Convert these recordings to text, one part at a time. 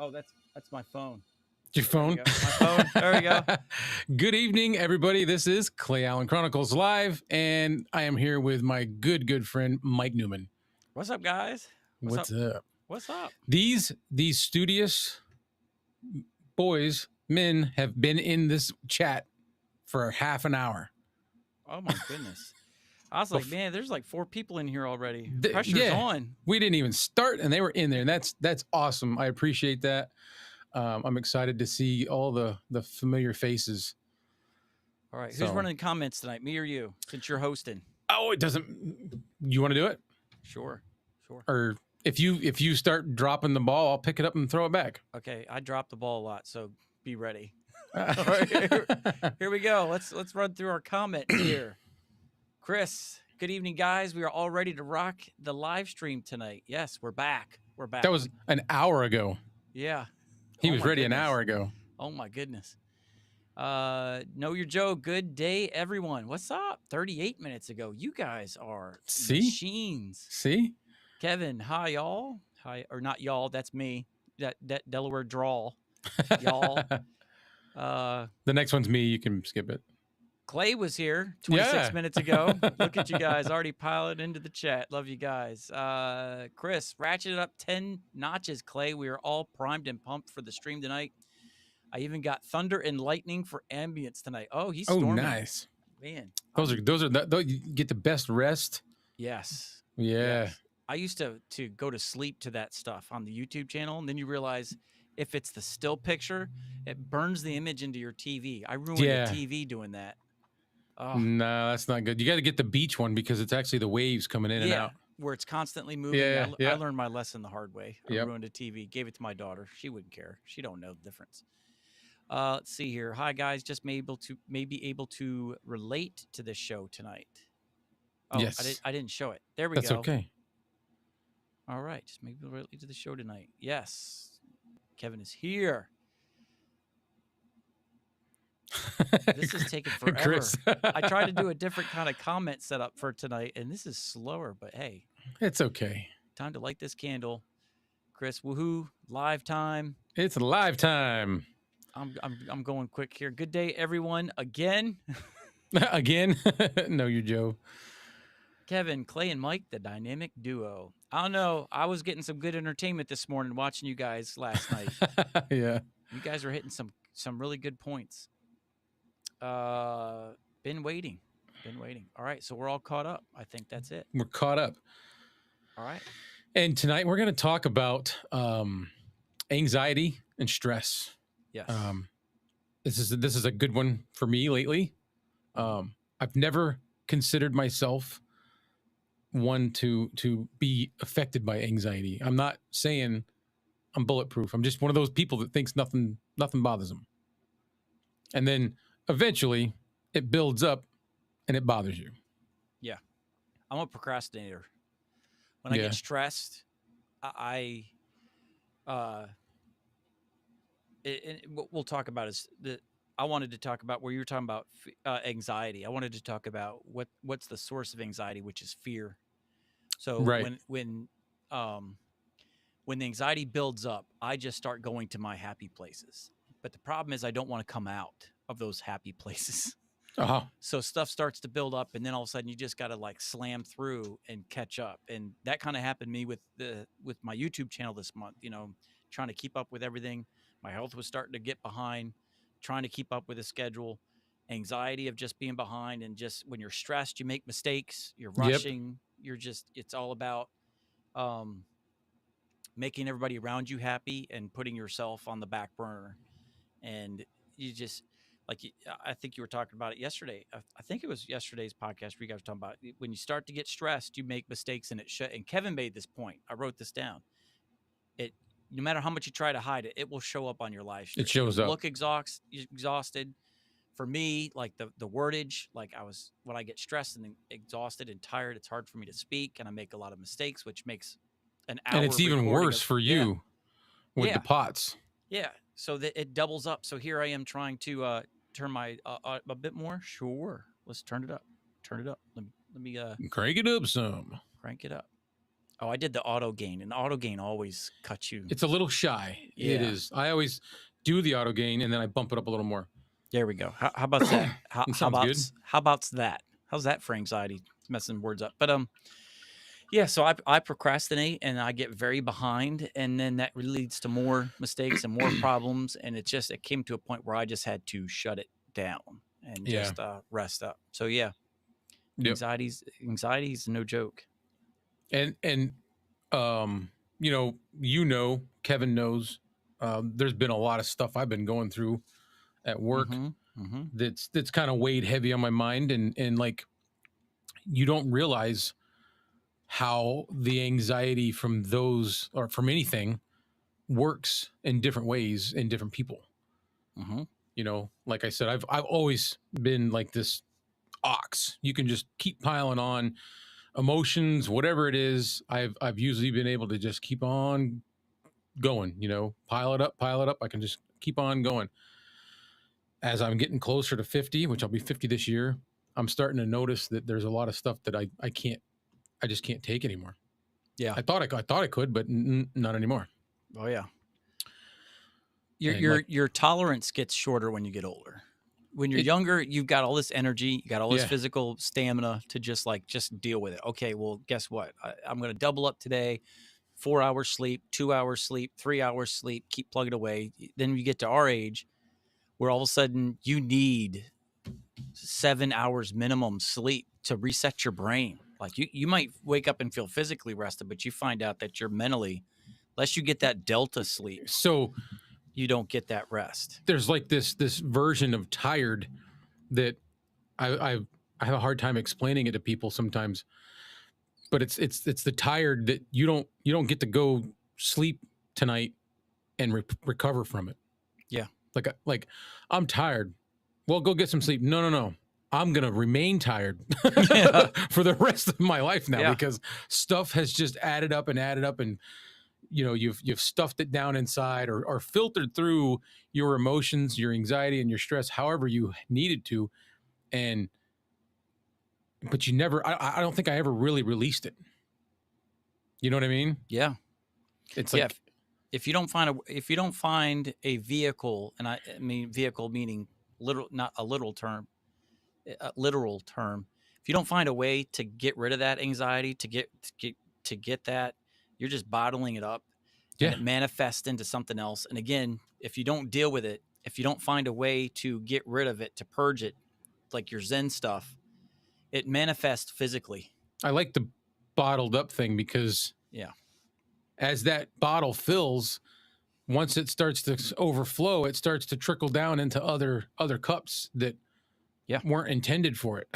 Oh, that's my phone. Your phone? There you go. My phone. There we go. Good evening, everybody. This is Clay Allen Chronicles Live, and I am here with my good friend Mike Newman. What's up, guys? What's up? What's up? These studious men have been in this chat for half an hour. Oh my goodness. I was like, man, there's like 4 people in here already. Yeah, Pressure's on. We didn't even start, and they were in there, and that's awesome. I appreciate that. I'm excited to see all the familiar faces. All right, who's running comments tonight, me or you, since you're hosting? Oh, it doesn't. You want to do it? Sure. Or if you start dropping the ball, I'll pick it up and throw it back. Okay, I drop the ball a lot, so be ready. All right, here we go. Let's run through our comments here. Chris, good evening, guys. We are all ready to rock the live stream tonight. Yes, we're back. That was an hour ago. Yeah. He was ready an hour ago. Oh my goodness. Know your Joe. Good day, everyone. What's up? 38 minutes ago. You guys are machines. See? Kevin, hi y'all. Hi, or not y'all. That's me. That Delaware drawl. Y'all. The next one's me. You can skip it. Clay was here 26 minutes ago. Look at you guys already piling into the chat. Love you guys. Chris, ratchet it up 10 notches, Clay. We are all primed and pumped for the stream tonight. I even got thunder and lightning for ambience tonight. Oh, he's storming. Oh, nice. Man. Those you get the best rest. Yes. Yeah. Yes. I used to go to sleep to that stuff on the YouTube channel, and then you realize if it's the still picture, it burns the image into your TV. I ruined the TV doing that. Oh. No, that's not good. You got to get the beach one because it's actually the waves coming in and out. Where it's constantly moving. I learned my lesson the hard way. I ruined a TV, gave it to my daughter. She wouldn't care. She don't know the difference. Let's see here. Hi, guys. Just may be able to relate to this show tonight. Oh, yes. I didn't show it. There we go. That's okay. All right. Just maybe relate to the show tonight. Yes. Kevin is here. This is taking forever. Chris. I tried to do a different kind of comment setup for tonight, and this is slower, but hey. It's okay. Time to light this candle. Chris, woohoo, live time. It's live time. I'm going quick here. Good day, everyone. Again. Again? No, you Joe. Kevin, Clay, and Mike, the dynamic duo. I don't know. I was getting some good entertainment this morning watching you guys last night. Yeah. You guys are hitting some really good points. Been waiting. All right, so we're all caught up. I think that's it. We're caught up. All right. And tonight we're going to talk about anxiety and stress. Yes. This is a good one for me lately. I've never considered myself one to be affected by anxiety. I'm not saying I'm bulletproof. I'm just one of those people that thinks nothing bothers them. And then eventually it builds up and it bothers you. Yeah. I'm a procrastinator. When I get stressed, what we'll talk about is I wanted to talk about where you were talking about anxiety. I wanted to talk about what's the source of anxiety, which is fear. So when the anxiety builds up, I just start going to my happy places. But the problem is I don't want to come out of those happy places. Uh-huh. So stuff starts to build up, and then all of a sudden you just got to like slam through and catch up. And that kind of happened to me with my YouTube channel this month, trying to keep up with everything. My health was starting to get behind, trying to keep up with the schedule, anxiety of just being behind. And just when you're stressed, you make mistakes, you're rushing, it's all about making everybody around you happy and putting yourself on the back burner. And you just, I think you were talking about it yesterday. I think it was yesterday's podcast where you guys were talking about when you start to get stressed, you make mistakes, and and Kevin made this point. I wrote this down. No matter how much you try to hide it, it will show up on your live stream. It shows up. Look exhausted. For me, like the wordage, when I get stressed and exhausted and tired, it's hard for me to speak, and I make a lot of mistakes, which makes an hour. And it's even worse for you with the pots. Yeah. So that it doubles up. So here I am trying to turn my a bit more. Sure. Let's turn it up. Let me crank it up some. Crank it up. Oh, I did the auto gain, and auto gain always cuts you. It's a little shy. It Yeah. is. I always do the auto gain and then I bump it up a little more. There we go. How about that? How It how sounds about good. how about that? How's that for anxiety? Messing words up. But yeah, so I procrastinate and I get very behind, and then that leads to more mistakes and more problems, and it came to a point where I just had to shut it down and Yeah. just rest up. So yeah, Yep. anxiety's no joke. And Kevin knows, there's been a lot of stuff I've been going through at work Mhm. Mhm. that's kind of weighed heavy on my mind, and like, you don't realize how the anxiety from those or from anything works in different ways in different people. Mhm. Like I said, I've always been like this ox. You can just keep piling on emotions, whatever it is. I've usually been able to just keep on going, pile it up, pile it up. I can just keep on going. As I'm getting closer to 50, which I'll be 50 this year, I'm starting to notice that there's a lot of stuff that I just can't take anymore. Yeah. I thought I could, but not anymore. Oh yeah. Your And your like your tolerance gets shorter when you get older. When you're it, younger, you've got all this energy, you got all this yeah, physical stamina to just deal with it. Okay, well, guess what? I'm going to double up today. 4 hours sleep, 2 hours sleep, 3 hours sleep. Keep plugging away. Then you get to our age, where all of a sudden you need 7 hours minimum sleep to reset your brain. Like you might wake up and feel physically rested, but you find out that you're mentally, unless you get that delta sleep, so you don't get that rest. there's like this version of tired that I I have a hard time explaining it to people sometimes, but it's the tired that you don't get to go sleep tonight and recover from it. Yeah. Like I'm tired. Well, go get some sleep. No, no, no. I'm gonna remain tired Yeah. for the rest of my life now Yeah. because stuff has just added up, and you've stuffed it down inside or filtered through your emotions, your anxiety, and your stress, however you needed to, and but you never. I don't think I ever really released it. You know what I mean? Yeah. It's Yeah. like, If you don't find a vehicle, and I mean vehicle meaning literal, not a literal term, a literal term. If you don't find a way to get rid of that anxiety, to get that, you're just bottling it up, and yeah, it manifests into something else. And again, if you don't deal with it, if you don't find a way to get rid of it, to purge it, like your Zen stuff, it manifests physically. I like the bottled up thing because Yeah. as that bottle fills, once it starts to overflow, it starts to trickle down into other cups that Yeah. weren't intended for it.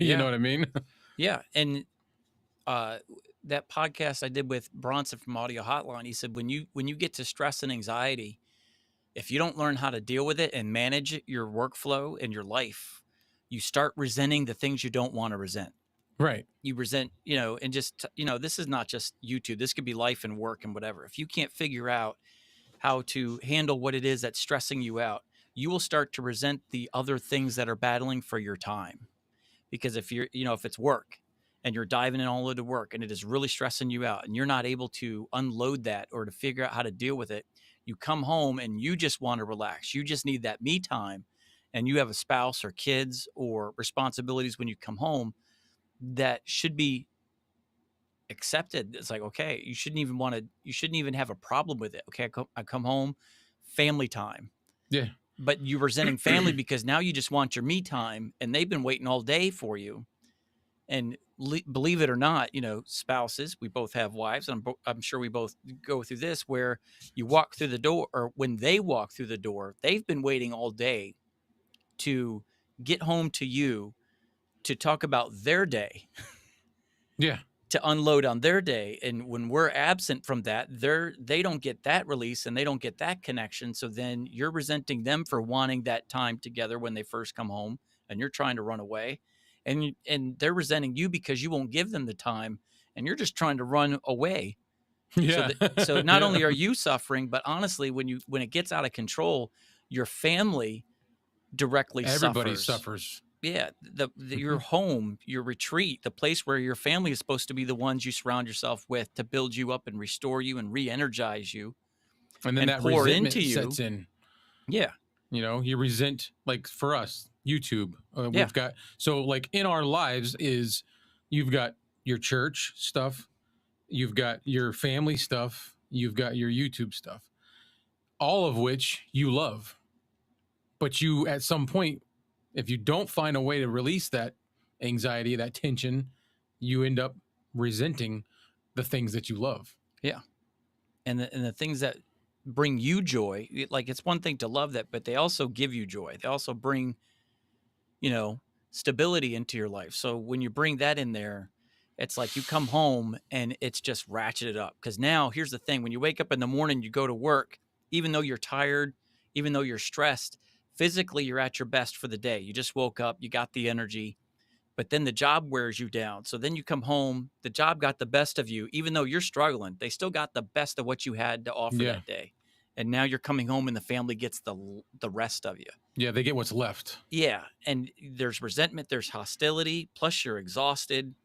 You know Yeah. what I mean? Yeah. And uh, that podcast I did with Bronson from Audio Hotline, he said when you get to stress and anxiety, if you don't learn how to deal with it and manage your workflow and your life, you start resenting the things you don't want to resent. Right. You resent, and just, this is not just YouTube. This could be life and work and whatever. If you can't figure out how to handle what it is that's stressing you out, you will start to resent the other things that are battling for your time. Because if it's work and you're diving in all into work and it is really stressing you out and you're not able to unload that or to figure out how to deal with it, you come home and you just want to relax. You just need that me time, and you have a spouse or kids or responsibilities when you come home that should be accepted. It's like, okay, you shouldn't even have a problem with it. Okay, I come home, family time. Yeah. But you're resenting family because now you just want your me time, and they've been waiting all day for you. And believe it or not, spouses, we both have wives, and I'm sure we both go through this, where you walk through the door, or when they walk through the door, they've been waiting all day to get home to you to talk about their day, Yeah. to unload on their day. And when we're absent from that, they don't get that release and they don't get that connection. So then you're resenting them for wanting that time together when they first come home, and you're trying to run away, and they're resenting you because you won't give them the time, and you're just trying to run away. Yeah. So not Yeah. only are you suffering, but honestly, when it gets out of control, your family directly Everybody suffers. suffers. Yeah, your Mhm. home, your retreat, the place where your family is supposed to be the ones you surround yourself with to build you up and restore you and re-energize you And then and that pour into resentment sets you. in. Yeah, You know, you resent, like for us, YouTube. yeah, We've got, so like in our lives is, you've got your church stuff, you've got your family stuff, you've got your YouTube stuff, all of which you love. But you, at some point, if you don't find a way to release that anxiety, that tension, you end up resenting the things that you love. yeah. And the things that bring you joy, like it's one thing to love that, but they also give you joy. They also bring, you know, stability into your life. So when you bring that in there, it's like you come home and it's just ratcheted up. Because now here's the thing: when you wake up in the morning, you go to work, even though you're tired, even though you're stressed, physically you're at your best for the day. You just woke up, you got the energy, but then the job wears you down. So then you come home, the job got the best of you, even though you're struggling. They still got the best of what you had to offer Yeah. that day. And now you're coming home and the family gets the rest of you. Yeah. They get what's left. Yeah, and there's resentment, there's hostility, plus you're exhausted.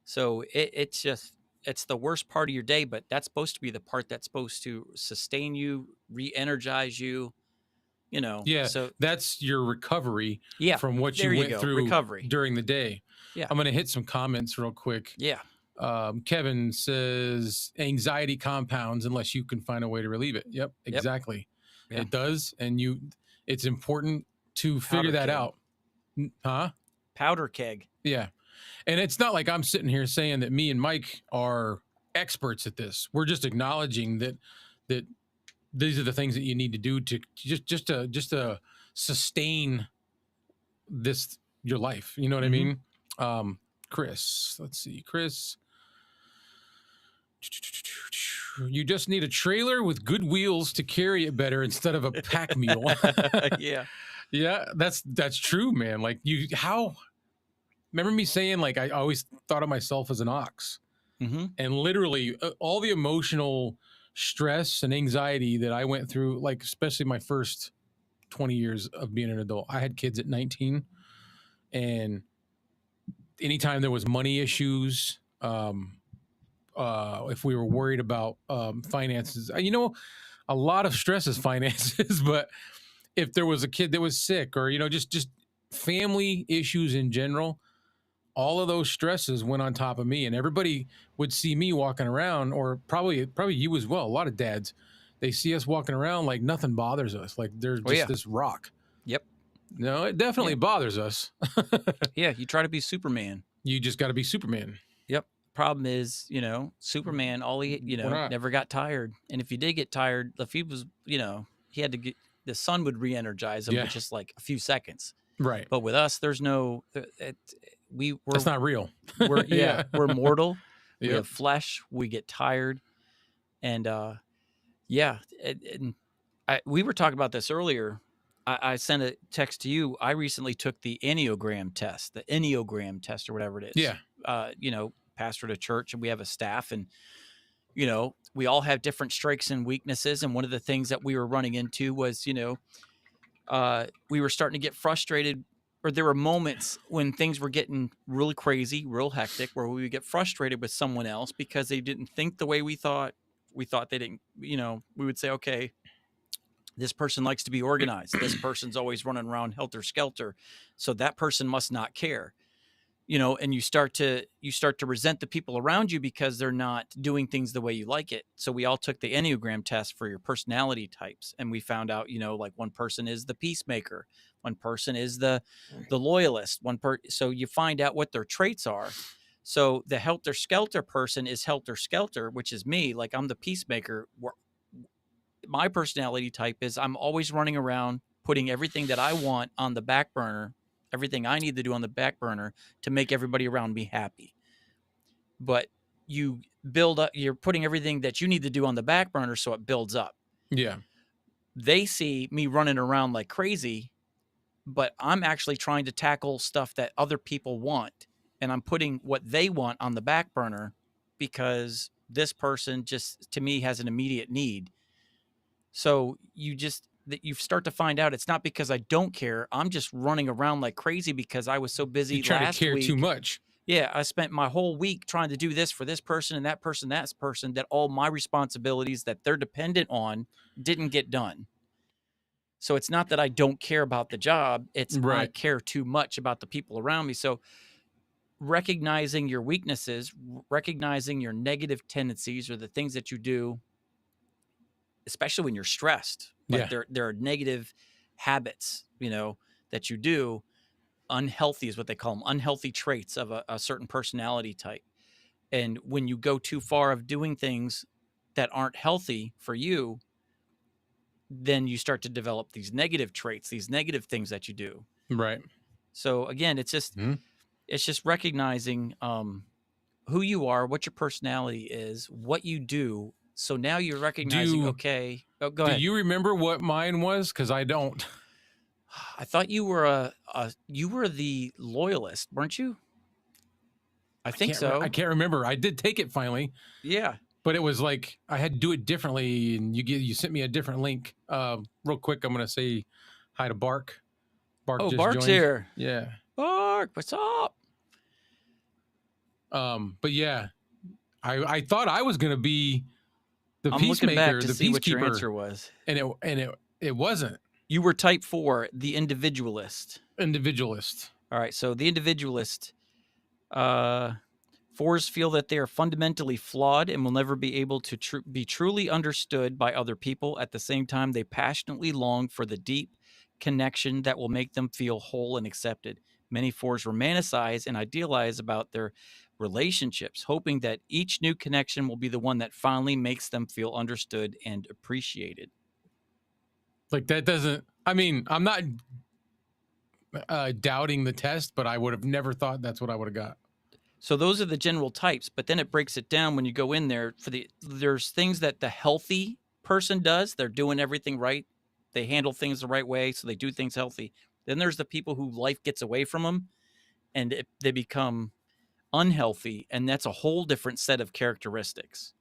So it's just it's the worst part of your day, but that's supposed to be the part that's supposed to sustain you, re-energize you, you know. Yeah, So that's your recovery yeah, from what you there you went go. through Recovery. during the day. Yeah. I'm going to hit some comments real quick. Yeah. Kevin says anxiety compounds unless you can find a way to relieve it. Yep, Yep. exactly. Yeah. It does, and it's important to figure Powder that keg. out. Huh? Powder keg. Yeah, and it's not like I'm sitting here saying that me and Mike are experts at this. We're just acknowledging that these are the things that you need to do to just to sustain this, your life. You know what I Mm-hmm. mean? Chris, let's see, Chris. You just need a trailer with good wheels to carry it better instead of a pack mule. Yeah. Yeah, that's true, man. Like how remember me saying like I always thought of myself as an ox, Mm-hmm. and literally all the emotional stress and anxiety that I went through, like especially my first 20 years of being an adult. I had kids at 19, and anytime there was money issues, if we were worried about finances, a lot of stress is finances, but if there was a kid that was sick, or just family issues in general, all of those stresses went on top of me, and everybody would see me walking around, or probably you as well. A lot of dads, they see us walking around like nothing bothers us, like they're Oh just yeah. this rock. Yep. No, it Yeah. definitely bothers us. Yeah. You try to be Superman. You just got to be Superman. Yep. Problem is, Superman, all he, We're not. never got tired. And if he did get tired, if he was, he had to get the sun would re-energize him, Yeah, but just like a few seconds. right. But with us, there's no, That's not real. yeah, Yeah. we're mortal. We Yep. have flesh. We get tired. And, yeah. And we were talking about this earlier. I sent a text to you. I recently took the Enneagram test or whatever it is. Yeah. Pastor at a church, and we have a staff, and we all have different strengths and weaknesses. And one of the things that we were running into was, we were starting to get frustrated, or there were moments when things were getting really crazy, real hectic, where we would get frustrated with someone else because they didn't think the way we thought. We thought they didn't, we would say, okay, this person likes to be organized. This person's always running around helter skelter. So that person must not care. And you start to resent the people around you because they're not doing things the way you like it. So we all took the Enneagram test for your personality types, and we found out, like one person is the peacemaker, one person is the loyalist, so you find out what their traits are. So the helter skelter person is helter skelter, which is me. Like I'm the peacemaker. My personality type is I'm always running around putting everything that I want on the back burner, everything I need to do on the back burner to make everybody around me happy. But you build up, you're putting everything that you need to do on the back burner, so it builds up. Yeah. They see me running around like crazy, but I'm actually trying to tackle stuff that other people want. And I'm putting what they want on the back burner because this person just, to me, has an immediate need. So you just, that you start to find out it's not because I don't care. I'm just running around like crazy because I was so You busy try to last care too week. much. Yeah, I spent my whole week trying to do this for this person and that person, that all my responsibilities that they're dependent on didn't get done. So it's not that I don't care about the job, it's I Right. care too much about the people around me. So recognizing your weaknesses, recognizing your negative tendencies or the things that you do, especially when you're stressed, like Yeah. there are negative habits, that you do. Unhealthy is what they call them, unhealthy traits of a certain personality type. And when you go too far of doing things that aren't healthy for you, then you start to develop these negative traits, these negative things that you do. Right. So again, Mhm. it's just recognizing who you are, what your personality is, what you do. So now you're recognizing, Do okay, oh, go do ahead. you remember what mine was? Because I don't. I thought you were you were the loyalist, weren't you? I think I so. can't remember. I did take it finally, Yeah. but it was like I had to do it differently, and you sent me a different link. Real quick, I'm gonna say hi to Bark. Bark Oh, just Bark's joined. here. Yeah. Bark, what's up? But yeah, I thought I was gonna be the I'm looking back peacemaker, to the see what your peacekeeper, answer was. and it wasn't. You were type 4, the individualist. Individualist. All right, so the individualist, uh, fours feel that they are fundamentally flawed and will never be able to be truly understood by other people. At the same time, they passionately long for the deep connection that will make them feel whole and accepted. Many fours romanticize and idealize about their relationships, hoping that each new connection will be the one that finally makes them feel understood and appreciated. Like that doesn't. I mean, I'm not doubting the test, but I would have never thought that's what I would have got. So those are the general types, but then it breaks it down when you go in there there's things that the healthy person does. They're doing everything right. They handle things the right way, so they do things healthy. Then there's the people who life gets away from them and they become unhealthy, and that's a whole different set of characteristics.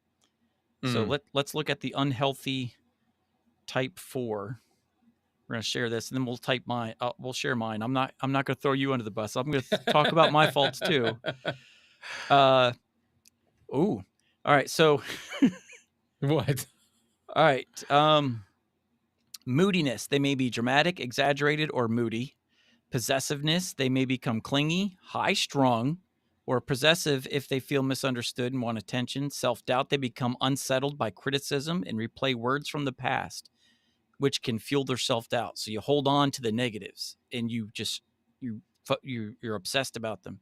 So let's look at the unhealthy type 4. We're going to share this, and then we'll type mine. We'll share mine. I'm not going to throw you under the bus. I'm going to talk about my faults too. Ooh. All right. So, What? all right. Moodiness. They may be dramatic, exaggerated, or moody. Possessiveness. They may become clingy, high strung, or possessive if they feel misunderstood and want attention. Self doubt. They become unsettled by criticism and replay words from the past, which can fuel their self doubt. So you hold on to the negatives and you're obsessed about them.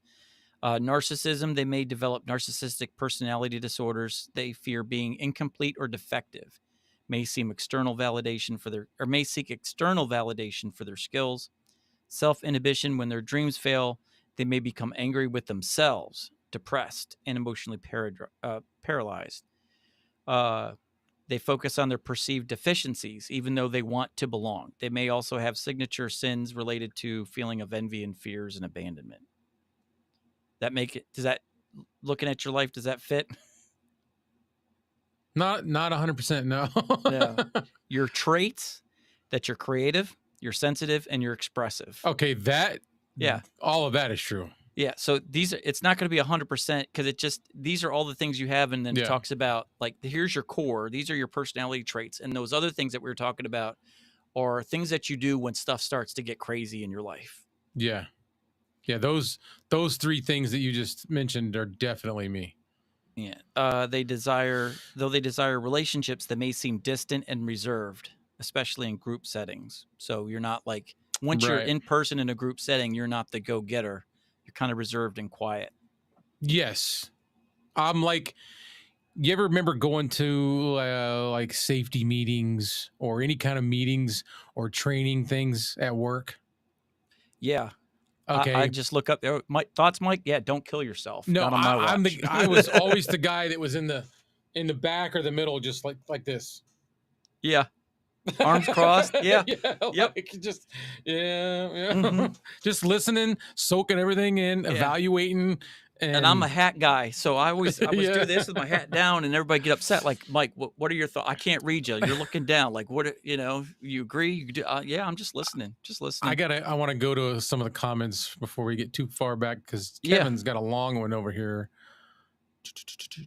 Narcissism, they may develop narcissistic personality disorders. They fear being incomplete or defective, may seek external validation for their skills. Self-inhibition, when their dreams fail, they may become angry with themselves, depressed, and emotionally paralyzed. They focus on their perceived deficiencies, even though they want to belong. They may also have signature sins related to feeling of envy and fears and abandonment. Does that, looking at your life, does that fit? Not 100%. No. Yeah. Your traits, that you're creative, you're sensitive, and you're expressive. Okay, Yeah. all of that is true. Yeah. So it's not going to be 100% because these are all the things you have. And then it talks about like, here's your core. These are your personality traits. And those other things that we were talking about are things that you do when stuff starts to get crazy in your life. Yeah. Yeah. Those three things that you just mentioned are definitely me. Yeah. They desire relationships that may seem distant and reserved, especially in group settings. So you're not like, once you're in person in a group setting, you're not the go-getter. You're kind of reserved and quiet. Yes. I'm like, you ever remember going to like safety meetings or any kind of meetings or training things at work? Yeah. Okay. I just look up there. My thoughts, Mike. Yeah, don't kill yourself. No, Not on my watch. I was always the guy that was in the back or the middle, just like this. Yeah. Arms crossed. Yeah. Yeah. Yep. Like just just listening, soaking everything in, evaluating, And I'm a And hat guy, so I always yeah, do this with my hat down, and everybody get upset. Like, Mike, what are your thoughts? I can't read you. You're looking down. Like, what? You agree? You do, yeah, I'm just listening. Just listening. I want to go to some of the comments before we get too far back because Yeah, Kevin's got a long one over here.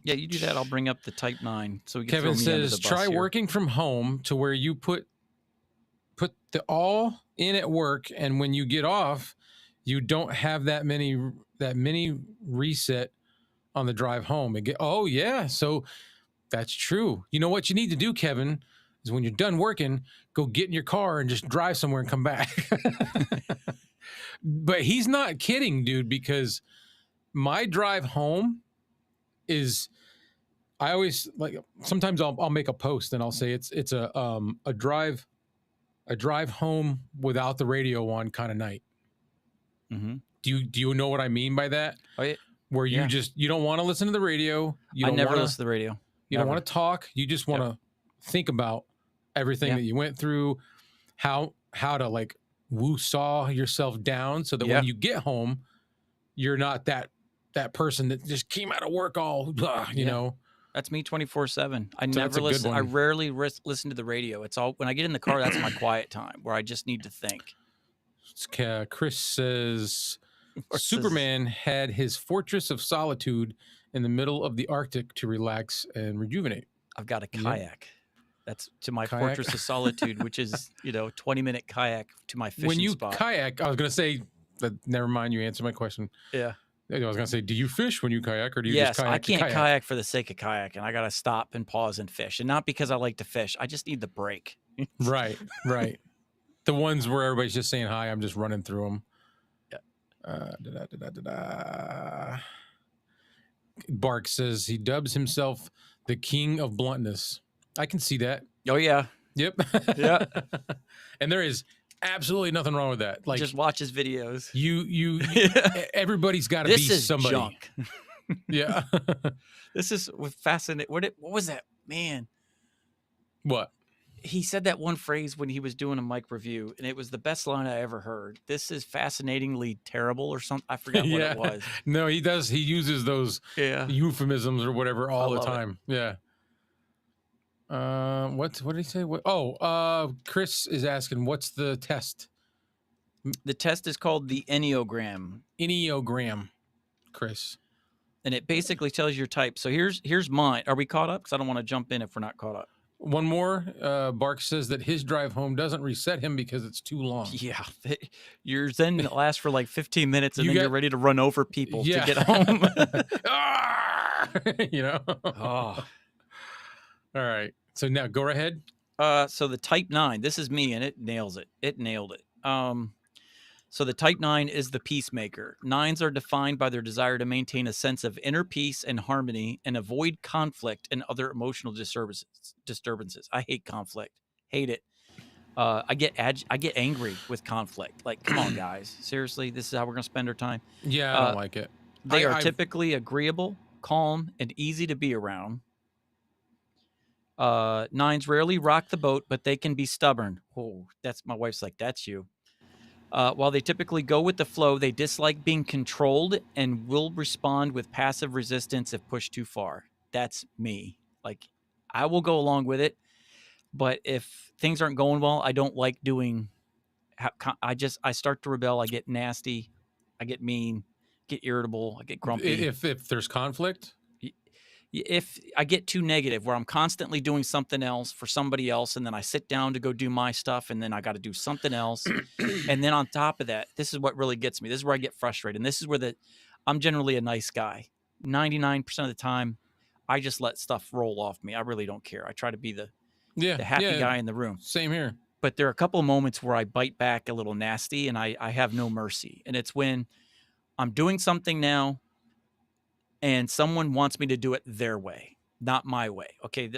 yeah. You do that. I'll bring up the Type 9, so we can throw Kevin me under the says, bus try here. working from home to where you put the all in at work, and when you get off, you don't have that mini reset on the drive home. Oh yeah, so that's true. You know what you need to do, Kevin, is when you're done working, go get in your car and just drive somewhere and come back. But he's not kidding, dude, because my drive home is, I always like, sometimes I'll make a post and I'll say it's a drive home without the radio on kind of night. Mm-hmm. Do you know what I mean by that? Oh yeah, Where yeah. you don't want to listen to the radio, I never listen to the radio. you don't Never. want to talk, you just want Yep. to think about everything Yeah. that you went through, how to like woo-saw yourself down so that Yeah. when you get home, you're not that person that just came out of work all blah, you Yeah. know. That's me 24/7. I So that's never a good listen. I one. rarely listen to the radio. It's all when I get in the car. That's my quiet time where I just need to think. Chris says Versus- Superman had his fortress of solitude in the middle of the Arctic to relax and rejuvenate. I've got a Yeah. kayak. That's to my Kayak. fortress of solitude, which is 20-minute kayak to my fishing When you spot. kayak, I was going to say, but never mind, you answered my question. Yeah. I was going to say, do you fish when you kayak, or do you Yes, just kayak I can't to kayak for the sake of kayaking. I got to stop and pause and fish, and not because I like to fish. I just need the break. Right. The ones where everybody's just saying hi, I'm just running through them. Yeah. Bark says he dubs himself the king of bluntness. I can see that. Oh yeah. Yep. Yeah. And there is absolutely nothing wrong with that. Like, just watch his videos. you everybody's got to This be is somebody. junk. Yeah. This is fascinating. What was that, man? What? He said that one phrase when he was doing a mic review, and it was the best line I ever heard. This is fascinatingly terrible, or something. I forgot what it was. No, he does. He uses those Yeah. euphemisms or whatever all the love it. time. Yeah. What did he say? Chris is asking, what's the test? The test is called the Enneagram, Enneagram, Chris. and it basically tells your type. So here's mine. Are we caught up? Because I don't want to jump in if we're not caught up. One more. Bark says that his drive home doesn't reset him because it's too long. Yeah, your Zen lasts for like 15 minutes, and You then you're got- ready to run over people Yeah. to get home. Ah! Oh. All right. So now go ahead. So the Type 9, this is me, and it nails it. It nailed it. So the Type 9 is the peacemaker. Nines are defined by their desire to maintain a sense of inner peace and harmony and avoid conflict and other emotional disturbances. I hate conflict. Hate it. I get angry with conflict. Like, come on, guys. Seriously, this is how we're going to spend our time. Yeah, I don't like it. They are typically agreeable, calm, and easy to be around. Nines rarely rock the boat, but they can be stubborn. Oh, that's my wife's like, that's you. While they typically go with the flow, they dislike being controlled and will respond with passive resistance if pushed too far. That's me. Like, I will go along with it, but if things aren't going well, I don't like doing. I start to rebel. I get nasty. I get mean. Get irritable. I get grumpy. If there's conflict. If I get too negative, where I'm constantly doing something else for somebody else, and then I sit down to go do my stuff, and then I got to do something else. And then on top of that, this is what really gets me. This is where I get frustrated. And this is where I'm generally a nice guy. 99% of the time, I just let stuff roll off me. I really don't care. I try to be the happy guy in the room. Same here. But there are a couple of moments where I bite back a little nasty, and I have no mercy. And it's when I'm doing something now, and someone wants me to do it their way, not my way. Okay,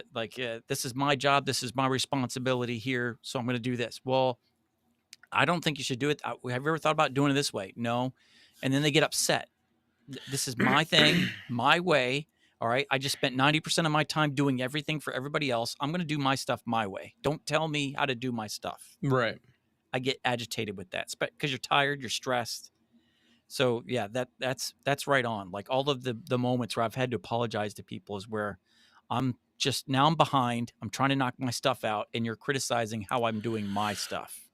this is my job. This is my responsibility here, so I'm going to do this. Well, I don't think you should do it. Have you ever thought about doing it this way? No. And then they get upset. This is my thing, my way. All right, I just spent 90% of my time doing everything for everybody else. I'm going to do my stuff my way. Don't tell me how to do my stuff. Right. I get agitated with that because you're tired, you're stressed. So yeah, that's right on. Like all of the moments where I've had to apologize to people is where I'm behind. I'm trying to knock my stuff out, and you're criticizing how I'm doing my stuff.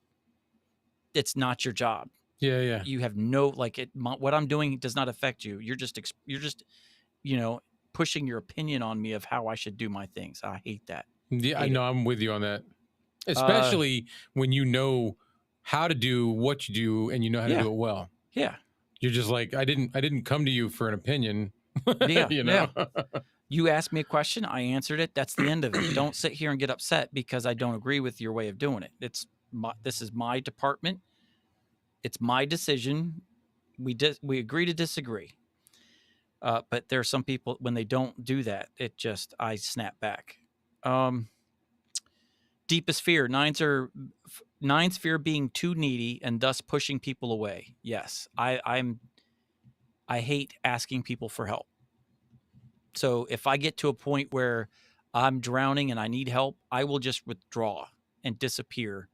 It's not your job. Yeah, yeah. You have no what I'm doing does not affect you. You're just you know pushing your opinion on me of how I should do my things. I hate that. Yeah, I Hate it. know. I'm with you on that. Uh, Especially when you know how to do what you do and you know how to yeah, do it well. yeah, You're just like, I didn't come to you for an opinion, yeah, you yeah. know? You asked me a question, I answered it. That's the end of it. Don't sit here and get upset because I don't agree with your way of doing it. This is my department. It's my decision. We agree to disagree. But there are some people when they don't do that, I snap back. Um, Deepest fear. Nines fear being too needy and thus pushing people away. Yes, I hate asking people for help. So if I get to a point where I'm drowning and I need help, I will just withdraw and disappear,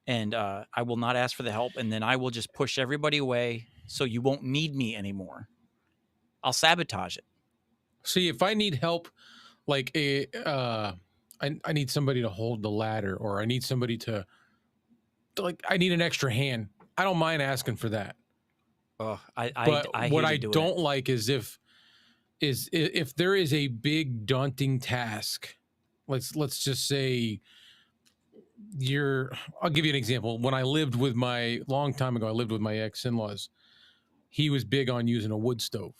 and I will not ask for the help, and then I will just push everybody away so you won't need me anymore. I'll sabotage it. See, if I need help, like I need somebody to hold the ladder, or I need somebody to, like, I need an extra hand. I don't mind asking for that. Oh, But I what I hated doing it. don't like is if there is a big daunting task. Let's just say you're I'll give you an example. When I lived with my long time ago, I lived with my ex-in-laws. He was big on using a wood stove.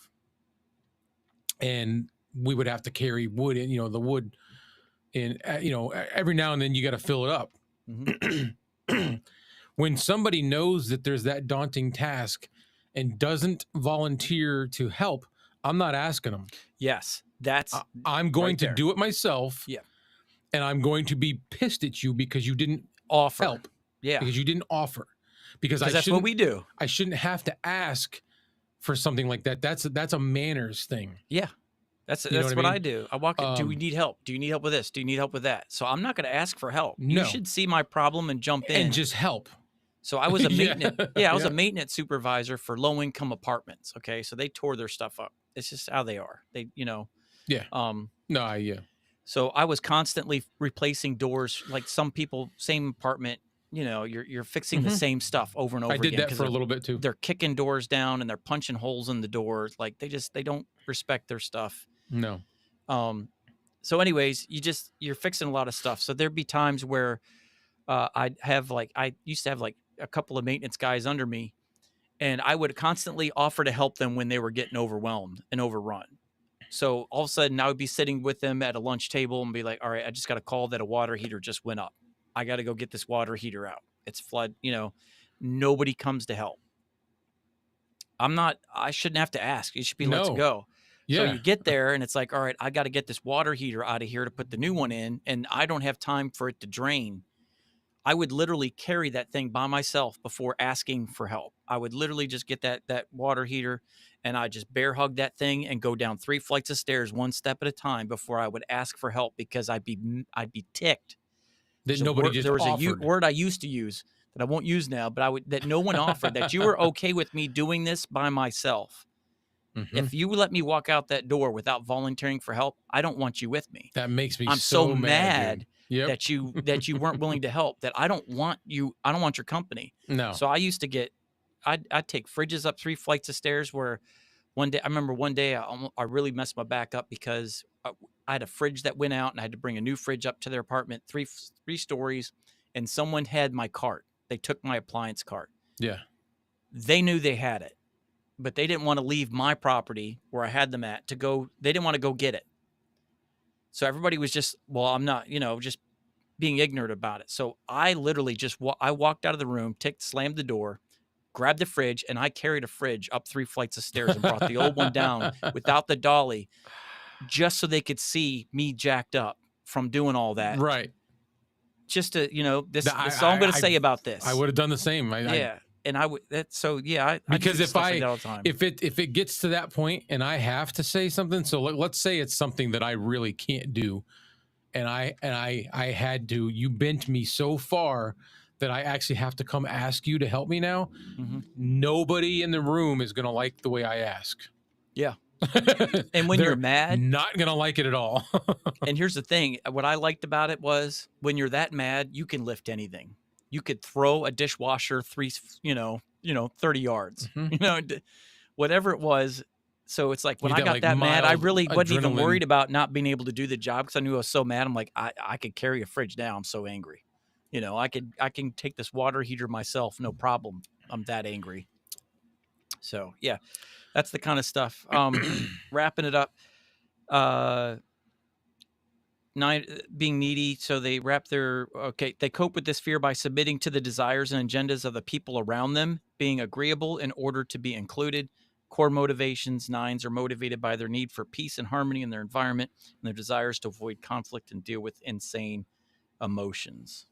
And we would have to carry wood in, the wood in, every now and then you got to fill it up. Mm-hmm. When somebody knows that there's that daunting task and doesn't volunteer to help, I'm not asking them. Yes, that's I'm going right to there. do it myself. Yeah. And I'm going to be pissed at you because you didn't Offer. help. Yeah. Because you didn't offer. Because that's what we do. I shouldn't have to ask for something like that. That's a manners thing. Yeah. That's what I do. I walk in. Do we need help? Do you need help with this? Do you need help with that? So I'm not going to ask for help. You No. should see my problem and jump in And just help. So I was a maintenance. Yeah. I was a maintenance supervisor for low income apartments. Okay, so they tore their stuff up. It's just how they are. They, Yeah. No, yeah. So I was constantly replacing doors. Like some people, same apartment. You're fixing the same stuff over and over again. I did that for a little bit too. They're kicking doors down and they're punching holes in the doors. Like they don't respect their stuff. No. So anyways, you're fixing a lot of stuff. So there'd be times where I used to have like a couple of maintenance guys under me, and I would constantly offer to help them when they were getting overwhelmed and overrun. So all of a sudden I would be sitting with them at a lunch table and be like, all right, I just got a call that a water heater just went up. I got to go get this water heater out. It's flood, nobody comes to help. I shouldn't have to ask. It should be, let's go. Yeah. So you get there and it's like, all right, I got to get this water heater out of here to put the new one in. And I don't have time for it to drain. I would literally carry that thing by myself before asking for help. I would literally just get that water heater and I just bear hug that thing and go down 3 flights of stairs one step at a time before I would ask for help, because I'd be ticked. That nobody just there was offered. a word I used to use that I won't use now, but that no one offered, that you were okay with me doing this by myself. Mm-hmm. If you let me walk out that door without volunteering for help, I don't want you with me. That makes me I'm so mad yep. that you weren't willing to help, that I don't want you. I don't want your company. No. So I used to I'd take fridges up 3 flights of stairs, where I remember one day I really messed my back up because I had a fridge that went out and I had to bring a new fridge up to their apartment, three stories, and someone had my cart. They took my appliance cart. Yeah. They knew they had it, but they didn't want to leave my property where I had them at to go. They didn't want to go get it. So everybody was just, well, I'm not, just being ignorant about it. So I literally I walked out of the room, slammed the door, grabbed the fridge, and I carried a fridge up 3 flights of stairs and brought the old one down without the dolly, just so they could see me jacked up from doing all that. Right. Just to, this is all I'm going to say about this. I would have done the same. And I would, because if all the time. if it gets to that point and I have to say something, so let's say it's something that I really can't do, and I had to, you bent me so far that I actually have to come ask you to help me now, Mm-hmm. nobody in the room is going to like the way I ask. Yeah. And when you're They're mad, not going to like it at all. and here's the thing, what I liked about it was when you're that mad, you can lift anything. You could throw a dishwasher 30 yards, Mhm. whatever it was. So it's like You when get I that got like that mad, I mild really wasn't even adrenaline. worried about not being able to do the job because I knew I was so mad. I'm like, I could carry a fridge now. I'm so angry. I can take this water heater myself, no problem. I'm that angry. So yeah, that's the kind of stuff. Wrapping it up. Uh, Nine, being needy, so they they cope with this fear by submitting to the desires and agendas of the people around them, being agreeable in order to be included. Core motivations, nines are motivated by their need for peace and harmony in their environment and their desires to avoid conflict and deal with insane emotions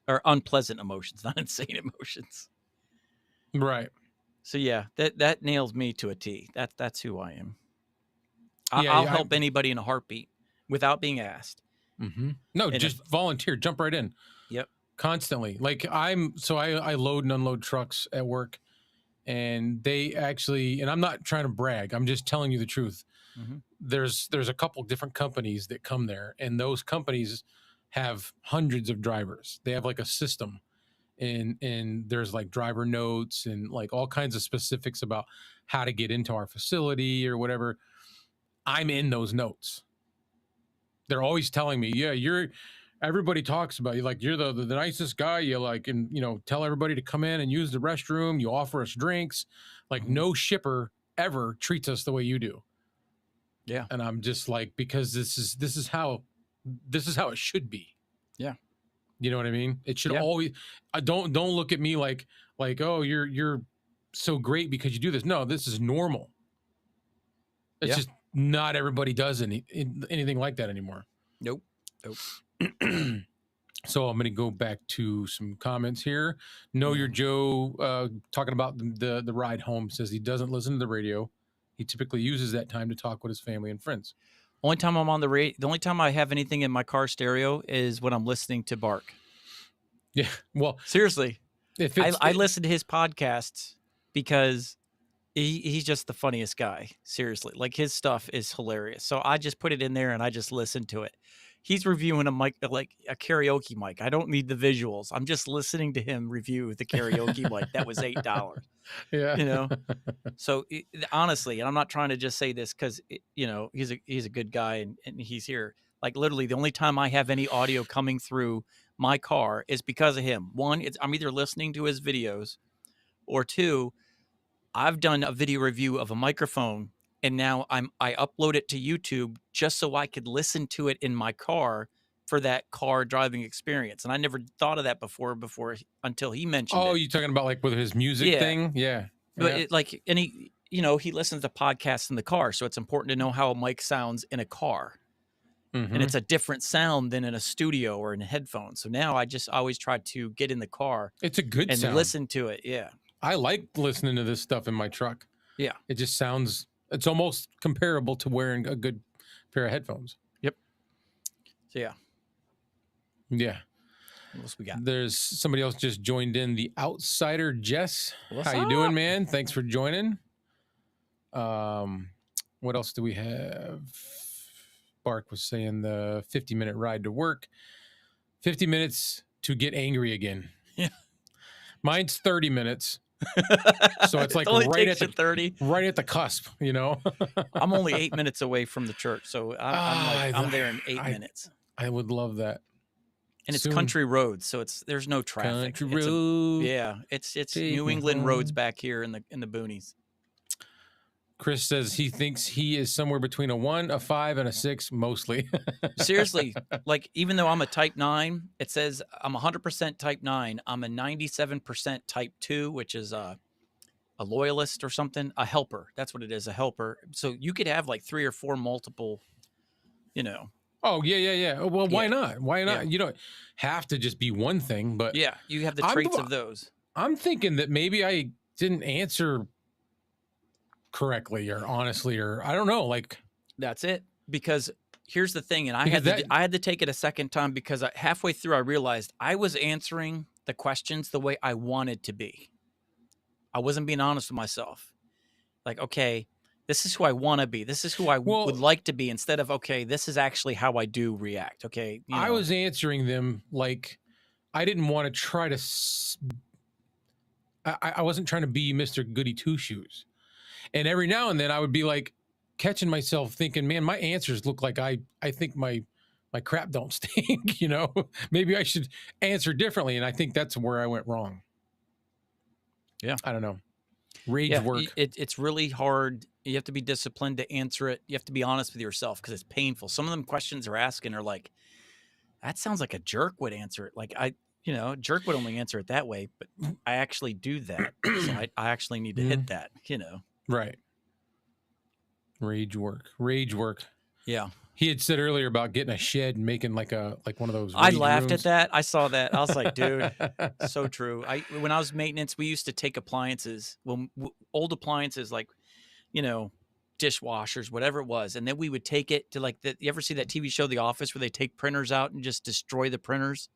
or unpleasant emotions, not insane emotions. Right. So yeah, that nails me to a T. That's who I am. Yeah. I'll Yeah. help anybody in a heartbeat without being asked. No, And if just volunteer, jump right in Yep. constantly. Like I load and unload trucks at work, and they actually, and I'm not trying to brag, I'm just telling you the truth. Mm-hmm. There's a couple different companies that come there, and those companies have hundreds of drivers. They have like a system, and there's like driver notes and like all kinds of specifics about how to get into our facility or whatever. I'm in those notes. They're always telling me, yeah, everybody talks about you, like you're the nicest guy, you like, and tell everybody to come in and use the restroom, you offer us drinks, like Mm-hmm. no shipper ever treats us the way you do. Yeah. And I'm just like, because this is how it should be. Yeah. You know what I mean? It should Yeah. always, don't look at me like oh, you're so great because you do this. No, this is normal. It's Yeah. just not everybody does anything like that anymore. Nope. Nope. So I'm going to go back to some comments here. Know Yeah. Your Joe, talking about the ride home, says he doesn't listen to the radio. He typically uses that time to talk with his family and friends. Only time I'm on the radio, the only time I have anything in my car stereo is when I'm listening to Bark. Yeah, well, Seriously, if I listen to his podcasts because he's just the funniest guy. Seriously, like his stuff is hilarious. So I just put it in there and I just listen to it. He's reviewing a mic, like a karaoke mic. I don't need the visuals. I'm just listening to him review the karaoke mic. That was $8. yeah, So honestly, and I'm not trying to just say this because he's a good guy and he's here. Like literally, the only time I have any audio coming through my car is because of him. One, I'm either listening to his videos, or two, I've done a video review of a microphone, and now I upload it to YouTube just so I could listen to it in my car for that car driving experience. And I never thought of that before until he mentioned oh, it. you talking about like with his music Yeah. thing? Yeah, But yeah. he listens to podcasts in the car, so it's important to know how a mic sounds in a car, and Mm-hmm. it's a different sound than in a studio or in a headphone. So now I just always try to get in the car It's a good and sound. listen to it. Yeah, I like listening to this stuff in my truck. yeah, It just sounds, it's almost comparable to wearing a good pair of headphones. yep. So yeah, Yeah. what else we got? There's somebody else just joined in, the outsider Jess. What's How you doing, up? man? Thanks for joining. What else do we have? Bark was saying the 50-minute ride to work, 50 minutes to get angry again. Yeah. Mine's 30 minutes. So it's It like only right takes at you 30. right at the cusp, I'm only 8 minutes away from the church, so I'm there in 8 minutes. I would love that. And it's Soon. country roads, so there's no traffic. Country road. It's Take New me England roads home. back here in the boonies. Chris says he thinks he is somewhere between a 1, a 5, and a 6, mostly. Seriously, like even though I'm a type 9, it says I'm 100% type 9. I'm a 97% type 2, which is a loyalist or something, a helper. That's what it is, a helper. So you could have like 3 or 4 multiple, Oh, yeah. Well, why Yeah. not? Why not? Yeah. You don't have to just be one thing, but Yeah, you have the traits of those. I'm thinking that maybe I didn't answer correctly or honestly, or I don't know. Like, That's it. Because here's the thing, and because that I had to take it a second time because halfway through I realized I was answering the questions the way I wanted to be. I wasn't being honest with myself. Like, okay, this is who I want to be. This is who I would well, like to be, instead of, okay, this is actually how I do react. Okay, I was answering them like I didn't want to try to. I wasn't trying to be Mr. Goody Two Shoes, and every now and then I would be like catching myself thinking, "Man, my answers look like I think my crap don't stink." Maybe I should answer differently, and I think that's where I went wrong. Yeah. I don't know. Rage Yeah, work. it's really hard. You have to be disciplined to answer it. You have to be honest with yourself because it's painful. Some of them questions they're asking are like, that sounds like a jerk would answer it. Like a jerk would only answer it that way, but I actually do that. So I actually need to hit that, Right. Rage work. Rage work. Yeah. He had said earlier about getting a shed and making like one of those I rage laughed at rooms. that. I saw that. I was like, dude, so true. When I was maintenance, we used to take appliances, old appliances like, dishwashers, whatever it was, and then we would take it to you ever see that TV show The Office where they take printers out and just destroy the printers?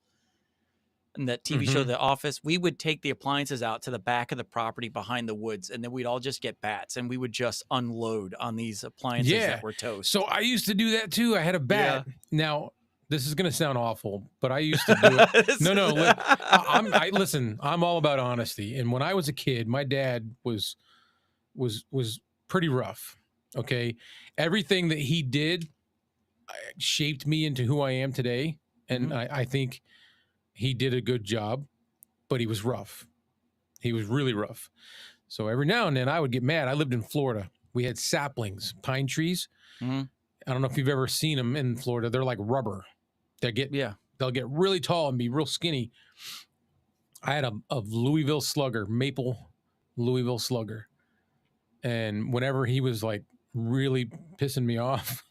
And that TV show The Office, we would take the appliances out to the back of the property behind the woods, and then we'd all just get bats and we would just unload on these appliances that were toast. So I used to do that too. I had a bat. Yeah. Now, this is going to sound awful, but I used to do it. No. Listen, I'm all about honesty. And when I was a kid, my dad was pretty rough. Okay. Everything that he did shaped me into who I am today. And I think he did a good job, but he was rough. He was really rough. So every now and then I would get mad. I lived in Florida. We had saplings, pine trees. I don't know if you've ever seen them in Florida. They're like rubber. They'll get really tall and be real skinny. I had a Louisville slugger, maple Louisville slugger. And whenever he was like really pissing me off,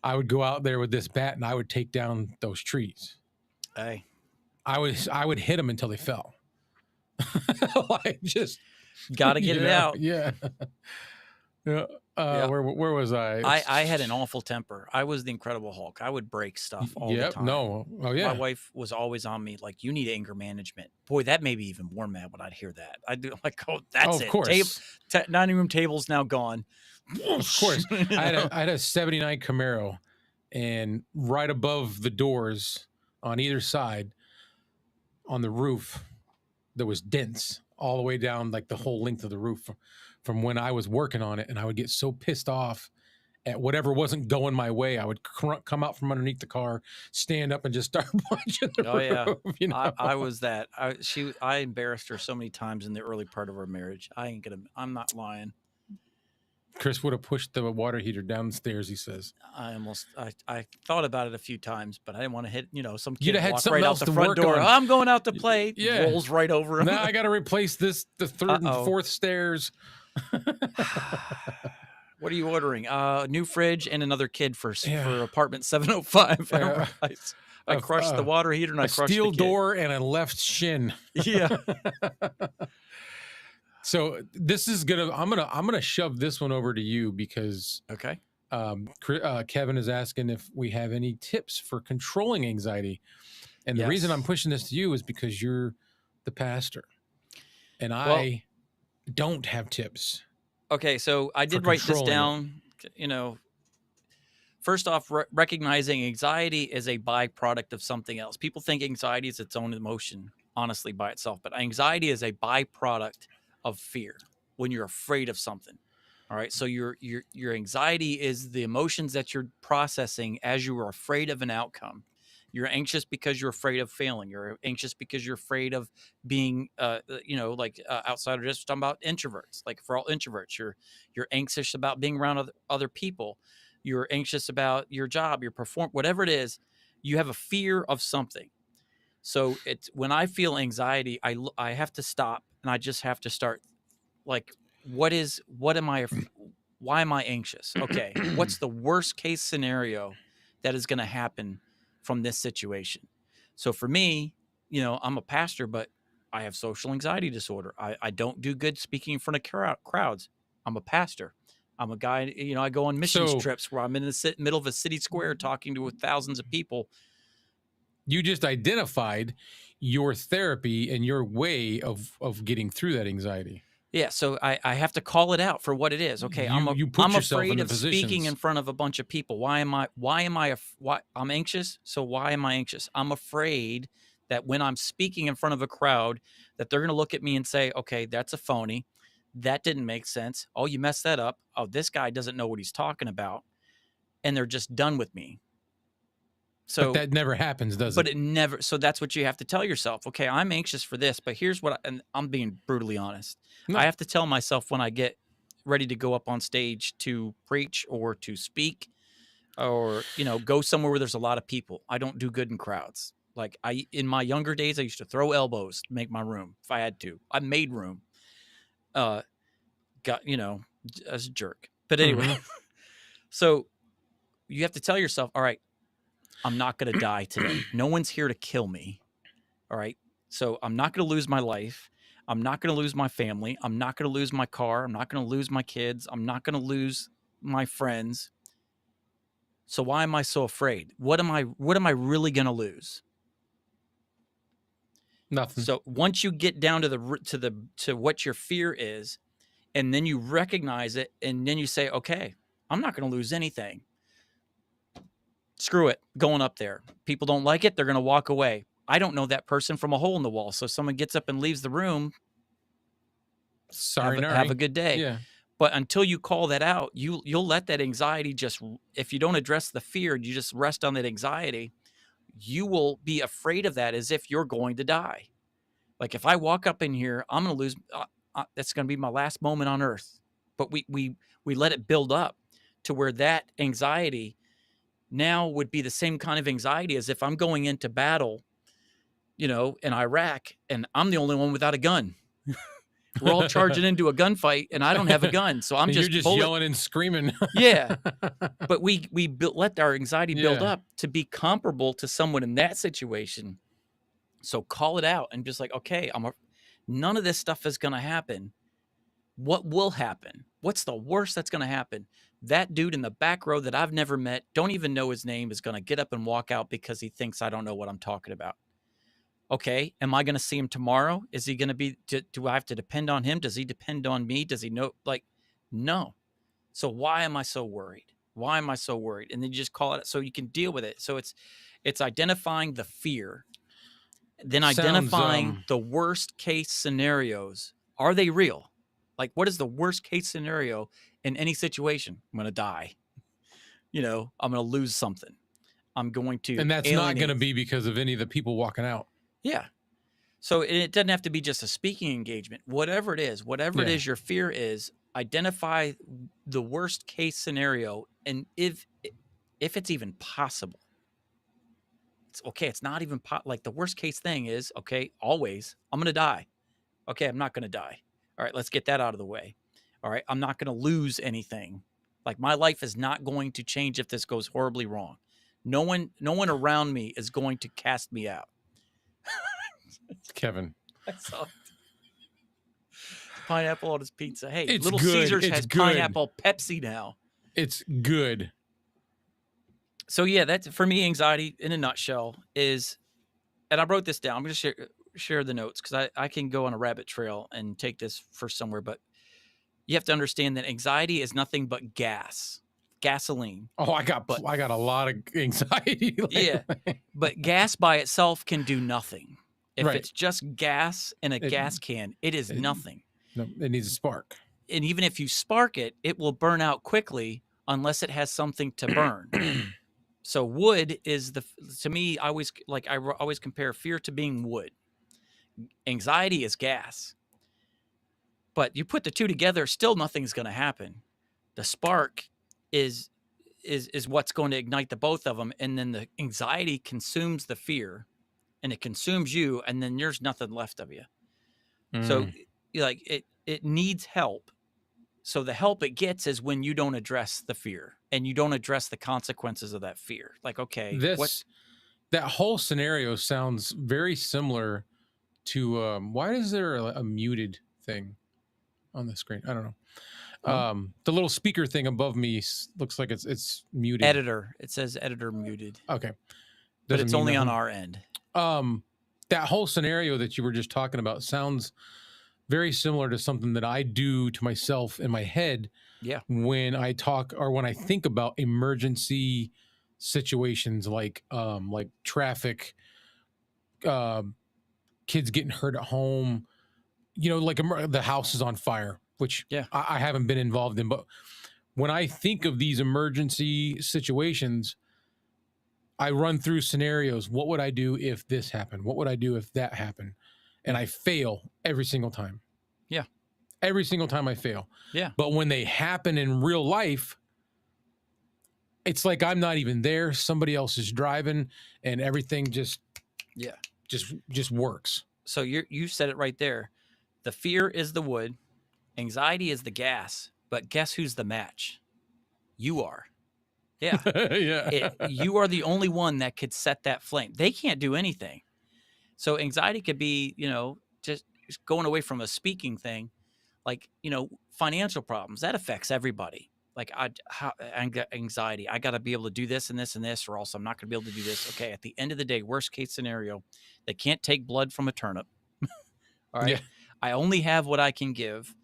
I would go out there with this bat and I would take down those trees. Hey. I would hit them until they fell. Like just gotta get it out. Yeah. Yeah. Where was I? I had an awful temper. I was the Incredible Hulk. I would break stuff all the time. No. Oh yeah. My wife was always on me like, you need anger management. Boy, that made me even more mad when I'd hear that. I'd do like, oh, that's it. Of course. Dining room table's now gone. Of course. I had a 79 Camaro, and right above the doors on either side on the roof, there was dents all the way down like the whole length of the roof from when I was working on it. And I would get so pissed off at whatever wasn't going my way. I would come out from underneath the car, stand up and just start punching the roof. Yeah. I was that. I embarrassed her so many times in the early part of our marriage. I'm not lying. Chris would have pushed the water heater downstairs, he says. I thought about it a few times, but I didn't want to hit, some kid You'd have walk right out the front door. On. I'm going out to play. Yeah. Rolls right over him. Now I got to replace the third and fourth stairs. What are you ordering? New fridge and another kid for apartment 705. I crushed the water heater and I crushed the steel kid. door and a left shin. Yeah. So this is I'm gonna shove this one over to you because okay. Kevin is asking if we have any tips for controlling anxiety, and the reason I'm pushing this to you is because you're the pastor, and I don't have tips. Okay, so I did write this down. First off, recognizing anxiety is a byproduct of something else. People think anxiety is its own emotion, honestly, by itself, but anxiety is a byproduct of fear when you're afraid of something. All right. So your anxiety is the emotions that you're processing as you are afraid of an outcome. You're anxious because you're afraid of failing. You're anxious because you're afraid of being, outsider. Just talking about introverts. Like for all introverts, you're anxious about being around other people. You're anxious about your job, your whatever it is. You have a fear of something. So it's when I feel anxiety, I have to stop and I just have to start like, why am I anxious? Okay. What's the worst case scenario that is going to happen from this situation? So for me, I'm a pastor, but I have social anxiety disorder. I don't do good speaking in front of crowds. I'm a pastor. I'm a guy, you know, I go on missions So trips where I'm in the middle of a city square talking to thousands of people. you just identified your therapy and your way of getting through that anxiety. Yeah, so I have to call it out for what it is. Okay, You put I'm yourself in afraid the of speaking in positions. front of a bunch of people. Why I'm anxious? So why am I anxious? I'm afraid that when I'm speaking in front of a crowd that they're going to look at me and say, "Okay, that's a phony. That didn't make sense. Oh, you messed that up. Oh, this guy doesn't know what he's talking about." And they're just done with me. But So that never happens, does but it? it never, so that's what you have to tell yourself. Okay, I'm anxious for this, but here's what and I'm being brutally honest. I No. have to tell myself when I get ready to go up on stage to preach or to speak or, you know, go somewhere where there's a lot of people. I don't do good in crowds. Like I in my younger days I used to throw elbows to make my room if I had to. I made room. Uh got, you know, as a jerk. But anyway, Mm-hmm. so you have to tell yourself, all right, I'm not going to die today. No one's here to kill me. All right. So I'm not going to lose my life. I'm not going to lose my family. I'm not going to lose my car. I'm not going to lose my kids. I'm not going to lose my friends. So why am I so afraid? What am I really going to lose? Nothing. So once you get down to to what your fear is, and then you recognize it, and then you say, okay, I'm not going to lose anything. Screw it. Going up there. People don't like it. They're going to walk away. I don't know that person from a hole in the wall. So if someone gets up and leaves the room, Sorry, have a Nari. good day. Yeah. But until you call that out, you'll let that anxiety just, if you don't address the fear, you just rest on that anxiety, you will be afraid of that as if you're going to die. Like if I walk up in here, I'm going to lose. That's going to be my last moment on earth. But we let it build up to where that anxiety now would be the same kind of anxiety as if I'm going into battle, you know, in Iraq, and I'm the only one without a gun. We're all charging into a gunfight, and I don't have a gun, so I'm And you're just just bullet. yelling and screaming. Yeah, but let our anxiety build Yeah. up to be comparable to someone in that situation. So call it out and just like, okay, none of this stuff is going to happen. What will happen? What's the worst that's going to happen? That dude in the back row that I've never met, don't even know his name, is going to get up and walk out because he thinks I don't know what I'm talking about. Okay, am I going to see him tomorrow? Is he going to be, do I have to depend on him? Does he depend on me? Does he know? Like, no. So why am I so worried? Why am I so worried? And then you just call it so you can deal with it. So it's identifying the fear, then Sounds identifying the worst case scenarios. Are they real? Like, what is the worst case scenario in any situation? I'm going to die. You know, I'm going to lose something. I'm going to and that's not going to alienate. be because of any of the people walking out. Yeah. So it doesn't have to be just a speaking engagement. Whatever it Yeah. is your fear is, identify the worst case scenario, and if it's even possible. It's okay, it's not even like the worst case thing is, okay, always I'm going to die. Okay, I'm not going to die. All right, let's get that out of the way. All right, I'm not going to lose anything. Like my life is not going to change if this goes horribly wrong. No one around me is going to cast me out. Kevin. I saw pineapple on his pizza. Hey, It's Little good. Caesars It's has good. pineapple Pepsi now. It's good. So yeah, that's for me. Anxiety in a nutshell is, and I wrote this down. I'm going to share the notes because I can go on a rabbit trail and take this for somewhere. But you have to understand that anxiety is nothing but gasoline. Oh, I got a lot of anxiety. Yeah, but gas by itself can do nothing. If Right. it's just gas in a gas can, it is nothing. No, it needs a spark. And even if you spark it, it will burn out quickly unless it has something to burn. So wood is to me, I always compare fear to being wood. Anxiety is gas. But you put the two together, still nothing's going to happen. The spark is what's going to ignite the both of them, and then the anxiety consumes the fear, and it consumes you, and then there's nothing left of you. So like it needs help. So the help it gets is when you don't address the fear and you don't address the consequences of that fear. Like, okay, that whole scenario sounds very similar to why is there a muted thing on the screen? I don't know. Oh, The little speaker thing above me looks like it's muted. editor. It says editor muted, Okay, but doesn't it's mean only on nothing. our end. Um, that whole scenario that you were just talking about sounds very similar to something that I do to myself in my head Yeah. when I talk or when I think about emergency situations like traffic, um, kids getting hurt at home, like the house is on fire, which Yeah. I haven't been involved in. But when I think of these emergency situations, I run through scenarios. What would I do if this happened? What would I do if that happened? And Yeah. I fail every single time. Yeah. Every single time I fail. Yeah. But when they happen in real life, it's like I'm not even there. Somebody else is driving, and everything Yeah. just works. So you said it right there. The fear is the wood, anxiety is the gas, but guess who's the match? You are. Yeah. Yeah. You are the only one that could set that flame. They can't do anything. So anxiety could be, just going away from a speaking thing, like, financial problems. That affects everybody. Like anxiety. I got to be able to do this and this and this, or else I'm not going to be able to do this. Okay. At the end of the day, worst case scenario, they can't take blood from a turnip. All Yeah. right. I only have what I can give.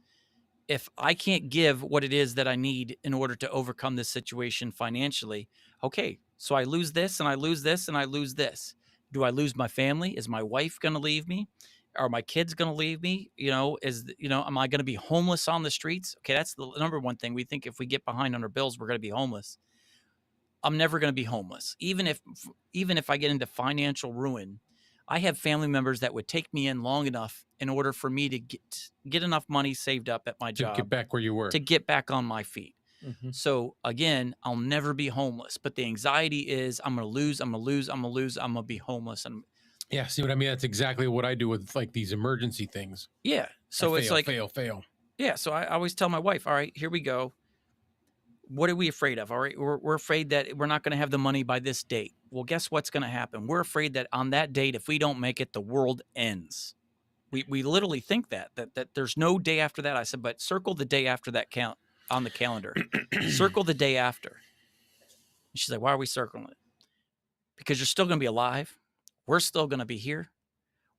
If I can't give what it is that I need in order to overcome this situation financially, okay, so I lose this and I lose this and I lose this. Do I lose my family? Is my wife going to leave me? Are my kids going to leave me? Am I going to be homeless on the streets? Okay, that's the number one thing. We think if we get behind on our bills, we're going to be homeless. I'm never going to be homeless. Even if I get into financial ruin, I have family members that would take me in long enough in order for me to get enough money saved up at my To get job back where you were. to get back on my feet. Mm-hmm. So again, I'll never be homeless, but the anxiety is I'm going to lose, I'm going to lose, I'm going to lose, I'm going to be homeless. And Yeah, see what I mean? That's exactly what I do with like these emergency things. yeah, so it's like, fail. yeah. So I always tell my wife, all right, here we go. What are we afraid of? All right, we're afraid that we're not going to have the money by this date. Well, guess what's going to happen? We're afraid that on that date, if we don't make it, the world ends. We literally think that there's no day after that. I said, but circle the day after that count on the calendar. Circle the day after. And she's like, why are we circling it? Because you're still going to be alive. We're still going to be here.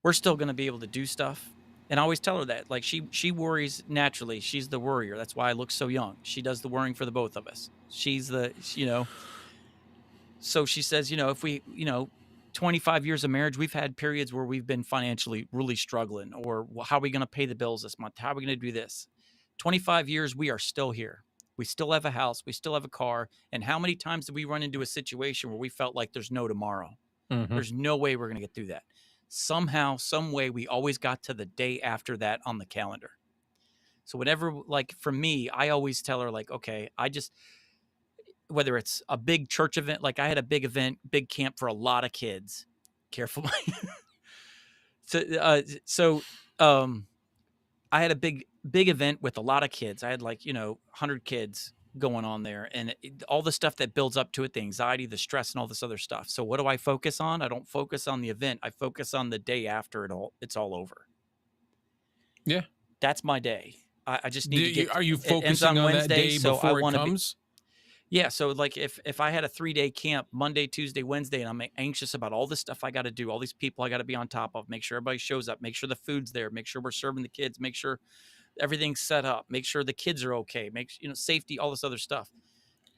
We're still going to be able to do stuff. And I always tell her that, like, she worries naturally. She's the worrier. That's why I look so young. She does the worrying for the both of us. She's so she says, if we, 25 years of marriage, we've had periods where we've been financially really struggling, or how are we going to pay the bills this month? How are we going to do this? 25 years, we are still here. We still have a house. We still have a car. And how many times did we run into a situation where we felt like there's no tomorrow? Mm-hmm. There's no way we're going to get through that. Somehow, some way, we always got to the day after that on the calendar. So whenever, like for me, I always tell her, like, okay, whether it's a big church event, like I had a big event, big camp for a lot of kids. Careful. So I had a big event with a lot of kids. I had 100 kids going on there, and all the stuff that builds up to it, the anxiety, the stress, and all this other stuff. So what do I focus on? I don't focus on the event. I focus on the day after it's all over. Yeah. That's my day. I just need to get. Are you It ends focusing on Wednesday, that day so I before it wanna be. comes? Yeah, so like if I had a 3-day camp, Monday, Tuesday, Wednesday, and I'm anxious about all this stuff I got to do, all these people I got to be on top of, make sure everybody shows up, make sure the food's there, make sure we're serving the kids, make sure everything's set up, make sure the kids are okay, safety, all this other stuff.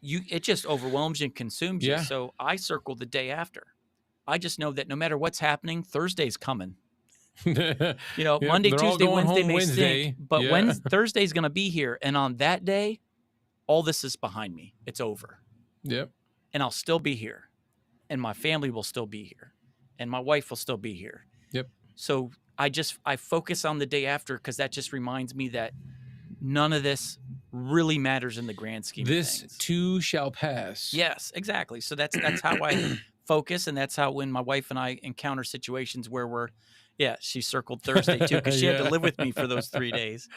It just overwhelms you and consumes you. Yeah. So I circle the day after. I just know that no matter what's happening, Thursday's coming. Yep, Monday, they're all Tuesday, going Wednesday home may Wednesday. stink, but Yeah. Thursday's going to be here, and on that day, all this is behind me. It's over. Yep. And I'll still be here, and my family will still be here, and my wife will still be here. Yep. So I focus on the day after, because that just reminds me that none of this really matters in the grand scheme of This things. too shall pass. Yes, exactly. So that's how I focus, and that's how when my wife and I encounter situations where she circled Thursday too, because she had to live with me for those 3 days.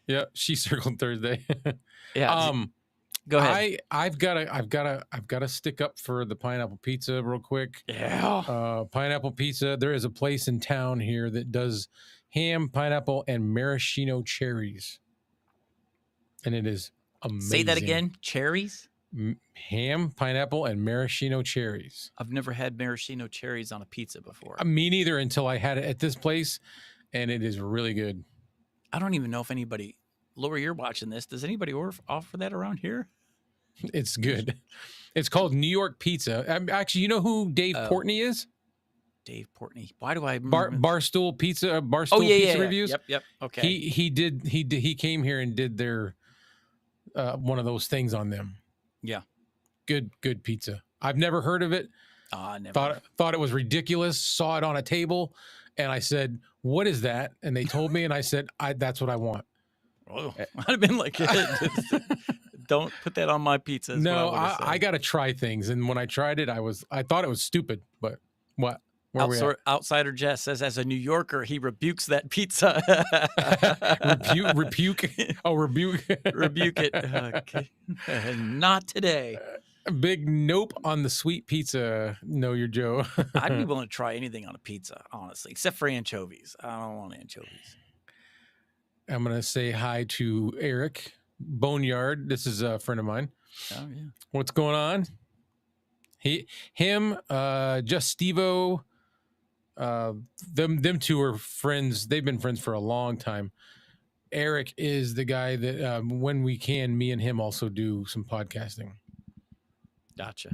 Yeah, she circled Thursday. Yeah. Go ahead. I've got to stick up for the pineapple pizza real quick. Yeah. Pineapple pizza. There is a place in town here that does ham, pineapple, and maraschino cherries. and it is Say that amazing. again. Cherries? Ham, pineapple, and maraschino cherries. I've never had maraschino cherries on a pizza before. Me neither until I had it at this place, and it is really good. I don't even know if anybody, Lori, you're watching this. Does anybody offer that around here? It's good. It's called New York Pizza. Actually, you know who Dave Portney is? Dave Portney. Why do I remember Barstool Pizza? Barstool Oh, yeah, Pizza yeah. reviews. Yep. Okay. He came here and did their one of those things on them. Yeah. Good pizza. I've never heard of it. Never. Thought it was ridiculous. Saw it on a table, and I said, "What is that?" And they told me, and I said, "That's what I want." Oh, I'd have been like, don't put that on my pizza. No, I got to try things, and when I tried it, I thought it was stupid. But what? Outsider Jess says, as a New Yorker, he rebukes that pizza. rebuke. Oh, rebuke. Rebuke it. Okay. Not today. Big nope on the sweet pizza. Know your Joe. I'd be willing to try anything on a pizza, honestly, except for anchovies. I don't want anchovies. I'm going to say hi to Eric Boneyard. This is a friend of mine. Oh, yeah. What's going on? Just Stevo. Them two are friends. They've been friends for a long time. Eric is the guy that when we can, me and him also do some podcasting. Gotcha.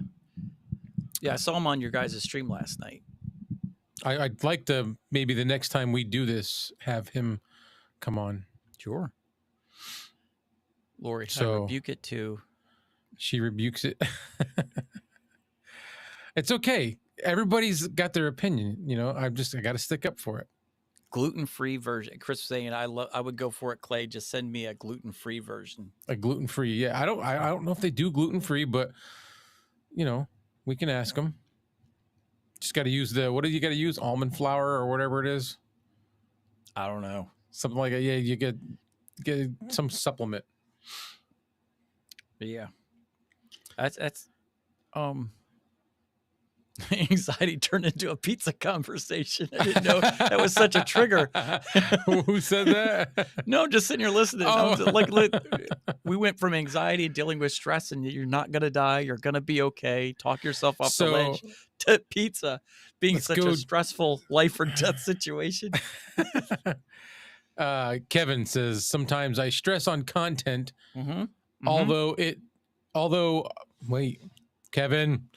Yeah, I saw him on your guys' stream last night. I'd like to maybe the next time we do this have him come on. Sure. Lori, I rebuke it too. She rebukes it. It's okay. Everybody's got their opinion, you know. I got to stick up for it. Gluten-free version. Chris was saying, I would go for it, Clay. Just send me a gluten-free version. A gluten-free, yeah. I don't know if they do gluten-free, but you know, we can ask them. Just got to use what do you got to use? Almond flour or whatever it is. I don't know. Something like that. Yeah, you get some supplement. But yeah, that's anxiety turned into a pizza conversation. I didn't know that was such a trigger. Who said that? No, just sitting here listening. Oh. Like we went from anxiety, dealing with stress, and you're not gonna die. You're gonna be okay. Talk yourself off the ledge. To pizza being such a stressful life or death situation. Kevin says sometimes I stress on content, although Kevin,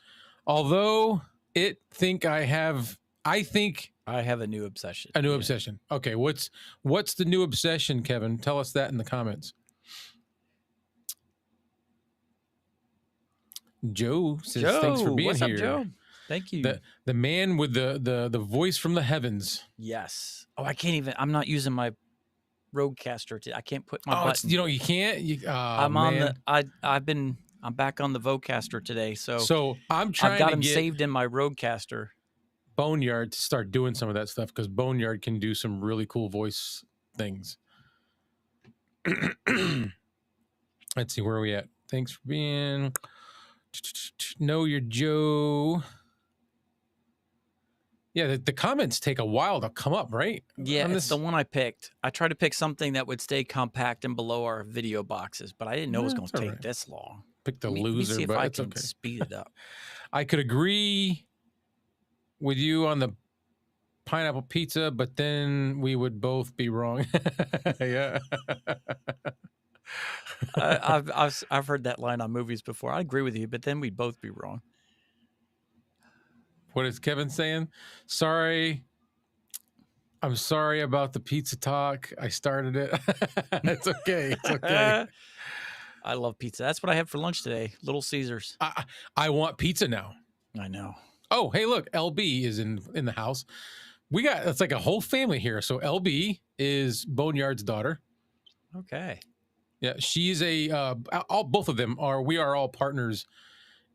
although I think I have a new obsession. A new obsession. Okay, what's the new obsession, Kevin? Tell us that in the comments. Joe says, thanks for being what's here. Up, Joe? Thank you. The man with the voice from the heavens. Yes. Oh, I'm not using my Rodecaster. I can't put my button. You can't. I'm back on the Vocaster today, so I've got him saved in my Rodecaster. Boneyard to start doing some of that stuff because Boneyard can do some really cool voice things. Let's see, where are we at? Thanks for being. Know your Joe. Yeah, the comments take a while to come up, right? Yeah, it's the one I picked. I tried to pick something that would stay compact and below our video boxes, but I didn't know it was going to take this long. Pick the loser, let me see but if I it's can okay. Speed it up. I could agree with you on the pineapple pizza, but then we would both be wrong. Yeah. I've heard that line on movies before. I agree with you, but then we'd both be wrong. What is Kevin saying? Sorry. I'm sorry about the pizza talk. I started it. It's okay. It's okay. I love pizza. That's what I had for lunch today. Little Caesars. I want pizza now. I know. Oh, hey, look. LB is in the house. It's like a whole family here. So LB is Boneyard's daughter. Okay. Yeah, she's both of them we are all partners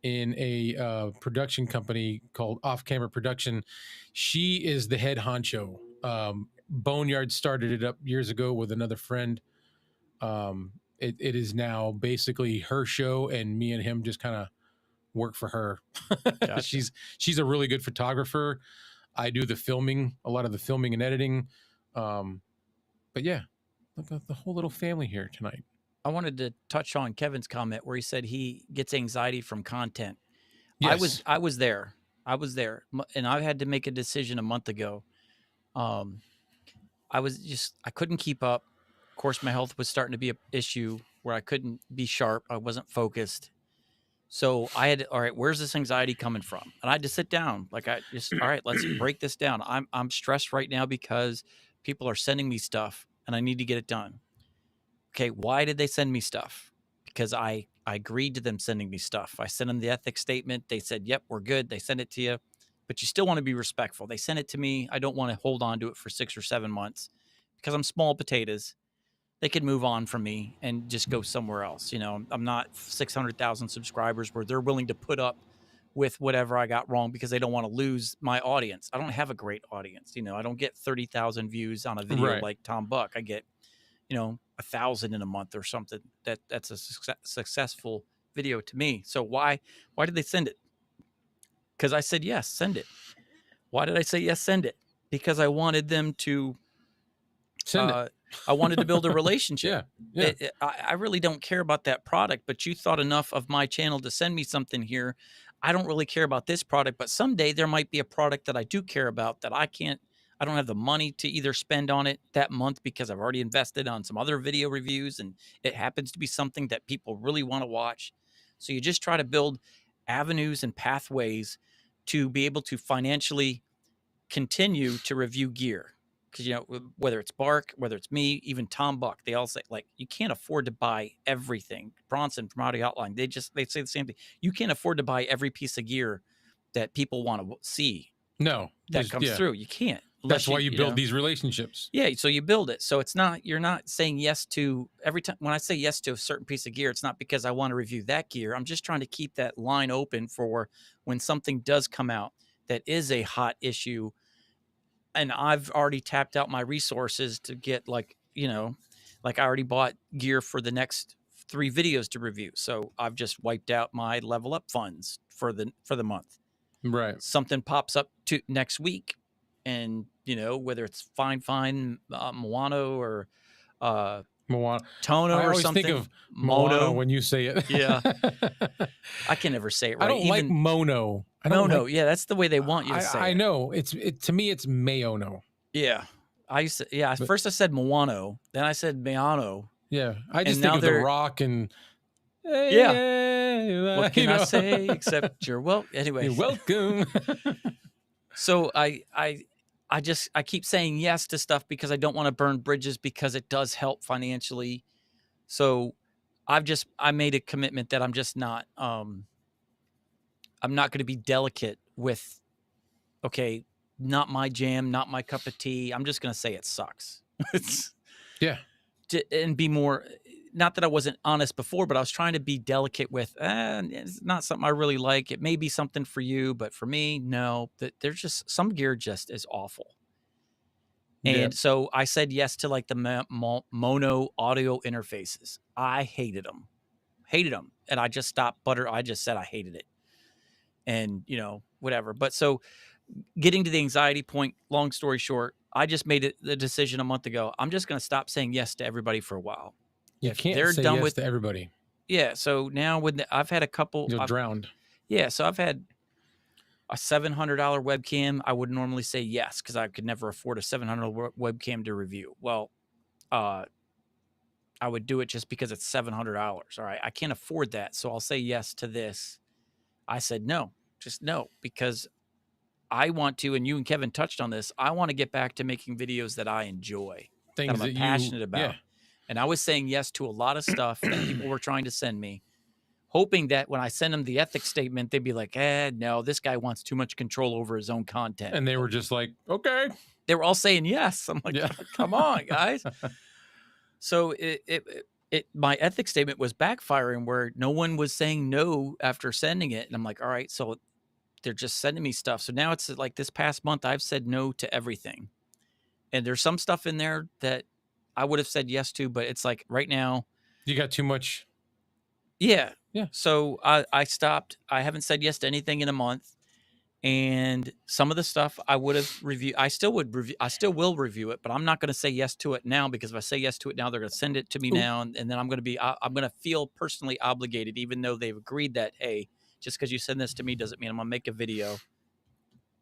in a production company called Off Camera Production. She is the head honcho. Boneyard started it up years ago with another friend. It is now basically her show, and me and him just kind of work for her. Gotcha. She's a really good photographer. I do a lot of the filming and editing. But yeah, look at the whole little family here tonight. I wanted to touch on Kevin's comment where he said he gets anxiety from content. Yes. I was there. I was there, and I had to make a decision a month ago. Um, I couldn't keep up. Of course, my health was starting to be an issue where I couldn't be sharp. I wasn't focused. So I had, all right, where's this anxiety coming from? And I had to sit down. Like I just, all right, let's break this down. I'm stressed right now because people are sending me stuff and I need to get it done. Okay, why did they send me stuff? Because I agreed to them sending me stuff. I sent them the ethics statement. They said, "Yep, we're good." They sent it to you, but you still want to be respectful. They sent it to me. I don't want to hold on to it for 6 or 7 months because I'm small potatoes. They could move on from me and just go somewhere else. You know, I'm not 600,000 subscribers where they're willing to put up with whatever I got wrong because they don't want to lose my audience. I don't have a great audience. You know, I don't get 30,000 views on a video Right. like Tom Buck. I get, 1,000 in a month or something. That's a successful video to me. So why did they send it? Because I said yes, send it. Why did I say yes, send it? Because I wanted them to Send it. I wanted to build a relationship. Yeah. I really don't care about that product, but you thought enough of my channel to send me something here. I don't really care about this product, but someday there might be a product that I do care about that I don't have the money to either spend on it that month because I've already invested on some other video reviews and it happens to be something that people really want to watch. So you just try to build avenues and pathways to be able to financially continue to review gear. Because, whether it's Bark, whether it's me, even Tom Buck, they all say, like, you can't afford to buy everything. Bronson from Audio Outline, they say the same thing. You can't afford to buy every piece of gear that people want to see No. that comes through. You can't. That's Unless why you you build know. these relationships. Yeah, so you build it. So you're not saying yes to every time. When I say yes to a certain piece of gear, it's not because I want to review that gear. I'm just trying to keep that line open for when something does come out that is a hot issue and I've already tapped out my resources to get like I already bought gear for the next 3 videos to review. So I've just wiped out my level up funds for the month. Right. Something pops up to next week and whether it's fine Moano or Moana. Tono I or always think something. of Moana when you say it. Yeah. I can never say it I right. don't like Even Mono. I don't Mono. like. Yeah, that's the way they want you to say I it. know to me it's Mayono. Yeah. But, First I said Moano, then I said Mayano. yeah, I just And think now of The they're Rock and yeah. What can I say except you're anyway. You're welcome. So I keep saying yes to stuff because I don't want to burn bridges because it does help financially. So I made a commitment that I'm just not I'm not going to be delicate with okay, not my jam, not my cup of tea. I'm just going to say it sucks. Yeah. And be more, not that I wasn't honest before, but I was trying to be delicate with it's not something I really like. It may be something for you, but for me, no. That there's just some gear just is awful. Yeah. And so I said yes to like the mono audio interfaces. I hated them, and I just stopped. I just said I hated it, and whatever. But so getting to the anxiety point, long story short, I just made the decision a month ago. I'm just going to stop saying yes to everybody for a while. You If can't they're say done yes with, to everybody. yeah. So now I've had a couple, You'll drown. yeah. So I've had a $700 webcam. I would normally say yes because I could never afford a $700 webcam to review. Well, I would do it just because it's $700. All right, I can't afford that, so I'll say yes to this. I said no, just no, because I want to, and you and Kevin touched on this. I want to get back to making videos that I enjoy, Things that I'm that passionate about. Yeah. And I was saying yes to a lot of stuff that people were trying to send me, hoping that when I send them the ethics statement, they'd be like, no, this guy wants too much control over his own content. And they were just like, okay. They were all saying yes. I'm like, Yeah. come on, guys. So my ethics statement was backfiring where no one was saying no after sending it. And I'm like, all right, so they're just sending me stuff. So now it's like this past month, I've said no to everything. And there's some stuff in there that I would have said yes to, but it's like right now. You got too much. Yeah. Yeah. So I stopped. I haven't said yes to anything in a month. And some of the stuff I would have reviewed, I still will review it, but I'm not going to say yes to it now, because if I say yes to it now, they're going to send it to me Ooh, now. And then I'm going to feel personally obligated, even though they've agreed that, hey, just because you send this to me doesn't mean I'm going to make a video,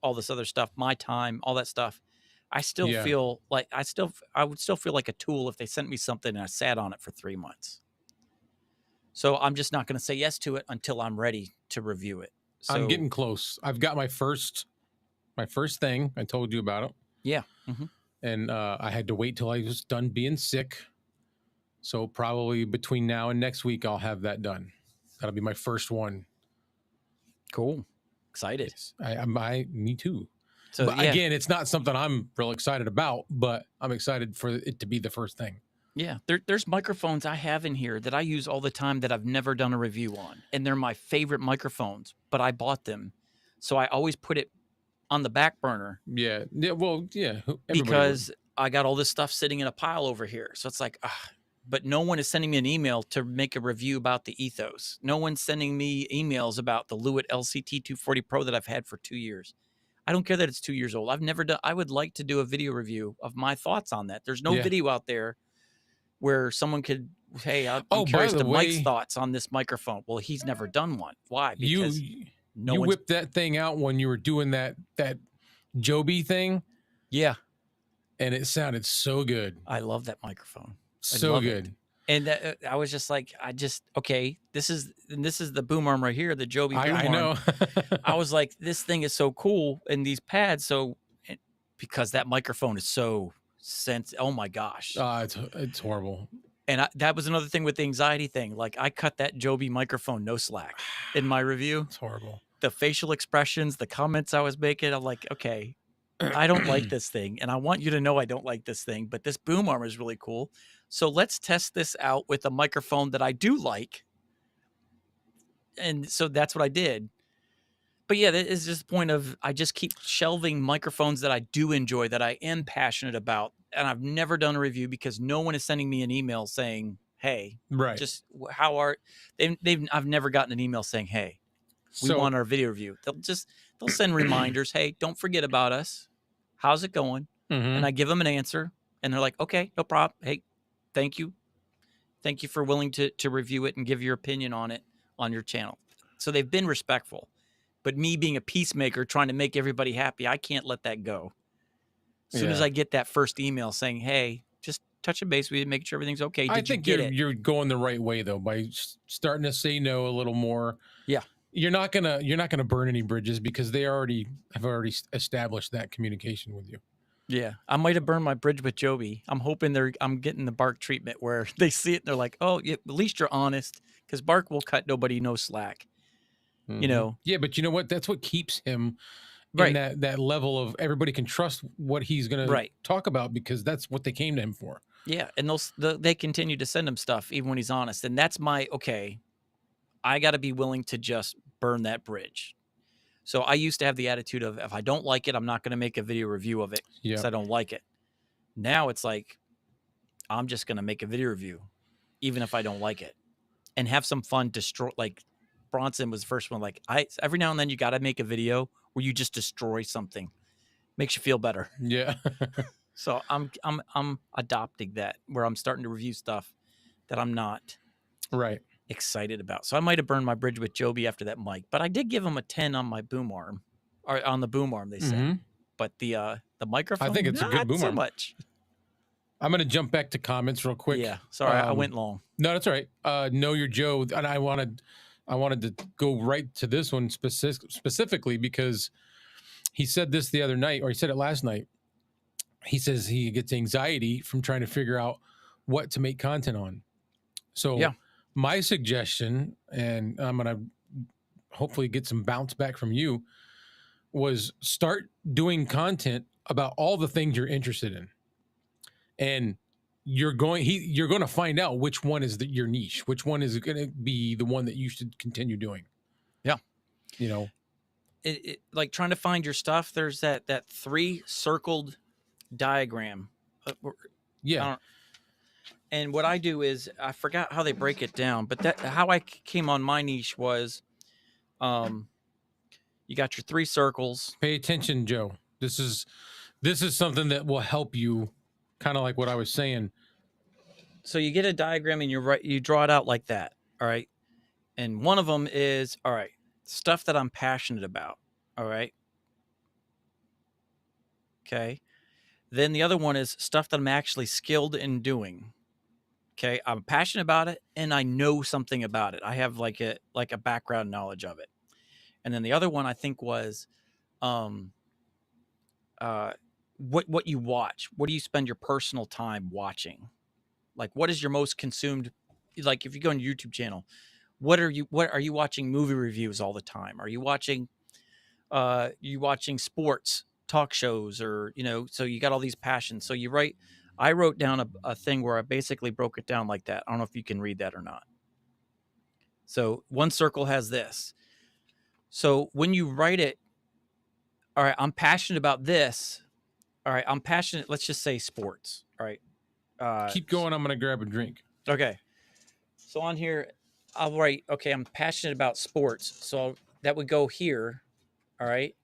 all this other stuff, my time, all that stuff. I still yeah. feel like I would still feel like a tool if they sent me something and I sat on it for 3 months. So I'm just not going to say yes to it until I'm ready to review it. I'm So getting close. I've got my first thing. I told you about it. yeah. Mm-hmm. And I had to wait till I was done being sick. So probably between now and next week, I'll have that done. That'll be my first one. Cool. Excited. Yes, me too. So But yeah, again, it's not something I'm real excited about, but I'm excited for it to be the first thing. yeah. There's microphones I have in here that I use all the time that I've never done a review on, and they're my favorite microphones. But I bought them, so I always put it on the back burner Yeah. Yeah. Well, yeah. Everybody would. because I got all this stuff sitting in a pile over here. So it's like, but no one is sending me an email to make a review about the Ethos. No one's sending me emails about the Lewitt LCT 240 Pro that I've had for 2 years. I don't care that it's 2 years old. I've never done. I would like to do a video review of my thoughts on that. There's no Yeah. video out there where someone could, hey, I'm Oh, by curious the to Mike's way, thoughts on this microphone. Well, he's never done one. Why? you Because no you one's. whipped that thing out when you were doing that Joby thing, Yeah, and it sounded so good. I love that microphone. I So love it. good. And I was just like, okay, this is the boom arm right here, the Joby boom I arm. know. I was like, this thing is so cool, and these pads, because that microphone is so oh my gosh. It's horrible. And that was another thing with the anxiety thing. Like, I cut that Joby microphone no slack in my review. It's horrible. The facial expressions, the comments I was making, I'm like, okay, I don't like this thing, and I want you to know I don't like this thing, but this boom arm is really cool. So let's test this out with a microphone that I do like. And so that's what I did. But yeah, that is just the point of, I just keep shelving microphones that I do enjoy, that I am passionate about, and I've never done a review because no one is sending me an email saying, hey, Right. just how are I've never gotten an email saying, hey, we So want our video review. They'll send reminders, hey, don't forget about us. How's it going? mhm. And I give them an answer, and they're like, okay, no problem. Hey, thank you. Thank you for willing to review it and give your opinion on it on your channel. So they've been respectful. But me being a peacemaker, trying to make everybody happy, I can't let that go. As soon as Yeah. I get that first email saying, hey, just touching base with you, making sure everything's okay. I Did you think get it? you're going the right way though by starting to say no a little more. Yeah. You're not gonna burn any bridges because they have already established that communication with you. Yeah. I might have burned my bridge with Joby. I'm hoping I'm getting the Bark treatment where they see it and they're like, oh, yeah, at least you're honest, because Bark will cut nobody no slack. You know, Yeah, but you know what? That's what keeps him in right. that level of everybody can trust what he's going to Right. talk about because that's what they came to him for. Yeah. And they continue to send him stuff even when he's honest. And that's okay, I got to be willing to just burn that bridge. So I used to have the attitude of, if I don't like it, I'm not going to make a video review of it because Yeah. I don't like it. Now it's like, I'm just going to make a video review, even if I don't like it, and have some fun. Like Bronson was the first one. Like, every now and then you got to make a video where you just destroy something, makes you feel better. Yeah. So I'm adopting that, where I'm starting to review stuff that I'm not Right. excited about. So I might have burned my bridge with Joby after that mic, but I did give him a 10 on my boom arm, or on the boom arm, they said. But the microphone, I think it's a good boom so arm. much. I'm going to jump back to comments real quick. Yeah, sorry, I went long. No, that's all right. Know Your Joe, and I wanted to go right to this one specifically because he said this the other night, or he said it last night. He says he gets anxiety from trying to figure out what to make content on. So Yeah. my suggestion, and I'm going to hopefully get some bounce back from you, was start doing content about all the things you're interested in. And you're going to find out which one is your niche, which one is going to be the one that you should continue doing. Yeah. You know, like trying to find your stuff. There's that 3 circled diagram. yeah. And what I do is, I forgot how they break it down, but how I came on my niche was, You got your three circles. Pay attention, Joe. This is something that will help you, kind of like what I was saying. So you get a diagram and you draw it out like that. All right. And one of them is, all right, stuff that I'm passionate about. All right. Okay. Then the other one is stuff that I'm actually skilled in doing. Okay. I'm passionate about it and I know something about it. I have like a background knowledge of it. And then the other one I think was um what you watch. What do you spend your personal time watching? Like what is your most consumed, like if you go on your YouTube channel, what are you watching movie reviews all the time? Are you watching sports talk shows, or so you got all these passions. So I wrote down a thing where I basically broke it down like that. I don't know if you can read that or not. So one circle has this. So when you write it, all right, I'm passionate about this. All right, I'm passionate, let's just say sports. All right. Keep going. I'm gonna grab a drink. Okay. So on here, I'll write, okay, I'm passionate about sports. So that would go here. All right.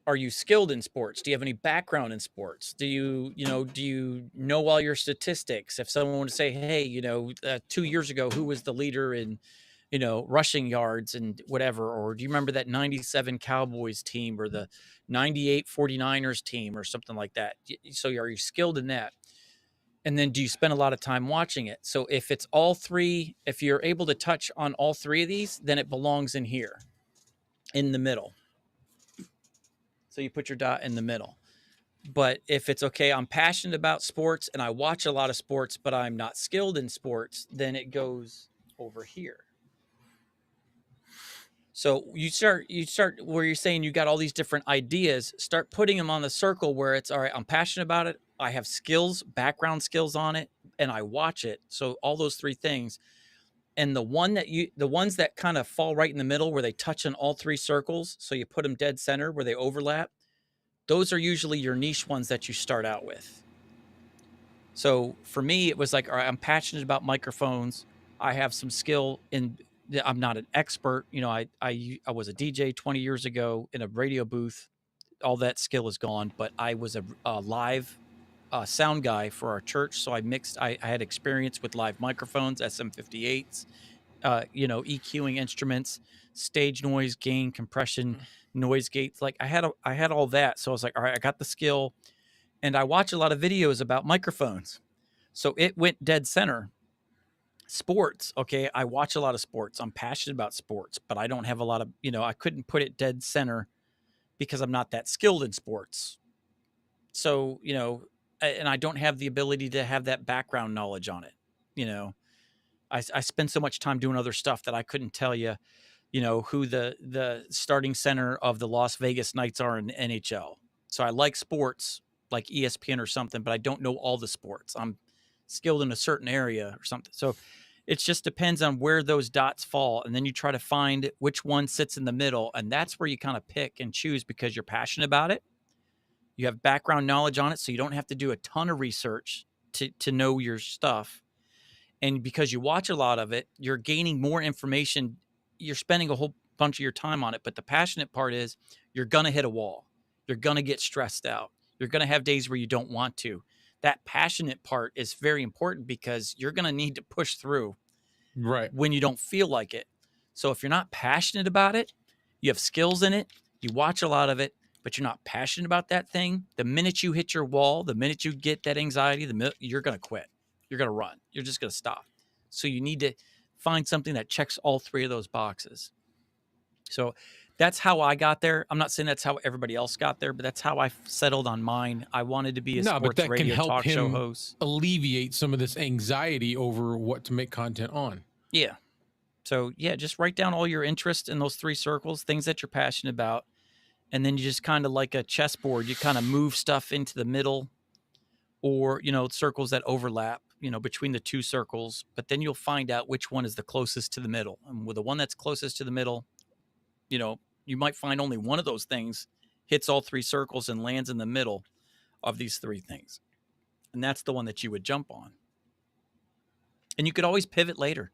Are you skilled in sports? Do you have any background in sports? Do you know all your statistics? If someone would say, hey, 2 years ago, who was the leader in, rushing yards and whatever, or do you remember that 97 Cowboys team or the 98 49ers team or something like that? So are you skilled in that? And then do you spend a lot of time watching it? So if it's all three, if you're able to touch on all three of these, then it belongs in here in the middle. So you put your dot in the middle. But if it's okay, I'm passionate about sports and I watch a lot of sports, but I'm not skilled in sports, then it goes over here. So you start where you're saying you got all these different ideas, start putting them on the circle where it's all right, I'm passionate about it. I have skills, background skills on it, and I watch it. So all those three things. And the ones that kind of fall right in the middle where they touch on all three circles, so you put them dead center where they overlap, those are usually your niche ones that you start out with. So for me, it was like, all right, I'm passionate about microphones. I have some skill in, I'm not an expert. I was a DJ 20 years ago in a radio booth. All that skill is gone, but I was a live sound guy for our church. So I had experience with live microphones, SM58s, EQing instruments, stage noise, gain, compression, noise gates. Like I had all that. So I was like, all right, I got the skill, and I watch a lot of videos about microphones. So it went dead center. Sports, okay, I watch a lot of sports. I'm passionate about sports, but I don't have a lot of, I couldn't put it dead center because I'm not that skilled in sports. So, and I don't have the ability to have that background knowledge on it. I spend so much time doing other stuff that I couldn't tell you, who the starting center of the Las Vegas Knights are in the NHL. So I like sports like ESPN or something, but I don't know all the sports. I'm skilled in a certain area or something. So it just depends on where those dots fall. And then you try to find which one sits in the middle. And that's where you kind of pick and choose because you're passionate about it. You have background knowledge on it. So you don't have to do a ton of research to know your stuff. And because you watch a lot of it, you're gaining more information. You're spending a whole bunch of your time on it. But the passionate part is you're going to hit a wall. You're going to get stressed out. You're going to have days where you don't want to. That passionate part is very important because you're going to need to push through Right. when you don't feel like it. So if you're not passionate about it, you have skills in it, you watch a lot of it, but you're not passionate about that thing, the minute you hit your wall, the minute you get that anxiety, you're going to quit. You're going to run. You're just going to stop. So you need to find something that checks all three of those boxes. So that's how I got there. I'm not saying that's how everybody else got there, but that's how I settled on mine. I wanted to be a No, but sports that can radio help talk show him host. alleviate some of this anxiety over what to make content on. Yeah. So yeah, just write down all your interests in those three circles, things that you're passionate about. And then you just kind of like a chessboard, you kind of move stuff into the middle or, circles that overlap, between the two circles. But then you'll find out which one is the closest to the middle. And with the one that's closest to the middle, you might find only one of those things hits all three circles and lands in the middle of these three things. And that's the one that you would jump on. And you could always pivot later.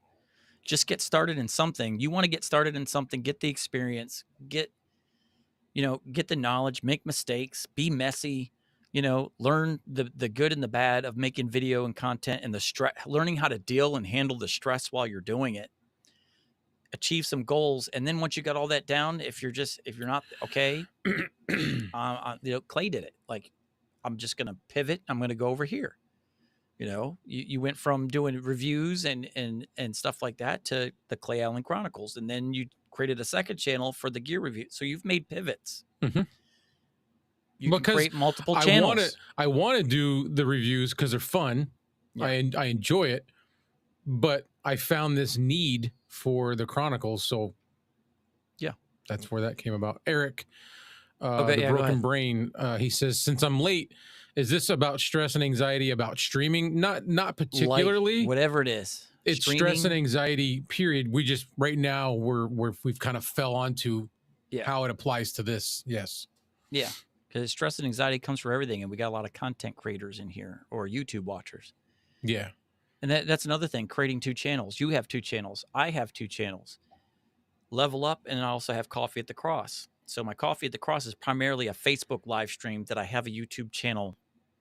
Just get started in something. You want to get started in something, get the experience, get the knowledge, make mistakes, be messy, learn the good and the bad of making video and content, and the stress, learning how to deal and handle the stress while you're doing it, achieve some goals. And then once you got all that down, if you're not okay, Clay did it. Like, I'm just going to pivot. I'm going to go over here. You went from doing reviews and stuff like that to the Clay Allen Chronicles. And then you created a second channel for the gear review. So you've made pivots. Mm-hmm. You can create multiple channels. I want to do the reviews because they're fun. Yeah. I enjoy it, but I found this need for the Chronicles. So yeah, that's where that came about. Eric, the Broken Brain, he says, since I'm late, is this about stress and anxiety about streaming? Not particularly. Like, whatever it is. It's streaming. Stress and anxiety, period. We just, right now, we've kind of fell onto how it applies to this. Yes. Yeah. Because stress and anxiety comes from everything. And we got a lot of content creators in here, or YouTube watchers. Yeah. And that's another thing, creating 2 channels. You have 2 channels. I have 2 channels. Level Up, and I also have Coffee at the Cross. So my Coffee at the Cross is primarily a Facebook live stream that I have a YouTube channel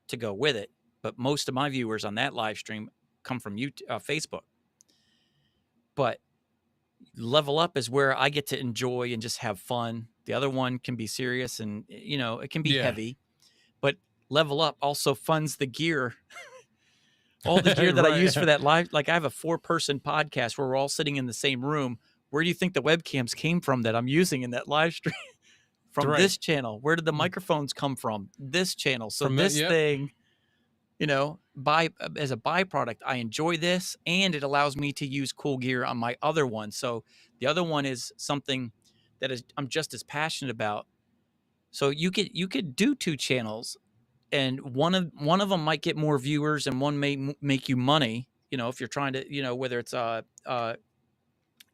to go with it. But most of my viewers on that live stream come from Facebook. But Level Up is where I get to enjoy and just have fun. The other one can be serious and, it can be heavy. But Level Up also funds the gear. All the gear that I use for that live. Like, I have a 4-person podcast where we're all sitting in the same room. Where do you think the webcams came from that I'm using in that live stream? From this channel. Where did the microphones come from? This channel. So thing, as a byproduct, I enjoy this, and it allows me to use cool gear on my other one. So the other one is something that I'm just as passionate about. So you could do 2 channels, and one of them might get more viewers, and one may make you money. If you're trying to, whether it's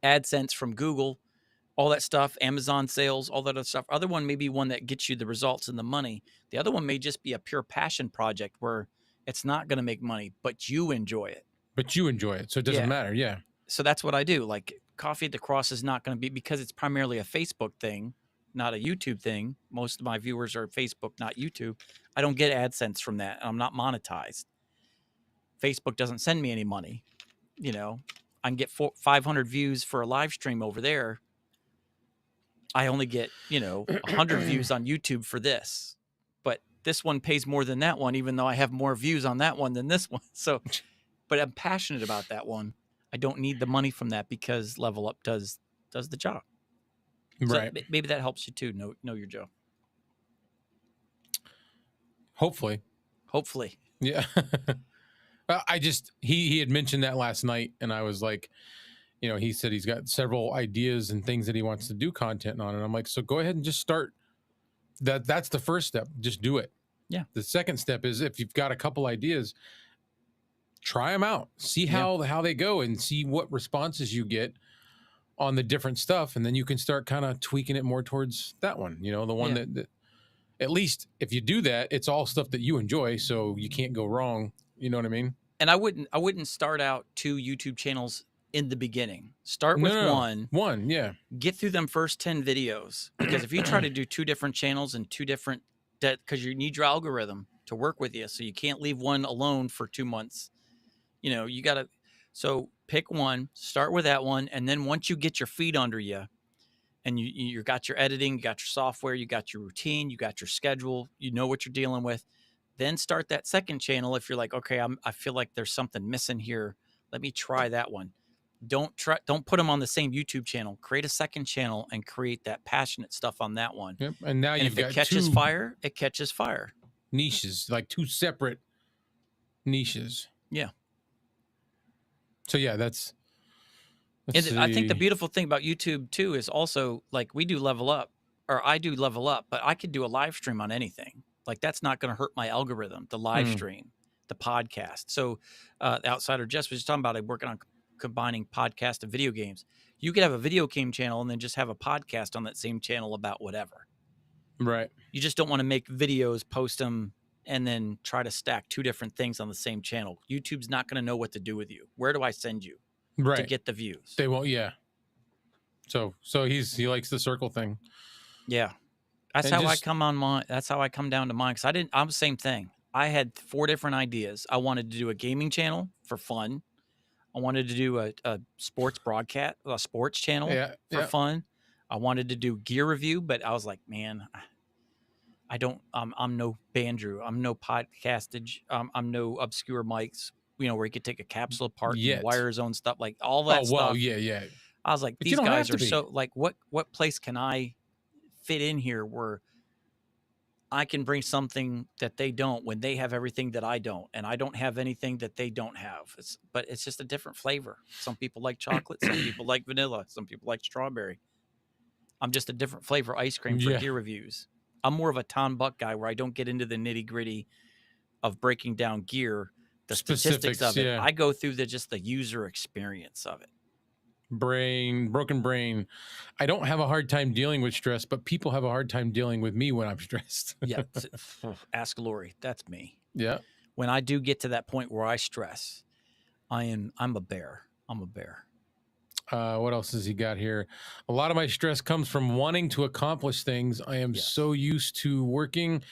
AdSense from Google, all that stuff, Amazon sales, all that other stuff. Other one may be one that gets you the results and the money. The other one may just be a pure passion project where it's not going to make money, but you enjoy it. So it doesn't matter. Yeah. So that's what I do. Like, Coffee at the Cross is not going to be, because it's primarily a Facebook thing, not a YouTube thing. Most of my viewers are Facebook, not YouTube. I don't get AdSense from that. I'm not monetized. Facebook doesn't send me any money. I can get 500 views for a live stream over there. I only get, 100 views on YouTube for this. But this one pays more than that one, even though I have more views on that one than this one. So, but I'm passionate about that one. I don't need the money from that because Level Up does the job. Right. So maybe that helps you too. Know your Joe. Hopefully. Yeah. He had mentioned that last night, and I was like, he said he's got several ideas and things that he wants to do content on. And I'm like, so go ahead and just start. That's the first step. Just do it. Yeah. The second step is, if you've got a couple ideas, try them out, see how they go, and see what responses you get on the different stuff. And then you can start kind of tweaking it more towards that one, the one that at least if you do that, it's all stuff that you enjoy. So you can't go wrong. You know what I mean? And I wouldn't start out 2 YouTube channels in the beginning. Start with one. Yeah. Get through them first 10 videos, because if you try to do 2 different channels and 2 different, because you need your algorithm to work with you. So you can't leave one alone for 2 months. You got to, so pick one, start with that one. And then once you get your feet under you, and you got your editing, you got your software, you got your routine, you got your schedule, you know what you're dealing with, then start that second channel. If you're like, okay, I feel like there's something missing here, let me try that one. Don't put them on the same YouTube channel. Create a second channel and create that passionate stuff on that one. Yep. And now you've got if it catches fire, it catches fire. Niches, like 2 separate niches. Yeah. So yeah, I think the beautiful thing about YouTube too is also, like, we do Level Up, or I do Level Up, but I could do a live stream on anything. Like, that's not going to hurt my algorithm, the live stream, the podcast. So the Outsider Jess was just talking about working on combining podcast and video games. You could have a video game channel and then just have a podcast on that same channel about whatever. Right. You just don't want to make videos, post them, and then try to stack 2 different things on the same channel. YouTube's not going to know what to do with you. Where do I send you? to Right. get the views. They won't. Yeah. So he likes the circle thing. Yeah. That's And how I just come on mine. That's how I come down to mine. Cause I'm the same thing. I had 4 different ideas. I wanted to do a gaming channel for fun. I wanted to do a sports broadcast, a sports channel yeah, for yeah. fun. I wanted to do gear review, but I was like, man, I don't. I'm no Bandrew. I'm no podcastage. I'm no obscure mics. Where he could take a capsule apart and Yet. wire his own stuff, like all Oh that well, stuff. yeah, yeah. I was like, But you these don't have guys to are be. so like, what place can I fit in here where I can bring something that they don't when they have everything that I don't, and I don't have anything that they don't have. But it's just a different flavor. Some people like chocolate, some people like vanilla, some people like strawberry. I'm just a different flavor ice cream for Yeah. gear reviews. I'm more of a Tom Buck guy where I don't get into the nitty gritty of breaking down gear, the statistics Specifics. of it. Yeah. I go through just the user experience of it. Broken brain. I don't have a hard time dealing with stress, but people have a hard time dealing with me when I'm stressed. Yeah, ask Lori. That's me. Yeah. When I do get to that point where I stress, I'm a bear. I'm a bear. What else has he got here? A lot of my stress comes from wanting to accomplish things. I am Yes. so used to working,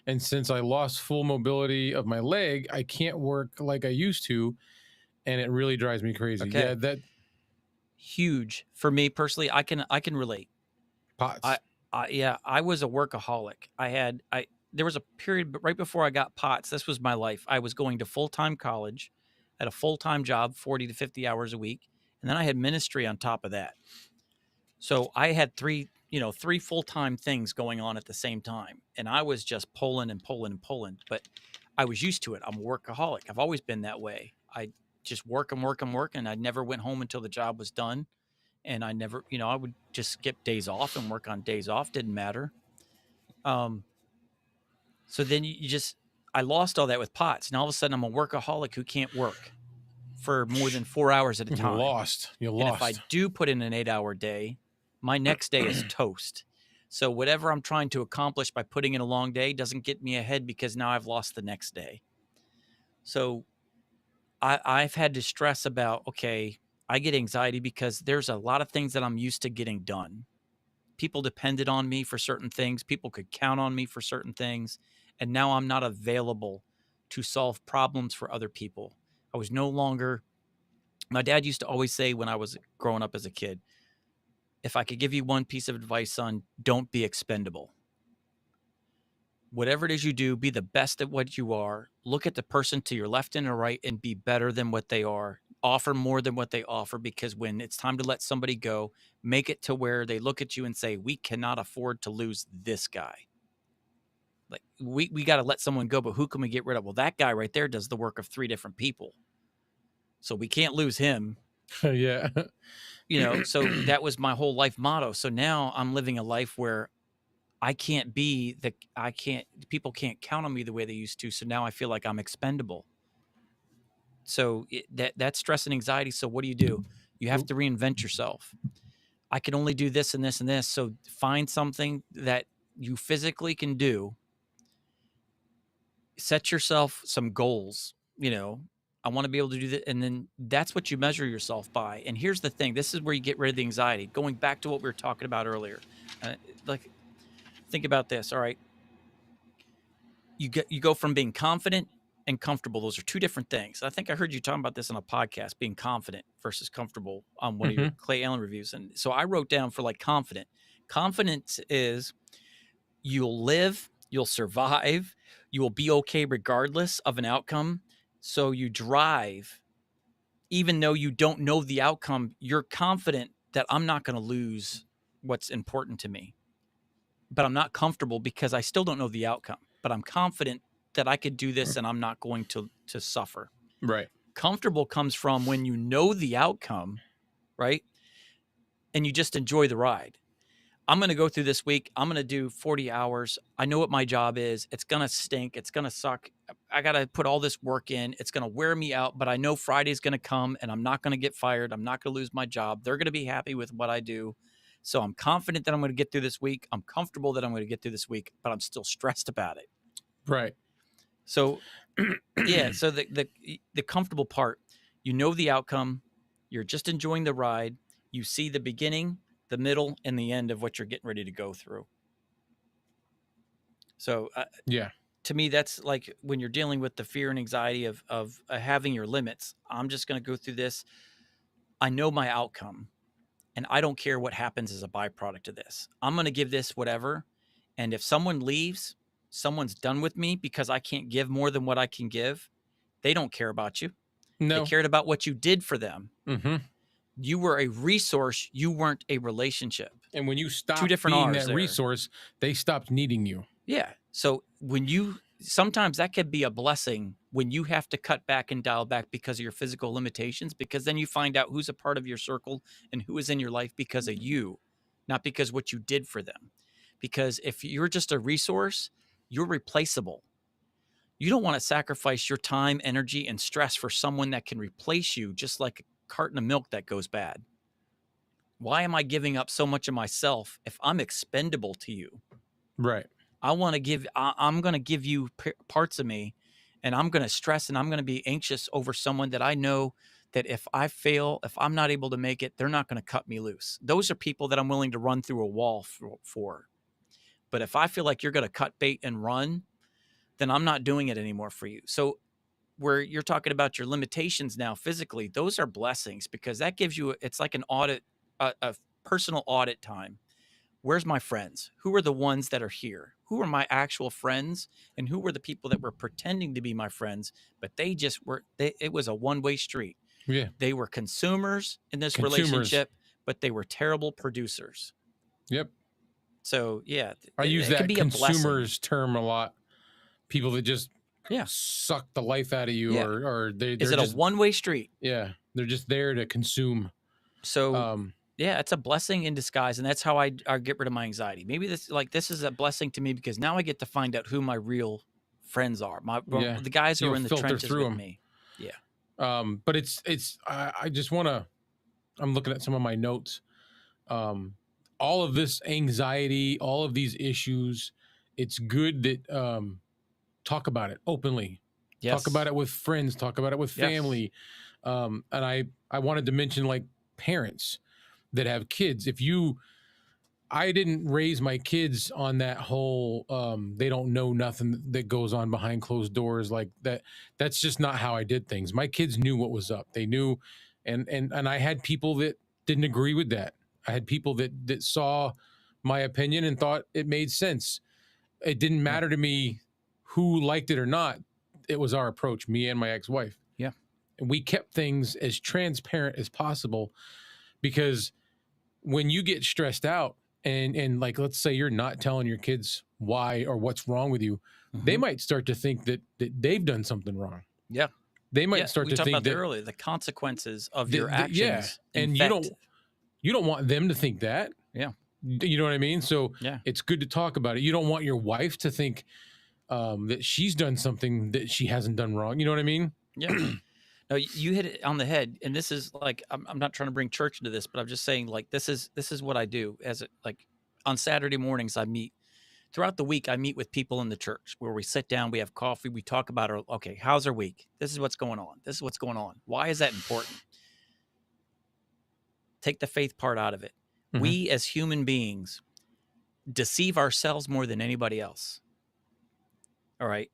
and since I lost full mobility of my leg, I can't work like I used to, and it really drives me crazy. Okay. Yeah, that Huge for me personally. I can relate. pots. I was a workaholic. There was a period right before I got POTS. This was my life. I was going to full-time college, at a full-time job, 40 to 50 hours a week, and then I had ministry on top of that. So I had three full-time things going on at the same time, and I was just pulling and pulling and pulling, but I was used to it. I'm a workaholic. I've always been that way. I just work and work and work, and I never went home until the job was done. And I never, I would just skip days off and work on days off. Didn't matter. So then I lost all that with POTS. And all of a sudden I'm a workaholic who can't work for more than 4 hours at a You time. lost. You And if I lost. do put in an 8-hour day, my next day is toast. So whatever I'm trying to accomplish by putting in a long day doesn't get me ahead because now I've lost the next day. So I've had to stress about, okay, I get anxiety because there's a lot of things that I'm used to getting done. People depended on me for certain things. People could count on me for certain things. And now I'm not available to solve problems for other people. I was no longer, my dad used to always say when I was growing up as a kid, if I could give you one piece of advice, son, don't be expendable. Whatever it is you do, be the best at what you are. Look at the person to your left and the right and be better than what they are. Offer more than what they offer, because when it's time to let somebody go, make it to where they look at you and say, we cannot afford to lose this guy. Like we got to let someone go, but who can we get rid of? Well, that guy right there does the work of 3 different people. So we can't lose him. Yeah. So that was my whole life motto. So now I'm living a life where people can't count on me the way they used to. So now I feel like I'm expendable. So that's stress and anxiety. So what do? You have to reinvent yourself. I can only do this and this and this. So find something that you physically can do. Set yourself some goals. I want to be able to do that. And then that's what you measure yourself by. And here's the thing. This is where you get rid of the anxiety. Going back to what we were talking about earlier. Think about this. All right. You go from being confident and comfortable. Those are 2 different things. I think I heard you talking about this on a podcast, being confident versus comfortable on one of your Clay Allen reviews. And so I wrote down for confident. Confidence is you'll live, you'll survive, you will be okay regardless of an outcome. So you drive, even though you don't know the outcome, you're confident that I'm not going to lose what's important to me. But I'm not comfortable because I still don't know the outcome. But I'm confident that I could do this and I'm not going to suffer. Right. Comfortable comes from when you know the outcome, right? And you just enjoy the ride. I'm going to go through this week. I'm going to do 40 hours. I know what my job is. It's going to stink. It's going to suck. I got to put all this work in. It's going to wear me out, but I know Friday's going to come and I'm not going to get fired. I'm not going to lose my job. They're going to be happy with what I do. So I'm confident that I'm going to get through this week. I'm comfortable that I'm going to get through this week, but I'm still stressed about it. Right. So, yeah. So the comfortable part, you know the outcome, You're just enjoying the ride. You see the beginning, the middle, and the end of what you're getting ready to go through. So Yeah. to me, that's like when you're dealing with the fear and anxiety of having your limits. I'm just going to go through this. I know my outcome, and I don't care what happens as a byproduct of this. I'm going to give this whatever. And if someone leaves, someone's done with me because I can't give more than what I can give. They don't care about you. They No. cared about what you did for them. Mm-hmm. You were a resource. You weren't a relationship. And when you Two stopped different being R's that there. resource, they stopped needing you. Yeah. So when you sometimes that could be a blessing when you have to cut back and dial back because of your physical limitations, because then you find out who's a part of your circle and who is in your life because of you, not because what you did for them. Because if you're just a resource, you're replaceable. You don't want to sacrifice your time, energy, and stress for someone that can replace you, just like a carton of milk that goes bad. Why am I giving up so much of myself if I'm expendable to you? Right. I'm going to give you parts of me, and I'm going to stress and I'm going to be anxious over someone that I know that if I fail, if I'm not able to make it, they're not going to cut me loose. Those are people that I'm willing to run through a wall for. But if I feel like you're going to cut bait and run, then I'm not doing it anymore for you. So where you're talking about your limitations now physically, those are blessings because that gives you, it's like an audit, a personal audit time. Where's my friends? Who are the ones that are here? Who are my actual friends? And who were the people that were pretending to be my friends, but they just were, it was a one-way street. Yeah. They were consumers in this Consumers. relationship, but they were terrible producers. Yep. So yeah, I use it can that be a blessing. consumers term a lot. People that just Yeah. suck the life out of you, Yeah. or Is they're it a just, one-way street? yeah, they're just there to consume. So yeah, it's a blessing in disguise, and that's how I get rid of my anxiety. Maybe this is a blessing to me because now I get to find out who my real friends are. Yeah, The guys who are you'll in the filter trenches through with them. me. Yeah. But I just want to. I'm looking at some of my notes. All of this anxiety, all of these issues. It's good that talk about it openly. Yes. Talk about it with friends. Talk about it with Yes. family. And I wanted to mention like parents that have kids. I didn't raise my kids on that whole they don't know nothing that goes on behind closed doors like that. That's just not how I did things. My kids knew what was up. They knew, and I had people that didn't agree with that. I had people that saw my opinion and thought it made sense. It didn't matter to me who liked it or not. It was our approach, me and my ex-wife. Yeah. And we kept things as transparent as possible because when you get stressed out and like let's say you're not telling your kids why or what's wrong with you, they might start to think that they've done something wrong. Yeah. They might start we to talked think about that that earlier. The consequences of your actions. yeah, and you don't want them to think that. Yeah. You know what I mean? So Yeah. it's good to talk about it. You don't want your wife to think that she's done something that she hasn't done wrong. You know what I mean? Yeah. No, you hit it on the head. And this is like, I'm not trying to bring church into this, but I'm just saying like, this is what I do like on Saturday mornings, I meet throughout the week. I meet with people in the church where we sit down, we have coffee, we talk about okay, how's our week? This is what's going on. This is what's going on. Why is that important? Take the faith part out of it. Mm-hmm. We as human beings deceive ourselves more than anybody else. All right.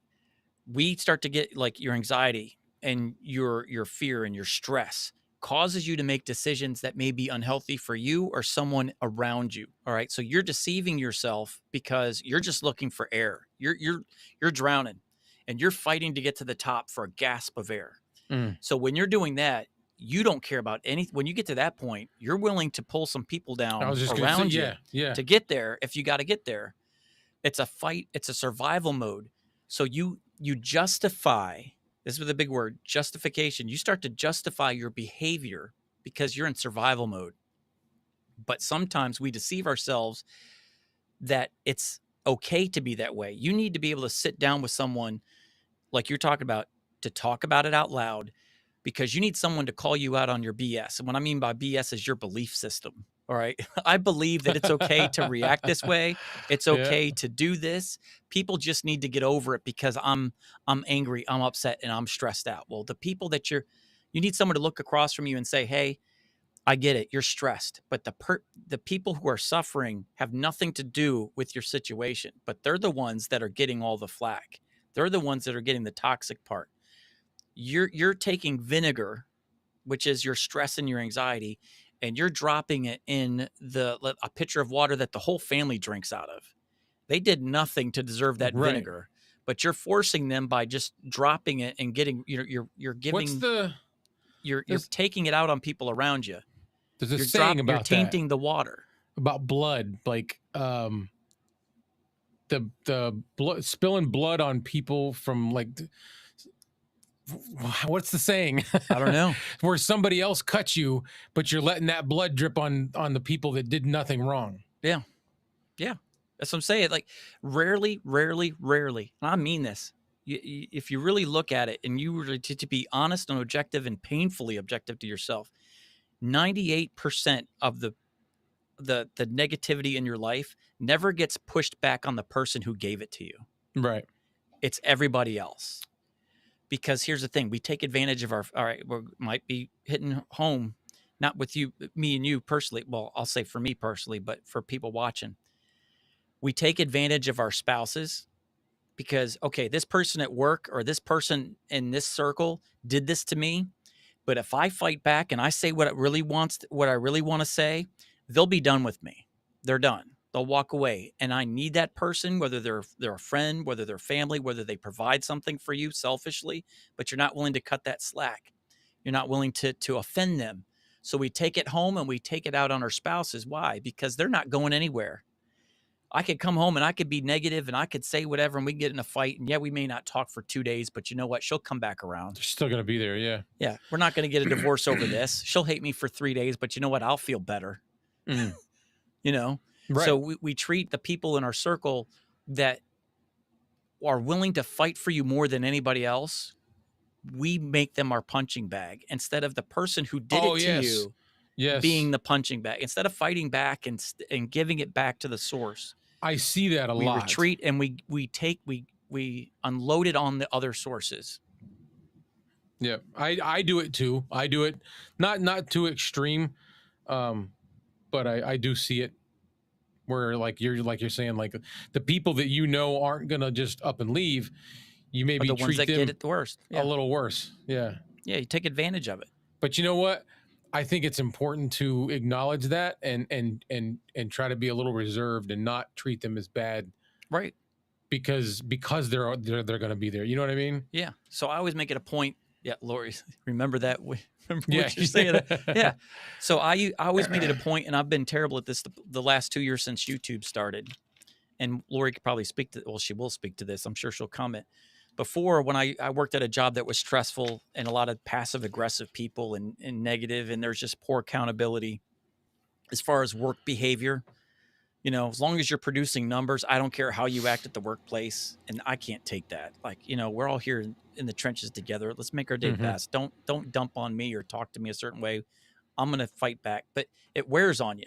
We start to get like your anxiety and your fear and your stress causes you to make decisions that may be unhealthy for you or someone around you. All right. So you're deceiving yourself because you're just looking for air. You're drowning and you're fighting to get to the top for a gasp of air. So when you're doing that, you don't care about anything. When you get to that point, you're willing to pull some people down around you to get there. If you got to get there, it's a fight. It's a survival mode. So you justify, this is the big word, justification. You start to justify your behavior because you're in survival mode. But sometimes we deceive ourselves that it's okay to be that way. You need to be able to sit down with someone like you're talking about to talk about it out loud because you need someone to call you out on your BS. And what I mean by BS is your belief system. All right. I believe that it's okay to react this way. It's okay to do this. People just need to get over it because I'm angry, I'm upset, and I'm stressed out. Well, the people that You need someone to look across from you and say, "Hey, I get it. You're stressed." But the people who are suffering have nothing to do with your situation, but they're the ones that are getting all the flack. They're the ones that are getting the toxic part. You're taking vinegar, which is your stress and your anxiety, and you're dropping it in a pitcher of water that the whole family drinks out of. They did nothing to deserve that Right. vinegar, but you're forcing them by just dropping it and getting you're What's giving the you're there's taking it out on people around you. there's a saying You're about that, tainting the water. about blood, like the blood, spilling blood on people from like what's the saying? I don't know. Where somebody else cut you, but you're letting that blood drip on the people that did nothing wrong. Yeah. Yeah. That's what I'm saying. Like rarely, and I mean this. If you really look at it and you were to be honest and objective and painfully objective to yourself, 98% of the negativity in your life never gets pushed back on the person who gave it to you. Right. It's everybody else. Because here's the thing, we take advantage of all right, we might be hitting home, not with you, me and you personally. Well, I'll say for me personally, but for people watching, we take advantage of our spouses because, okay, this person at work or this person in this circle did this to me. But if I fight back and I say what I really want to say, they'll be done with me. They're done. They'll walk away. And I need that person, whether they're a friend, whether they're family, whether they provide something for you selfishly, but you're not willing to cut that slack. You're not willing to offend them. So we take it home and we take it out on our spouses. Why? Because they're not going anywhere. I could come home and I could be negative and I could say whatever and we get in a fight. And yeah, we may not talk for 2 days, but you know what? She'll come back around. They're still gonna be there. Yeah. Yeah. We're not going to get a divorce over this. She'll hate me for 3 days, but you know what? I'll feel better. Mm. You know? Right. So we treat the people in our circle that are willing to fight for you more than anybody else. We make them our punching bag instead of the person who did it to you being the punching bag. Instead of fighting back and giving it back to the source. I see that a lot. We retreat and we unload it on the other sources. Yeah, I do it too. I do it not too extreme, but I do see it where like you're saying, like the people that you know aren't gonna just up and leave. You maybe the ones treat that them get it the worst. a little worse. Yeah. Yeah, you take advantage of it. But you know what? I think it's important to acknowledge that and try to be a little reserved and not treat them as bad, right? Because they're going to be there. You know what I mean? Yeah. So I always make it a point. Yeah, Lori, remember that? Remember Yeah. what you're saying? Yeah. So I always made it a point, and I've been terrible at this the last 2 years since YouTube started. And Lori could probably speak to. Well, she will speak to this. I'm sure she'll comment. Before, when I worked at a job that was stressful and a lot of passive aggressive people and negative, and there's just poor accountability as far as work behavior. You know, as long as you're producing numbers, I don't care how you act at the workplace, and I can't take that. Like, you know, we're all here in the trenches together. Let's make our day best. Don't dump on me or talk to me a certain way. I'm going to fight back, but it wears on you.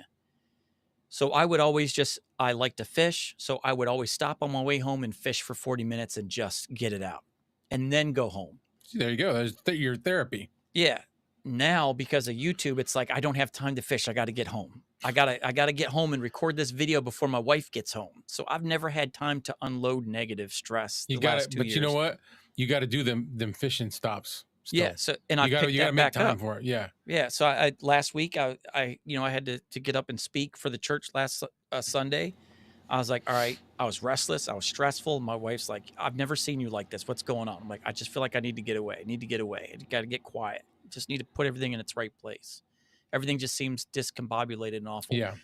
So I would always I like to fish. So I would always stop on my way home and fish for 40 minutes and just get it out and then go home. There you go. There's your therapy. Yeah. Now, because of YouTube, it's like, I don't have time to fish. I got to get home. I gotta get home and record this video before my wife gets home. So I've never had time to unload negative stress. But you know what? You got to do them fishing stops. Still. Yeah. So, and I you gotta make time up for it. Yeah. Yeah. So last week, I had to get up and speak for the church last Sunday. I was like, all right, I was restless. I was stressful. My wife's like, I've never seen you like this. What's going on? I'm like, I just feel like I need to get away. I got to get quiet. Just need to put everything in its right place. Everything just seems discombobulated and awful. Yeah.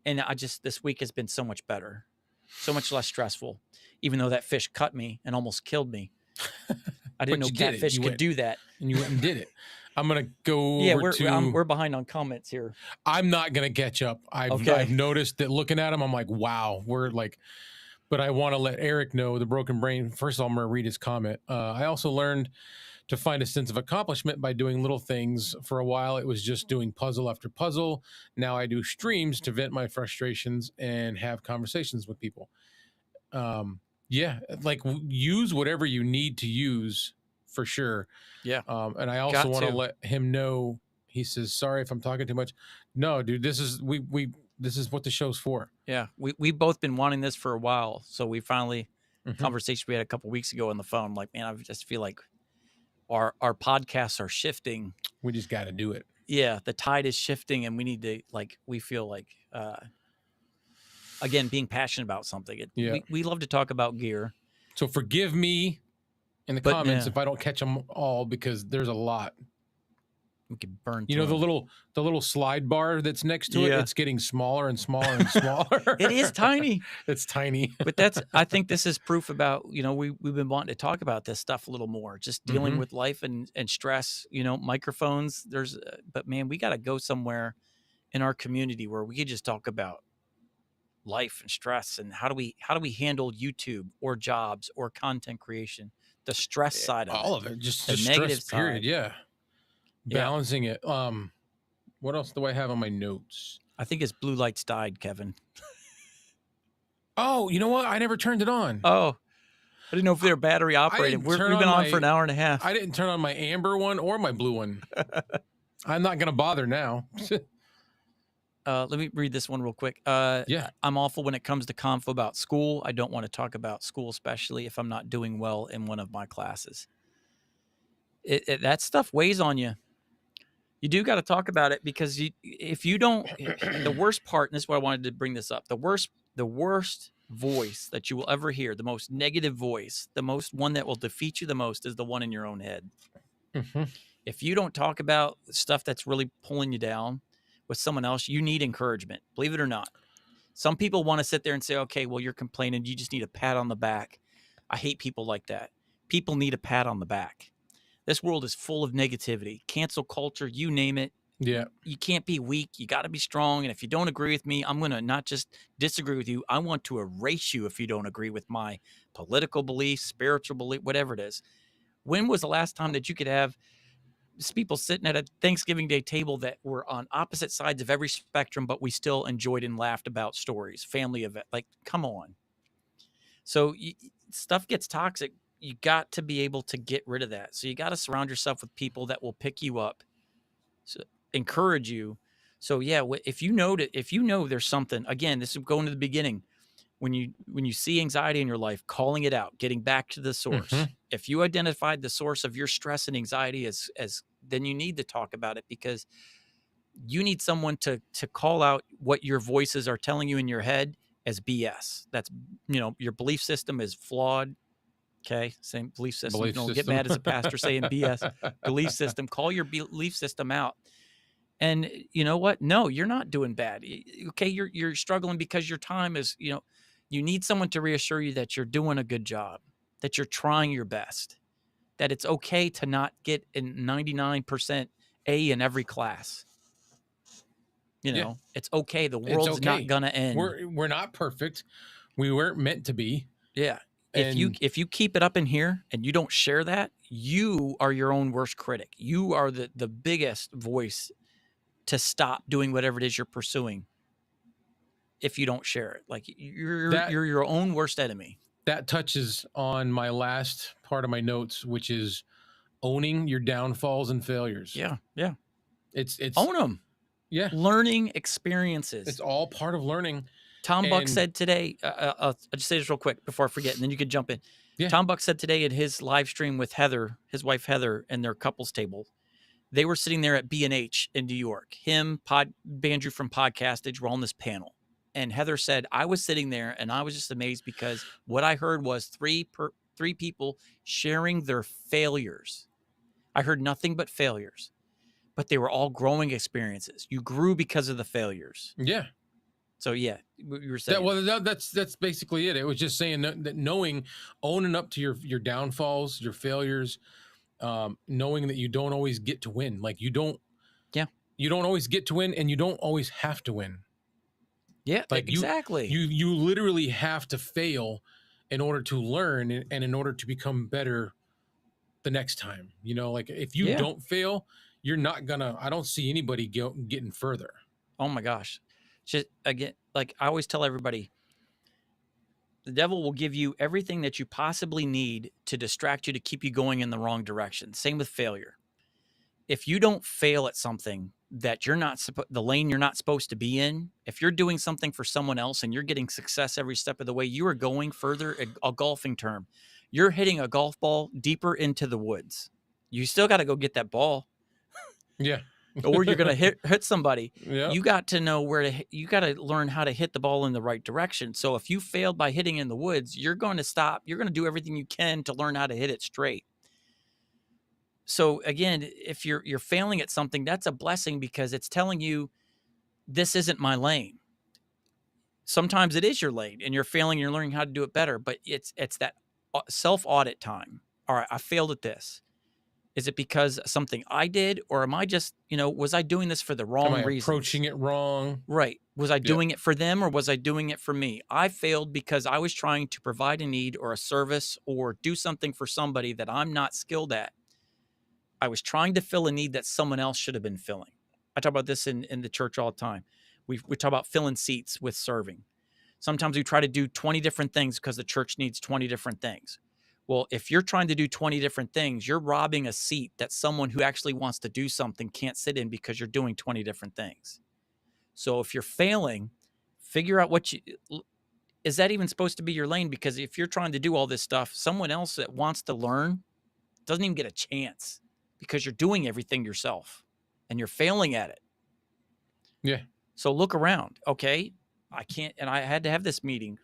And this week has been so much better, so much less stressful, even though that fish cut me and almost killed me. I didn't know catfish could do that. And you went and did it. I'm going to go over we're behind on comments here. I'm not going to catch up. I've noticed that looking at them, I'm like, wow, we're like, but I want to let Eric know, the broken brain. First of all, I'm going to read his comment. I also learned to find a sense of accomplishment by doing little things. For a while, it was just doing puzzle after puzzle. Now I do streams to vent my frustrations and have conversations with people. Yeah, like use whatever you need to use for sure. Yeah. And I also Got want to to. let him know. He says, "Sorry if I'm talking too much." No, dude, this is this is what the show's for. Yeah. We've both been wanting this for a while. So we finally, Mhm. conversation we had a couple weeks ago on the phone, like, man, I just feel like our podcasts are shifting. We just got to do it. Yeah, the tide is shifting, and we need to, like, we feel like, again, being passionate about something. Yeah. We love to talk about gear, So forgive me in the but comments yeah, if I don't catch them all because there's a lot. we could burn You know through them. the little slide bar that's next to it. Yeah, It's getting smaller and smaller and smaller. it is tiny. It's tiny. But I think this is proof about, we've been wanting to talk about this stuff a little more, just dealing Hmm. with life and stress, microphones. But man, we got to go somewhere in our community where we could just talk about life and stress and how do we handle YouTube or jobs or content creation, the stress side of All it, of it, the just stress. negative Period. side. Yeah, Yeah. balancing it. What else do I have on my notes? I think his blue lights died, Kevin. Oh, you know what? I never turned it on. Oh, I didn't know if they're battery I operated. didn't turn We've on been on for my. an hour and a half. I didn't turn on my amber one or my blue one. I'm not gonna bother now. Let me read this one real quick. Yeah. I'm awful when it comes to convo about school. I don't want to talk about school, especially if I'm not doing well in one of my classes. That stuff weighs on you. You do got to talk about it because if you don't, the worst part, and this is why I wanted to bring this up. The worst voice that you will ever hear, the most negative voice, the most one that will defeat you the most, is the one in your own head. Mm-hmm. If you don't talk about stuff that's really pulling you down with someone else, you need encouragement. Believe it or not. Some people want to sit there and say, okay, well, you're complaining. You just need a pat on the back. I hate people like that. People need a pat on the back. This world is full of negativity, cancel culture, you name it. Yeah. You can't be weak. You got to be strong. And if you don't agree with me, I'm going to not just disagree with you. I want to erase you if you don't agree with my political beliefs, spiritual belief, whatever it is. When was the last time that you could have people sitting at a Thanksgiving Day table that were on opposite sides of every spectrum, but we still enjoyed and laughed about stories, family event? Like, come on. So stuff gets toxic. You got to be able to get rid of that. So you got to surround yourself with people that will pick you up, so, encourage you. So yeah, if you know there's something, again, this is going to the beginning. When you see anxiety in your life, calling it out, getting back to the source. Mm-hmm. If you identified the source of your stress and anxiety as then you need to talk about it, because you need someone to call out what your voices are telling you in your head as BS. That's, your belief system is flawed. Okay, same belief system. Belief Don't get system. mad as a pastor saying BS. Belief system. Call your belief system out. And you know what? No, you're not doing bad. Okay, you're struggling because your time is, you need someone to reassure you that you're doing a good job, that you're trying your best, that it's okay to not get a 99% A in every class. Yeah. It's okay. The It's world's not okay. gonna end. We're not perfect. We weren't meant to be. Yeah. And If you keep it up in here and you don't share that, you are your own worst critic. You are the biggest voice to stop doing whatever it is you're pursuing. If you don't share it, like you're your own worst enemy. that touches on my last part of my notes, which is owning your downfalls and failures. Yeah. Yeah. It's Own them. yeah. Learning experiences. It's all part of learning. Tom Buck And- said today, I'll just say this real quick before I forget, and then you can jump in. Yeah. Tom Buck said today in his live stream with Heather, his wife Heather, and their couples table, they were sitting there at B&H in New York. Him, Bandrew from Podcastage were on this panel. And Heather said, I was sitting there and I was just amazed because what I heard was three people sharing their failures. I heard nothing but failures, but they were all growing experiences. You grew because of the failures. Yeah. So yeah, what you were saying. That's basically it. It was just saying that owning up to your downfalls, your failures, knowing that you don't always get to win. Like you don't always get to win, and you don't always have to win. Yeah, like exactly. You literally have to fail in order to learn and in order to become better the next time. Like if you don't fail, you're not gonna. I don't see anybody getting further. Oh my gosh. Just again, like I always tell everybody, The devil will give you everything that you possibly need to distract you, to keep you going in the wrong direction. Same with failure. If you don't fail at something that you're not the lane you're not supposed to be in, if you're doing something for someone else and you're getting success every step of the way, you are going further. A golfing term, you're hitting a golf ball deeper into the woods. You still got to go get that ball, Yeah. or you're going to hit somebody. Yeah. You got to know where to. You got to learn how to hit the ball in the right direction. So if you failed by hitting in the woods, you're going to stop. You're going to do everything you can to learn how to hit it straight. So again, if you're failing at something, that's a blessing, because it's telling you this isn't my lane. Sometimes it is your lane and you're failing, you're learning how to do it better, but it's that self-audit time. All right, I failed at this. Is it because something I did, or am I just, was I doing this for the Am wrong I reasons? approaching it wrong? Right. Was I doing it for them, or was I doing it for me? I failed because I was trying to provide a need or a service or do something for somebody that I'm not skilled at. I was trying to fill a need that someone else should have been filling. I talk about this in the church all the time. We talk about filling seats with serving. Sometimes we try to do 20 different things because the church needs 20 different things. Well, if you're trying to do 20 different things, you're robbing a seat that someone who actually wants to do something can't sit in, because you're doing 20 different things. So if you're failing, figure out is that even supposed to be your lane? Because if you're trying to do all this stuff, someone else that wants to learn doesn't even get a chance, because you're doing everything yourself and you're failing at it. Yeah. So look around. Okay, I can't, and I had to have this meeting,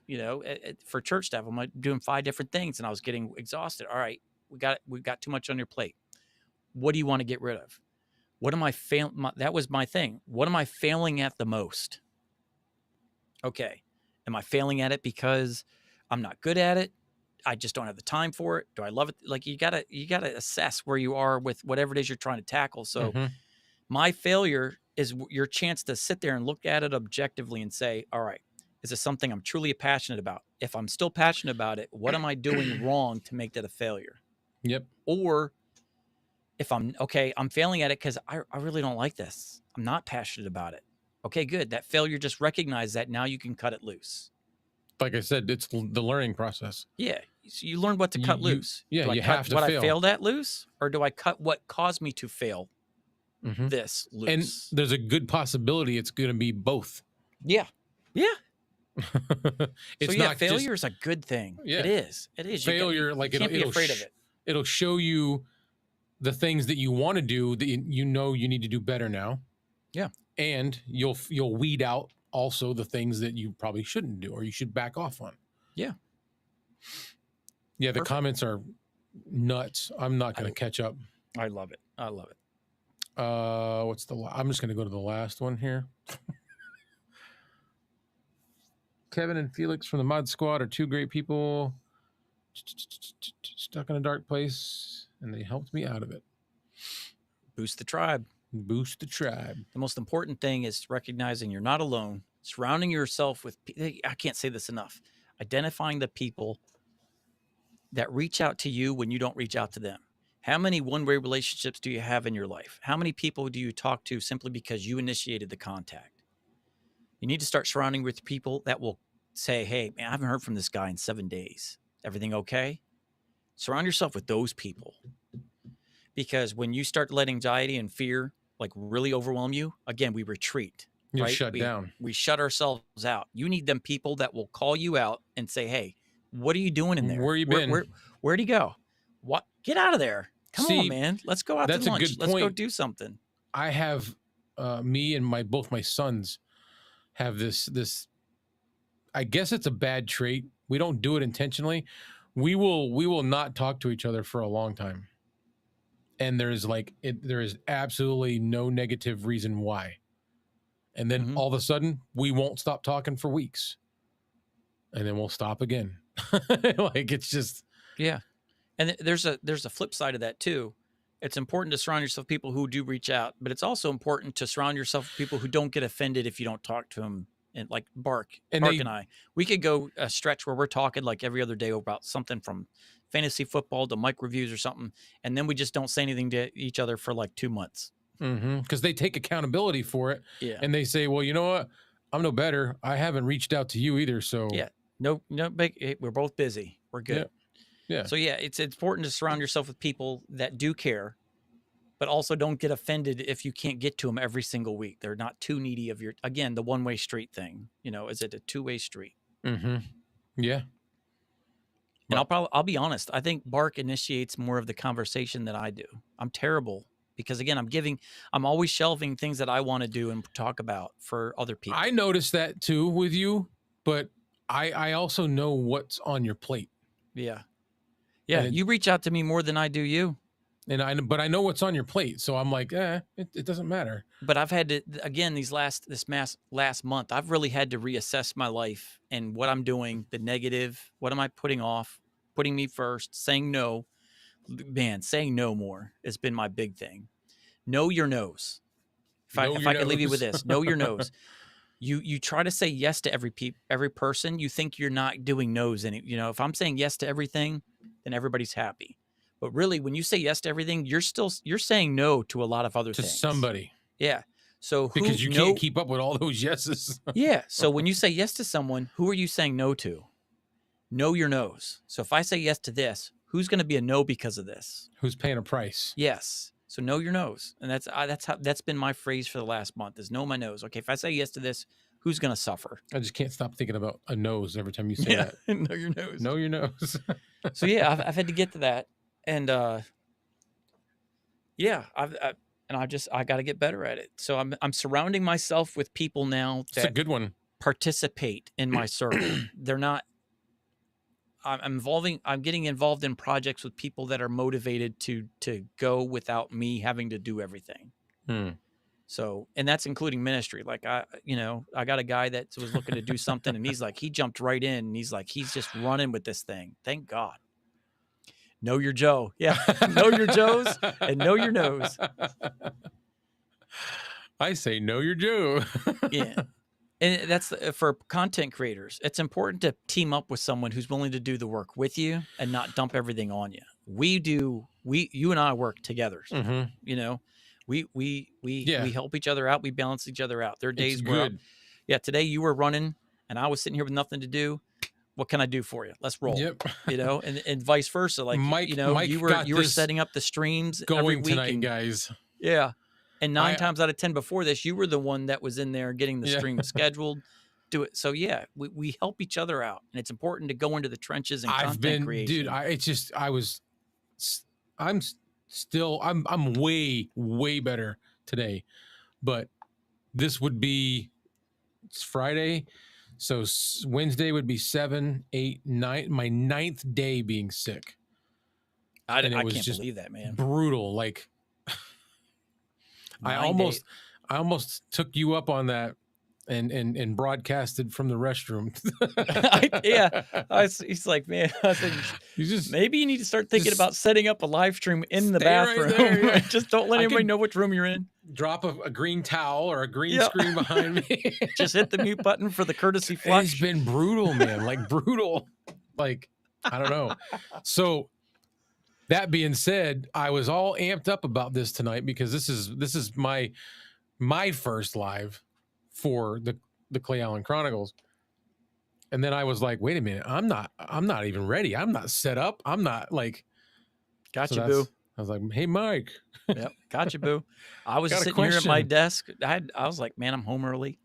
for church staff. I'm doing 5 different things and I was getting exhausted. All right, we've got too much on your plate. What do you want to get rid of? What am I failing? That was my thing. What am I failing at the most? Okay. Am I failing at it because I'm not good at it? I just don't have the time for it. Do I love it? Like, you gotta assess where you are with whatever it is you're trying to tackle. So my failure is your chance to sit there and look at it objectively and say, all right, is this something I'm truly passionate about? If I'm still passionate about it, what am I doing wrong to make that a failure? Yep. Or if I'm failing at it because I really don't like this. I'm not passionate about it. Okay, good. That failure, just recognize that. Now you can cut it loose. Like I said, it's the learning process. Yeah. So you learn what to cut loose. Yeah, do I you cut have to what fail. I failed at loose, or do I cut what caused me to fail this loose? And there's a good possibility it's going to be both. Yeah. Yeah. It's so not failure is a good thing. Yeah. It is. It is. Failure, you can't be afraid of it. It'll show you the things that you want to do that you need to do better now. Yeah. And you'll weed out also the things that you probably shouldn't do or you should back off on. Yeah. Yeah, the comments are nuts. I'm not going to catch up. I love it. I love it. I'm just going to go to the last one here. Kevin and Felix from the Mod Squad are 2 great people stuck in a dark place, and they helped me out of it. Boost the tribe. Boost the tribe. The most important thing is recognizing you're not alone, surrounding yourself with, I can't say this enough, identifying the people that reach out to you when you don't reach out to them. How many one-way relationships do you have in your life? How many people do you talk to simply because you initiated the contact? You need to start surrounding with people that will say, hey, man, I haven't heard from this guy in 7 days. Everything okay? Surround yourself with those people. Because when you start letting anxiety and fear like really overwhelm you, again, we retreat. You right? shut down. We shut ourselves out. You need them people that will call you out and say, hey, what are you doing in there? Where you been? Where'd he go? What? Get out of there. Come on, man. Let's go out to lunch. That's a good point. Let's go do something. I have me and both my sons have this I guess it's a bad trait. We don't do it intentionally. We will not talk to each other for a long time. And there is absolutely no negative reason why. And then all of a sudden we won't stop talking for weeks. And then we'll stop again. It's just, yeah. And there's a flip side of that too. It's important to surround yourself with people who do reach out, but it's also important to surround yourself with people who don't get offended if you don't talk to them. And like Bark and I, we could go a stretch where we're talking like every other day about something from fantasy football to Mike reviews or something. And then we just don't say anything to each other for like 2 months. Because they take accountability for it. Yeah. And they say, well, you know what? I'm no better. I haven't reached out to you either. So yeah. No, no big. We're both busy. We're Yeah. good. Yeah. So yeah, it's important to surround yourself with people that do care, but also don't get offended if you can't get to them every single week. They're not too needy of your, again, the one-way street thing. Is it a two-way street? Mm-hmm. Yeah. And But I'll be honest. I think Bark initiates more of the conversation than I do. I'm terrible because again, I'm always shelving things that I want to do and talk about for other I people. noticed that too with you, but I also know what's on your plate. Yeah. And Yeah. You reach out to me more than I do you. but I know what's on your plate. So I'm like, it doesn't matter. But I've had to, again, last month, I've really had to reassess my life and what I'm doing, the negative, what am I putting off, putting me first, saying no. Man, saying no more has been my big thing. Know your no's. Know If your I could leave you with nose. this, know your no's. You try to say yes to every person, you think you're not doing no's any. If I'm saying yes to everything, then everybody's happy. But really, when you say yes to everything, you're saying no to a lot of other To things. somebody Yeah. So because you can't keep up with all those yeses. yeah. So when you say yes to someone, who are you saying no to? Know your no's. So if I say yes to this, who's going to be a no because of this? Who's paying a price? Yes. So know your no's, and that's been my phrase for the last month is know my no's. Okay, if I say yes to this, who's going to suffer? I just can't stop thinking about a nose every time you say that. Know your no's. Know your nose. So yeah, I've had to get to that, and yeah, I got to get better at it. So I'm surrounding myself with people now It's a that good one. participate in my circle. They're not. I'm getting involved in projects with people that are motivated to go without me having to do everything. So, and that's including ministry. Like I got a guy that was looking to do something and he jumped right in and he's just running with this thing. Thank God. Know your Joe. Yeah. Know your Joes and know your no's. I say know your Joe. Yeah. And that's for content creators. It's important to team up with someone who's willing to do the work with you and not dump everything on you. You and I work together. Mm-hmm. We help each other out. We balance each other out. There are days It's where, good. today you were running and I was sitting here with nothing to do. What can I do for you? Let's roll. Yep. And vice versa. Like, Mike you were setting up the streams every week tonight, guys. Yeah. And 9 times out of 10 before this, you were the one that was in there getting the stream scheduled. Do it. So yeah, we help each other out, and it's important to go into the trenches and content creation. Dude. I'm way better today, but this would be it's Friday, so Wednesday would be 7, 8, 9. My 9th day being sick. I can't believe that, man. Brutal. Like I almost took you up on that and broadcasted from the restroom. He's like, man, I said, maybe you need to start thinking just about setting up a live stream in the bathroom. Right there, yeah. Just don't let anybody know which room you're in. Drop a green towel or a green screen behind me. Just hit the mute button for the courtesy flush. It's been brutal, man. Like brutal. Like, I don't know. So that being said, I was all amped up about this tonight because this is my first live for the Clay Allen Chronicles. And then I was like, wait a minute, I'm not even ready. I'm not set up. I'm not like Gotcha, boo. I was like, hey Mike. Yep, gotcha, boo. I was sitting here at my desk. I was like, man, I'm home early.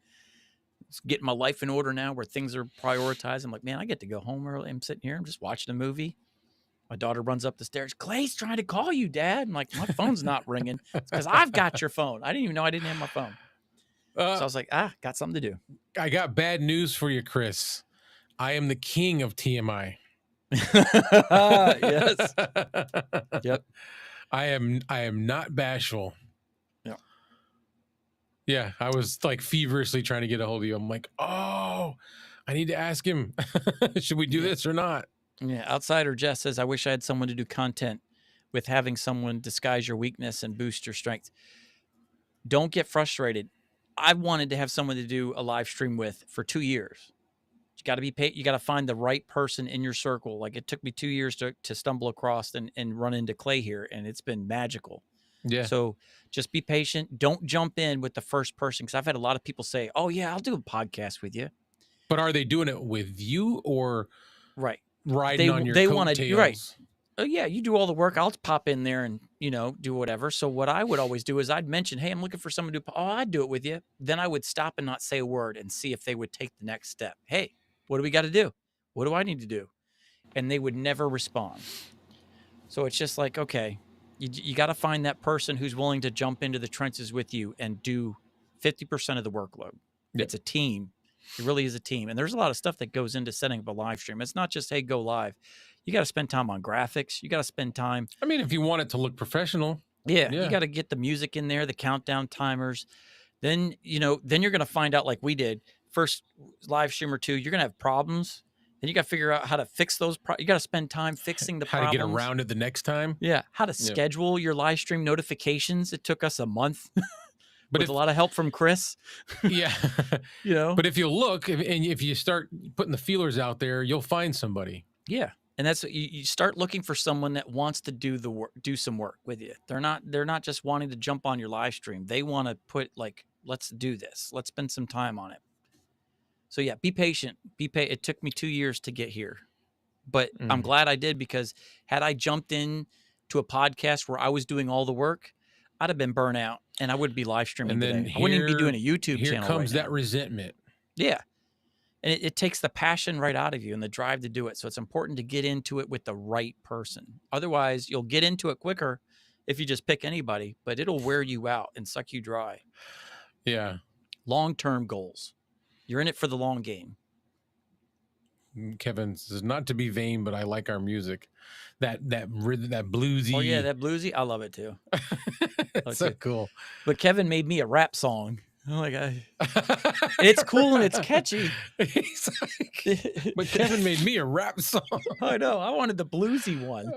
It's getting my life in order now where things are prioritized. I'm like, man, I get to go home early. I'm sitting here, I'm just watching a movie. My daughter runs up the stairs. Clay's trying to call you, Dad. I'm like, my phone's not ringing. It's because I've got your phone. I didn't even know I didn't have my phone. So I was like, got something to do. I got bad news for you, Chris. I am the king of TMI. Yes. Yep. I am not bashful. Yeah. Yeah. I was like feverishly trying to get a hold of you. I'm like, oh, I need to ask him. Should we do this or not? Yeah. Outsider Jess says, I wish I had someone to do content with having someone disguise your weakness and boost your strength. Don't get frustrated. I wanted to have someone to do a live stream with for 2 years. You got to be paid. You got to find the right person in your circle. Like it took me 2 years to stumble across and run into Clay here, and it's been magical. Yeah. So just be patient. Don't jump in with the first person, because I've had a lot of people say, "Oh yeah, I'll do a podcast with you," But are they doing it with you or Right. riding on your They want to. You're right. coattails? Oh yeah, you do all the work. I'll pop in there and do whatever. So what I would always do is I'd mention, hey, I'm looking for someone to. Oh, I'd do it with you. Then I would stop and not say a word and see if they would take the next step. Hey, what do we got to do? What do I need to do? And they would never respond. So it's just like, okay, you got to find that person who's willing to jump into the trenches with you and do 50% of the workload. Yeah. It's a team. It really is a team. And there's a lot of stuff that goes into setting up a live stream. It's not just, hey, go live. You got to spend time on graphics. You got to spend time. I mean, if you want it to look professional. Yeah. Yeah. You got to get the music in there, the countdown timers. Then, then you're going to find out, like we did, first live stream or two, you're going to have problems. Then you got to figure out how to fix those. You got to spend time fixing the problems. How to get around it the next time. Yeah. How to schedule your live stream notifications. It took us a month. But with a lot of help from Chris. Yeah. But if you look, and if you start putting the feelers out there, you'll find somebody. Yeah. And that's, you start looking for someone that wants to do the work, do some work with you. They're not just wanting to jump on your live stream. They want to put like, let's do this. Let's spend some time on it. So yeah, be patient. It took me 2 years to get here, but I'm glad I did, because had I jumped in to a podcast where I was doing all the work, I'd have been burnt out and I wouldn't be live streaming today. I wouldn't even be doing a YouTube channel. Here comes that resentment. Yeah. And it takes the passion right out of you and the drive to do it. So it's important to get into it with the right person. Otherwise, you'll get into it quicker if you just pick anybody, but it'll wear you out and suck you dry. Yeah. Long-term goals. You're in it for the long game. Kevin says, not to be vain, but I like our music. That bluesy. Oh yeah, that bluesy. I love it too. It's so cool. But Kevin made me a rap song. Oh my God. It's cool and it's catchy. He's like, but Kevin made me a rap song. I know. I wanted the bluesy one.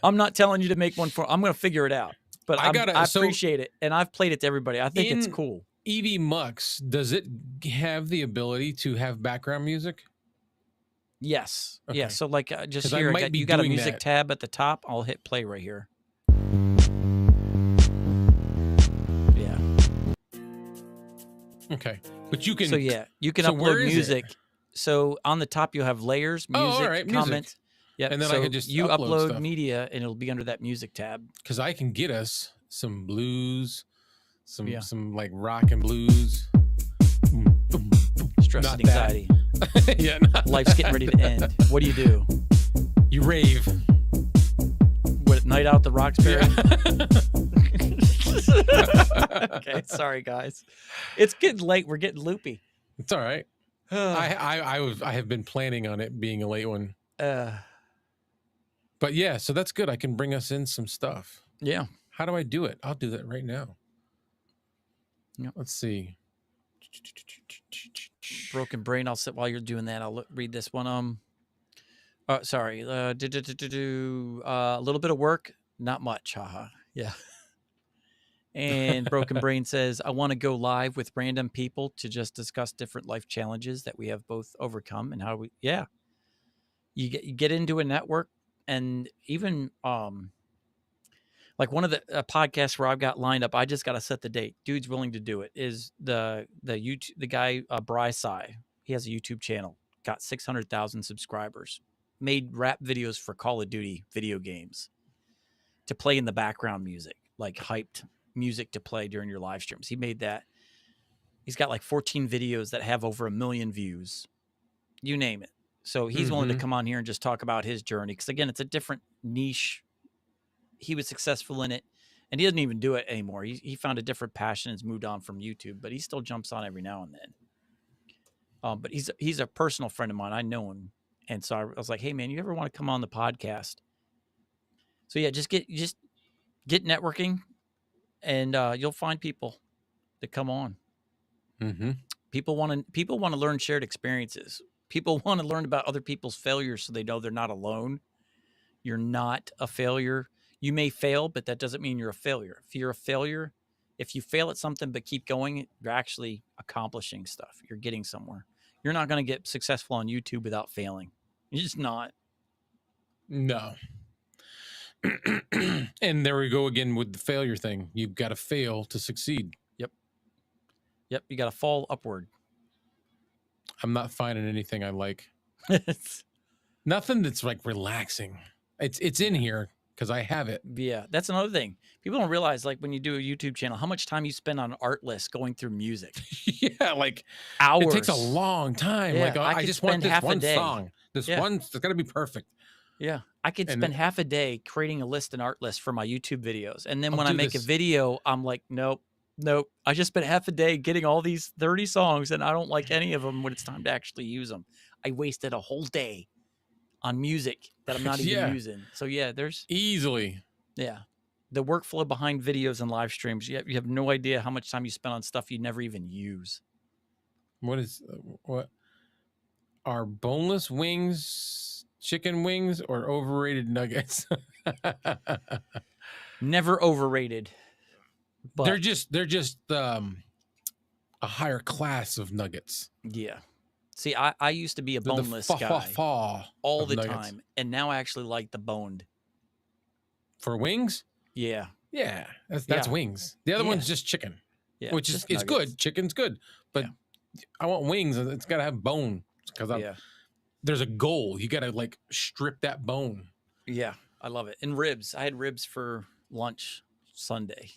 I'm not telling you to make one I'm going to figure it out. But I appreciate it. And I've played it to everybody. I think it's cool. EV Mux, does it have the ability to have background music? Yes. Okay. Yeah. So like just here, you got a music tab at the top. I'll hit play right here. Yeah. Okay. But you can. So yeah, you can upload music. So on the top you'll have layers, music, comments. Yeah. And then I can just upload stuff. Media and it'll be under that music tab. Because I can get us some blues, some like rock and blues. Stress and anxiety. Yeah, life's getting ready to end. What do? You rave. What, night out at the Roxbury? Yeah. Okay, sorry guys. It's getting late. We're getting loopy. It's all right. I have been planning on it being a late one. But yeah, so that's good. I can bring us in some stuff. Yeah. How do I do it? I'll do that right now. Yep. Let's see. Broken brain. I'll sit while you're doing that. I'll read this one. Sorry. A little bit of work, not much. Haha. Yeah. And Broken Brain says, I want to go live with random people to just discuss different life challenges that we have both overcome and how we. Yeah. You get into a network, and even like one of the podcasts where I've got lined up, I just got to set the date. Dude's willing to do it. Is the guy Bryce? He has a YouTube channel, got 600,000 subscribers, made rap videos for Call of Duty video games to play in the background music, like hyped music to play during your live streams. He made that. He's got like 14 videos that have over 1 million views. You name it. So he's willing to come on here and just talk about his journey. Because again, it's a different niche. He was successful in it, and he doesn't even do it anymore. He found a different passion and has moved on from YouTube, but he still jumps on every now and then. But he's a personal friend of mine. I know him. And so I was like, hey man, you ever want to come on the podcast? So yeah, just get networking, and you'll find people that come on. People want to learn shared experiences. People want to learn about other people's failures so they know they're not alone. You're not a failure. You may fail, but that doesn't mean you're a failure. If you're a failure, if you fail at something but keep going, you're actually accomplishing stuff. You're getting somewhere. You're not going to get successful on YouTube without failing. You're just not. No. And there we go again with the failure thing. You've got to fail to succeed. Yep. You got to fall upward. I'm not finding anything I like. Nothing that's like relaxing. It's in here because I have it. Yeah, that's another thing. People don't realize, like, when you do a YouTube channel, how much time you spend on art lists going through music. Yeah, like it takes a Hours. long time. Yeah, Like I I could just want spend this half a one day. song. This Yeah, one, it's got to be perfect. yeah. I could And spend half a day creating an art list for my YouTube videos. And then I'll when I do make a this. video, I'm like, nope, nope. I just spent half a day getting all these 30 songs and I don't like any of them when it's time to actually use them. I wasted a whole day on music that I'm not even Yeah, using. So yeah, easily. yeah. The workflow behind videos and live streams, you have no idea how much time you spend on stuff you never even use. What are boneless wings chicken wings or overrated nuggets? Never overrated, they're but just a higher class of nuggets. yeah. See, I used to be a They're the boneless guy fa all of the nuggets. time, and now I actually like the boned. For wings? Yeah, Yeah, that's yeah, wings. The other yeah, one's just chicken, yeah. which is Just it's nuggets. good. Chicken's good, but Yeah, I want wings. And it's got to have bone because yeah, there's a goal. You got to like strip that bone. yeah. I love it. And ribs. I had ribs for lunch Sunday.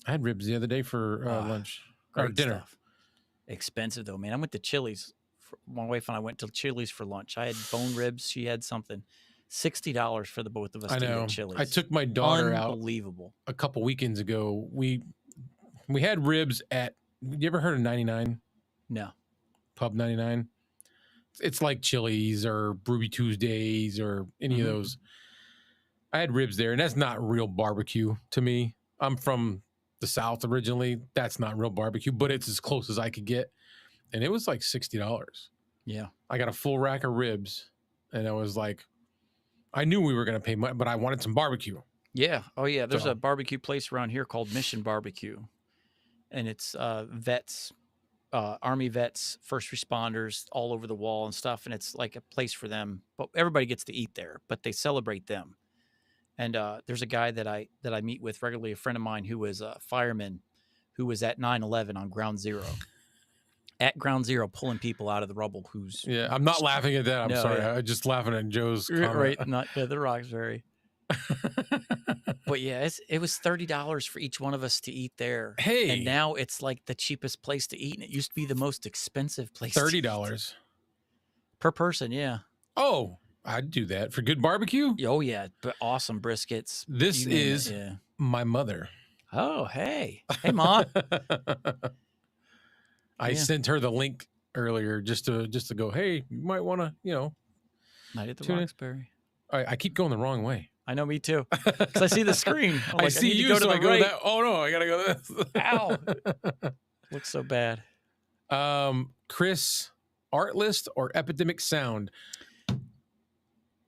I had ribs the other day for Ah, lunch or great dinner. stuff. Expensive though, man. I went to Chili's. My wife and I went to Chili's for lunch. I had bone ribs. She had something. $60 for the both of us I to eat know. at Chili's. I took my daughter out Unbelievable. a couple weekends ago. We had ribs at. You ever heard of 99? No. Pub 99? It's like Chili's or Ruby Tuesdays or any of those. I had ribs there, and that's not real barbecue to me. I'm from the South originally. That's not real barbecue, but it's as close as I could get. And it was like $60. Yeah. I got a full rack of ribs, and I was like, I knew we were going to pay money, but I wanted some barbecue. Yeah. Oh, yeah. There's So- a barbecue place around here called Mission Barbecue, and it's vets, Army vets, first responders all over the wall and stuff. And it's like a place for them, but everybody gets to eat there, but they celebrate them. And there's a guy that I meet with regularly, a friend of mine who was a fireman who was at 9/11 on Ground Zero. At Ground Zero, pulling people out of the rubble. Who's Yeah, I'm not laughing at that. I'm No, sorry. yeah. I'm just laughing at Joe's comment. right? Not the Roxbury. But yeah, it was $30 for each one of us to eat there. Hey. And now it's like the cheapest place to eat, and it used to be the most expensive place. to eat. $30 per person. Yeah. Oh, I'd do that for good barbecue. Oh yeah, but awesome briskets. This You name it, is yeah. my mother. Oh hey, hey mom. I Yeah. sent her the link earlier just to go. Hey, you might want to, Night at the Tune in. Roxbury. I keep going the wrong way. I know, me too. Because I see the screen. I'm I like, see need to you, go to so the I go right. that. Oh no, I gotta go this. Ow. Looks so bad. Chris, art list or epidemic sound?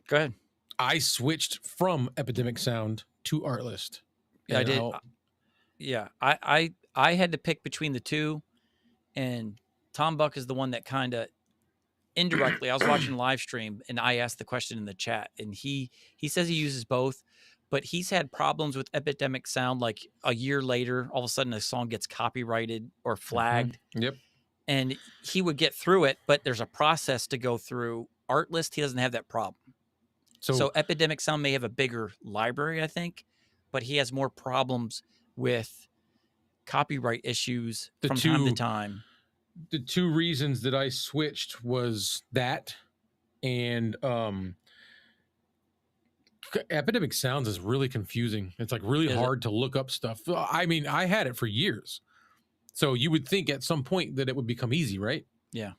Go ahead. I switched from epidemic sound to art list. Yeah, I And did. I'll- Yeah, I had to pick between the two, and Tom Buck is the one that kind of indirectly. I was watching a live stream, and I asked the question in the chat, and he says he uses both, but he's had problems with epidemic sound. Like a year later, all of a sudden a song gets copyrighted or flagged, Yep. and he would get through it, but there's a process to go through. Art list, he doesn't have that problem. So epidemic sound may have a bigger library, I think, but he has more problems with copyright issues from time to time. The two reasons that I switched was that and epidemic sounds is really confusing. It's like really Is it? hard to look up stuff. I mean, I had it for years. So you would think at some point that it would become easy, right? Yeah.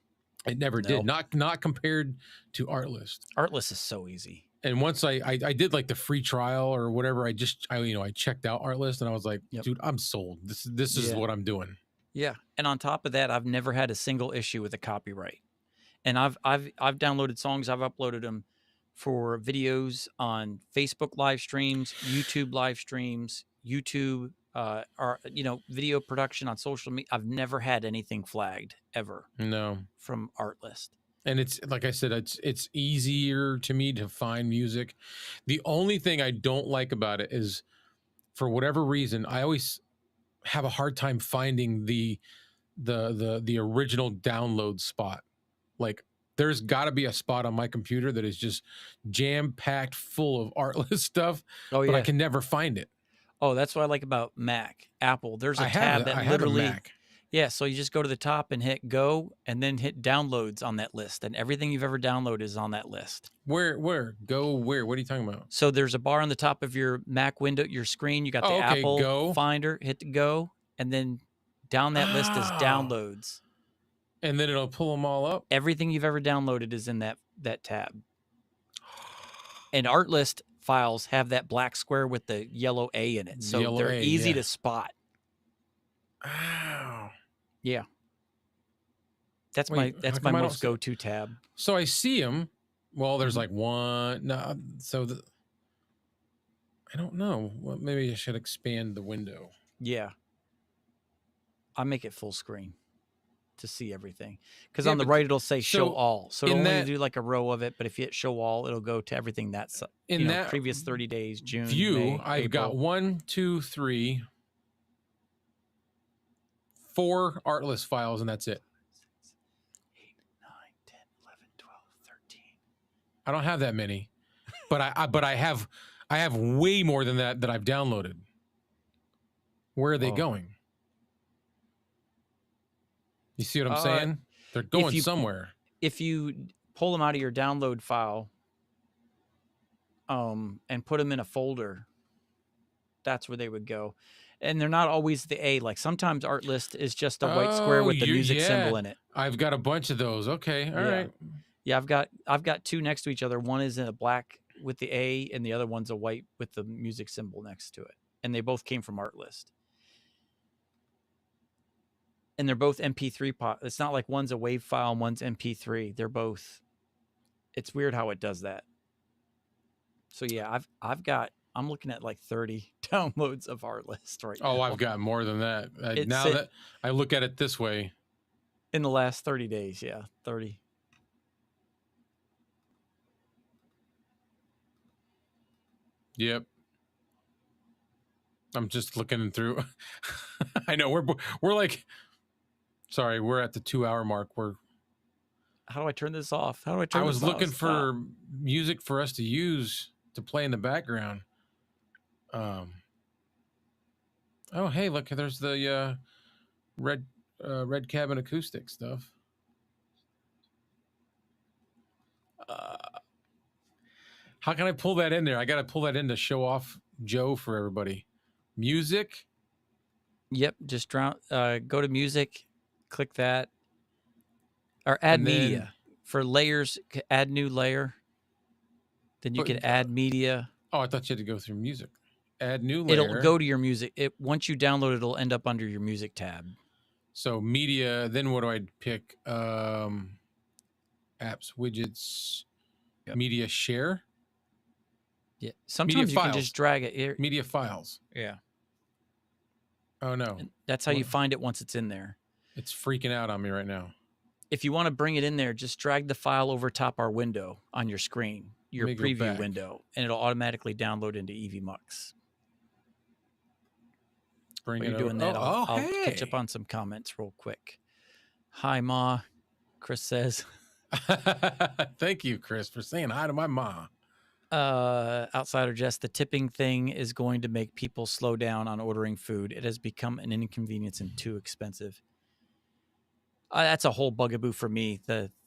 It never did. Not compared to Artlist. Artlist is so easy. And once I did like the free trial or whatever, I checked out Artlist and I was like, Yep. dude, I'm sold. This is Yeah. what I'm doing. Yeah. And on top of that, I've never had a single issue with a copyright. And I've downloaded songs, I've uploaded them for videos on Facebook live streams, YouTube live streams, YouTube or video production on social media. I've never had anything flagged ever No. from Artlist. And it's like I said, it's easier to me to find music. The only thing I don't like about it is, for whatever reason, I always have a hard time finding the original download spot. Like there's got to be a spot on my computer that is just jam packed full of artless stuff, Oh but I yeah. can never find it. Oh, that's what I like about Mac, Apple. There's a tab that I have a literally, Mac. yeah. So you just go to the top and hit go, and then hit downloads on that list, and everything you've ever downloaded is on that list. Where go where? What are you talking about? So there's a bar on the top of your Mac window, your screen. You got the Oh, okay, Apple go. Finder. Hit the go, and then down that list is Oh, downloads. and then it'll pull them all up. Everything you've ever downloaded is in that tab. And Artlist files have that black square with the yellow A in it, so Yellow they're A, easy yeah. to spot. Ow. Yeah. That's Wait, my I don't most see? go-to tab. So I see them. Well, there's Mhm. like one. No, so I don't know. Well, maybe I should expand the window. Yeah. I make it full screen to see everything. Because Yeah, on the but right it'll say show so all. So it'll in only that do like a row of it, but if you hit show all, it'll go to everything that's in that previous 30 days, June, view, May, I've got April. 1, 2, 3, 4 artless files, and that's it. 8, 9, 10, 11, 12, 13. I don't have that many, but I have way more than that I've downloaded. Where are they going? You see what I'm saying? They're going somewhere. If you pull them out of your download file and put them in a folder, that's where they would go. And they're not always the A. Like sometimes Artlist is just a white square with the music symbol in it. I've got a bunch of those. Okay, all right. Yeah, I've got two next to each other. One is in a black with the A, and the other one's a white with the music symbol next to it. And they both came from Artlist. And they're both MP3 It's not like one's a WAV file and one's MP3. They're both. It's weird how it does that. So yeah, I'm looking at like 30 downloads of Artlist right now. Oh, I've got more than that. Now that I look at it this way. In the last 30 days, yeah, 30. Yep. I'm just looking through. I know we're like, sorry, we're at the 2-hour mark. How do I turn this off? How do I turn this off? I was looking for music for us to use to play in the background. Oh, hey, look, there's the red cabin acoustic stuff. How can I pull that in there? I got to pull that in to show off Joe for everybody. Music. Yep, just go to music, click that, or add media for layers. Add new layer. Then you can add media. Oh, I thought you had to go through music. Add new layer. It'll go to your music. Once you download it, it'll end up under your music tab. So media. Then what do I pick? Apps, widgets, media share. Yeah. Sometimes you can just drag it here. Media files. Yeah. Oh no. And that's how you find it once it's in there. It's freaking out on me right now. If you want to bring it in there, just drag the file over top our window on your screen, your preview window, and it'll automatically download into EVMux. While you're doing that, I'll catch up on some comments real quick. Hi, Ma. Chris says. Thank you, Chris, for saying hi to my ma. Outsider Jess, the tipping thing is going to make people slow down on ordering food. It has become an inconvenience and too expensive. That's a whole bugaboo for me.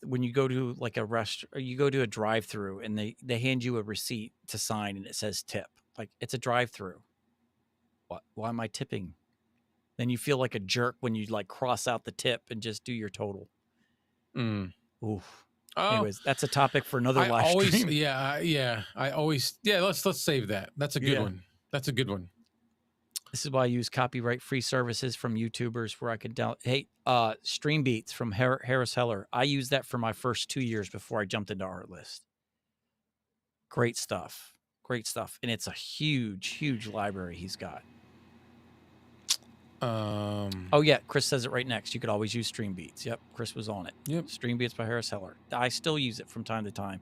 When you go to like a restaurant, you go to a drive-through and they hand you a receipt to sign and it says tip. Like, it's a drive-through. Why am I tipping? Then you feel like a jerk when you like cross out the tip and just do your total. Oof. Anyways, that's a topic for another live stream. Let's save that. That's a good one. That's a good one. This is why I use copyright-free services from YouTubers where I can download. Hey, Stream Beats from Harris Heller. I used that for my first 2 years before I jumped into Artlist. Great stuff. Great stuff. And it's a huge, huge library he's got. Oh yeah, Chris says it right next. You could always use Stream Beats. Yep, Chris was on it. Yep. Stream Beats by Harris Heller. I still use it from time to time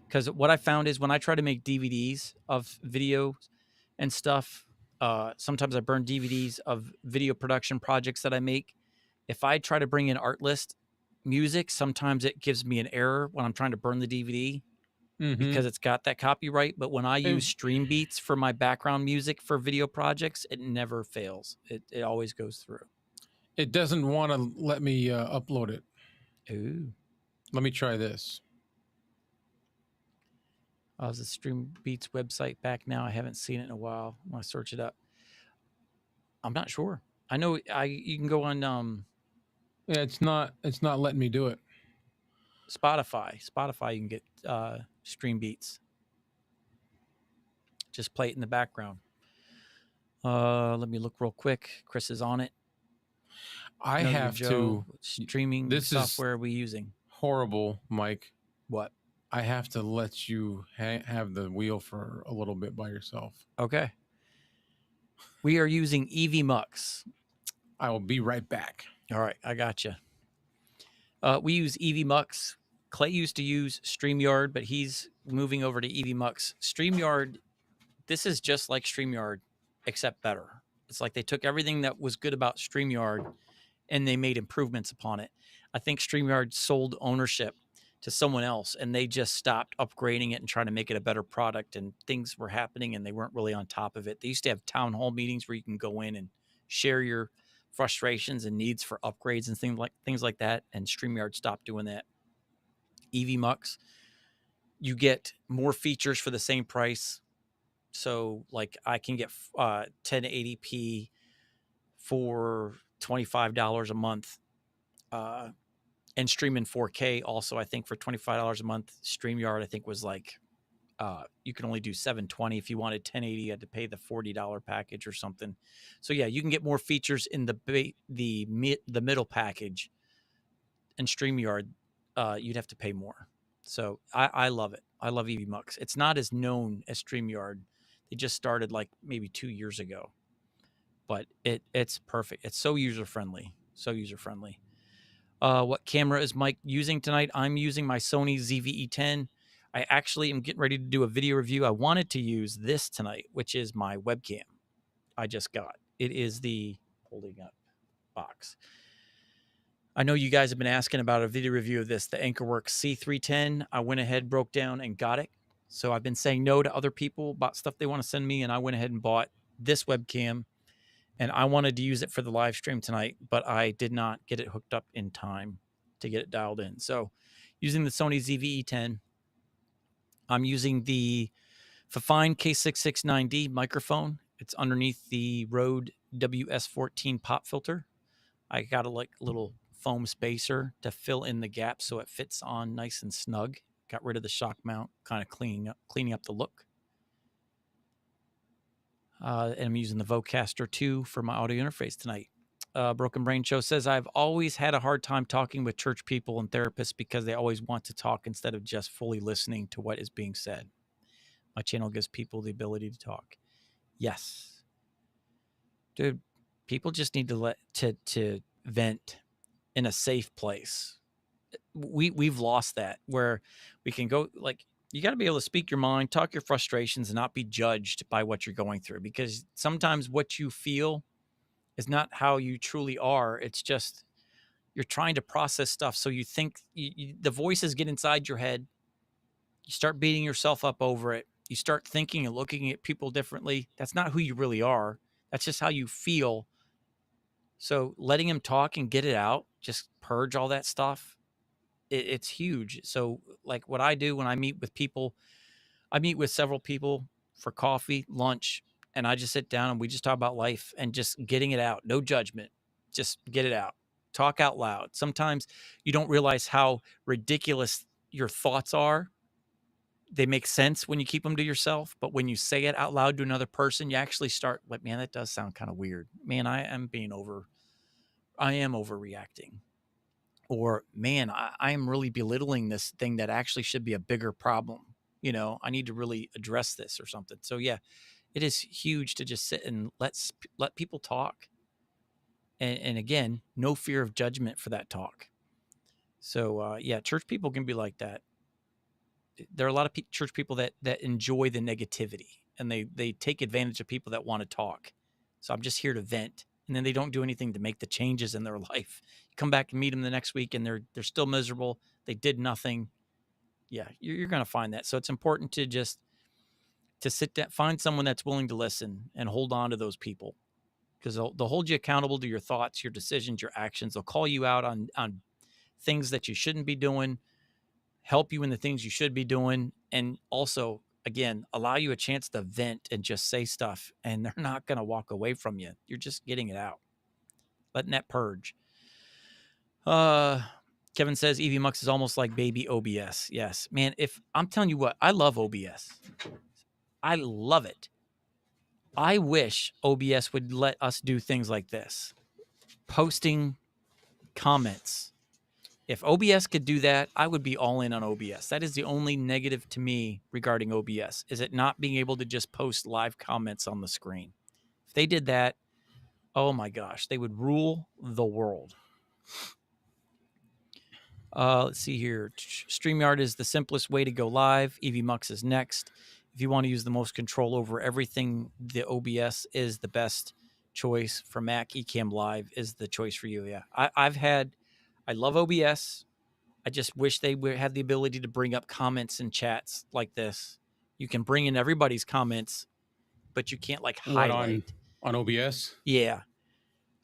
because what I found is when I try to make DVDs of videos and stuff, sometimes I burn DVDs of video production projects that I make. If I try to bring in Artlist, music, sometimes it gives me an error when I'm trying to burn the DVD Mm-hmm. because it's got that copyright. But when I use And Stream Beats for my background music for video projects, it never fails. It always goes through. it doesn't want to let me upload it. Ooh. Let me try this. Oh, is the Stream Beats website back now? I haven't seen it in a while. I want to search it up. I'm not sure. I know you can go on Yeah, it's not letting me do it. Spotify. Spotify, you can get Stream Beats. Just play it in the background. Let me look real quick. Chris is on it. I Know your have Joe. to. What streaming This is software are we using? horrible, Mike. What? I have to let you have the wheel for a little bit by yourself. Okay. We are using EV Mux. I will be right back. All right, I got you. We use EV Mux. Clay used to use StreamYard, but he's moving over to EV Mux. StreamYard, this is just like StreamYard, except better. It's like they took everything that was good about StreamYard and they made improvements upon it. I think StreamYard sold ownership to someone else and they just stopped upgrading it and trying to make it a better product, and things were happening and they weren't really on top of it. They used to have town hall meetings where you can go in and share your frustrations and needs for upgrades and things like that, and StreamYard stopped doing that. EV Mux, you get more features for the same price. So like I can get 1080p for $25 a month, and stream in 4K also. I think for $25 a month. StreamYard I think was like you can only do 720. If you wanted 1080, you had to pay the $40 package or something. So yeah, you can get more features in the middle package. In StreamYard, you'd have to pay more. So I love it. I love EV Mux. It's not as known as StreamYard. They just started like maybe 2 years ago, but it's perfect. It's so user friendly. So user friendly. What camera is Mike using tonight? I'm using my Sony ZV-E10. I actually am getting ready to do a video review. I wanted to use this tonight, which is my webcam I just got. It is the holding up box. I know you guys have been asking about a video review of this, the Anchorworks C310. I went ahead, broke down, and got it. So I've been saying no to other people about stuff they want to send me, and I went ahead and bought this webcam. And I wanted to use it for the live stream tonight, but I did not get it hooked up in time to get it dialed in. So using the Sony ZV-E10, I'm using the Fifine K669D microphone. It's underneath the Rode WS14 pop filter. I got a little foam spacer to fill in the gap so it fits on nice and snug. Got rid of the shock mount, kind of cleaning up the look. And I'm using the Vocaster 2 for my audio interface tonight. Broken Brain Show says, I've always had a hard time talking with church people and therapists because they always want to talk instead of just fully listening to what is being said. My channel gives people the ability to talk. Yes. Dude, people just need to vent in a safe place. We've lost that, where we can go, like, you got to be able to speak your mind, talk your frustrations, and not be judged by what you're going through, because sometimes what you feel is not how you truly are. It's just you're trying to process stuff. So you think the voices get inside your head. You start beating yourself up over it. You start thinking and looking at people differently. That's not who you really are. That's just how you feel. So letting him talk and get it out, just purge all that stuff. It's huge. So like what I do when I meet with people, I meet with several people for coffee, lunch, and I just sit down and we just talk about life and just getting it out. No judgment. Just get it out. Talk out loud. Sometimes you don't realize how ridiculous your thoughts are. They make sense when you keep them to yourself, but when you say it out loud to another person, you actually start like, man, that does sound kind of weird. Man, I am overreacting. Or man, I am really belittling this thing that actually should be a bigger problem. I need to really address this or something. So yeah, it is huge to just sit and let people talk. And again, no fear of judgment for that talk. So yeah, church people can be like that. There are a lot of church people that enjoy the negativity, and they take advantage of people that want to talk. So I'm just here to vent and then they don't do anything to make the changes in their life. You come back and meet them the next week, and they're still miserable. They did nothing. Yeah, you're going to find that. So it's important to just to sit down, find someone that's willing to listen and hold on to those people, because they'll hold you accountable to your thoughts, your decisions, your actions. They'll call you out on things that you shouldn't be doing, help you in the things you should be doing, and also, again, allow you a chance to vent and just say stuff. And they're not going to walk away from you. You're just getting it out, letting that purge. Kevin says EV Mux is almost like baby OBS. Yes, man. If I'm telling you what, I love OBS. I love it. I wish OBS would let us do things like this. Posting comments. If OBS could do that, I would be all in on OBS. That is the only negative to me regarding OBS, is it not being able to just post live comments on the screen. If they did that, oh my gosh, they would rule the world. Let's see here. StreamYard is the simplest way to go live. EV Mux is next. If you want to use the most control over everything, the OBS is the best choice. For Mac, Ecamm Live is the choice for you. Yeah, I love OBS. I just wish they would have the ability to bring up comments and chats like this. You can bring in everybody's comments, but you can't like What highlight. on OBS? Yeah.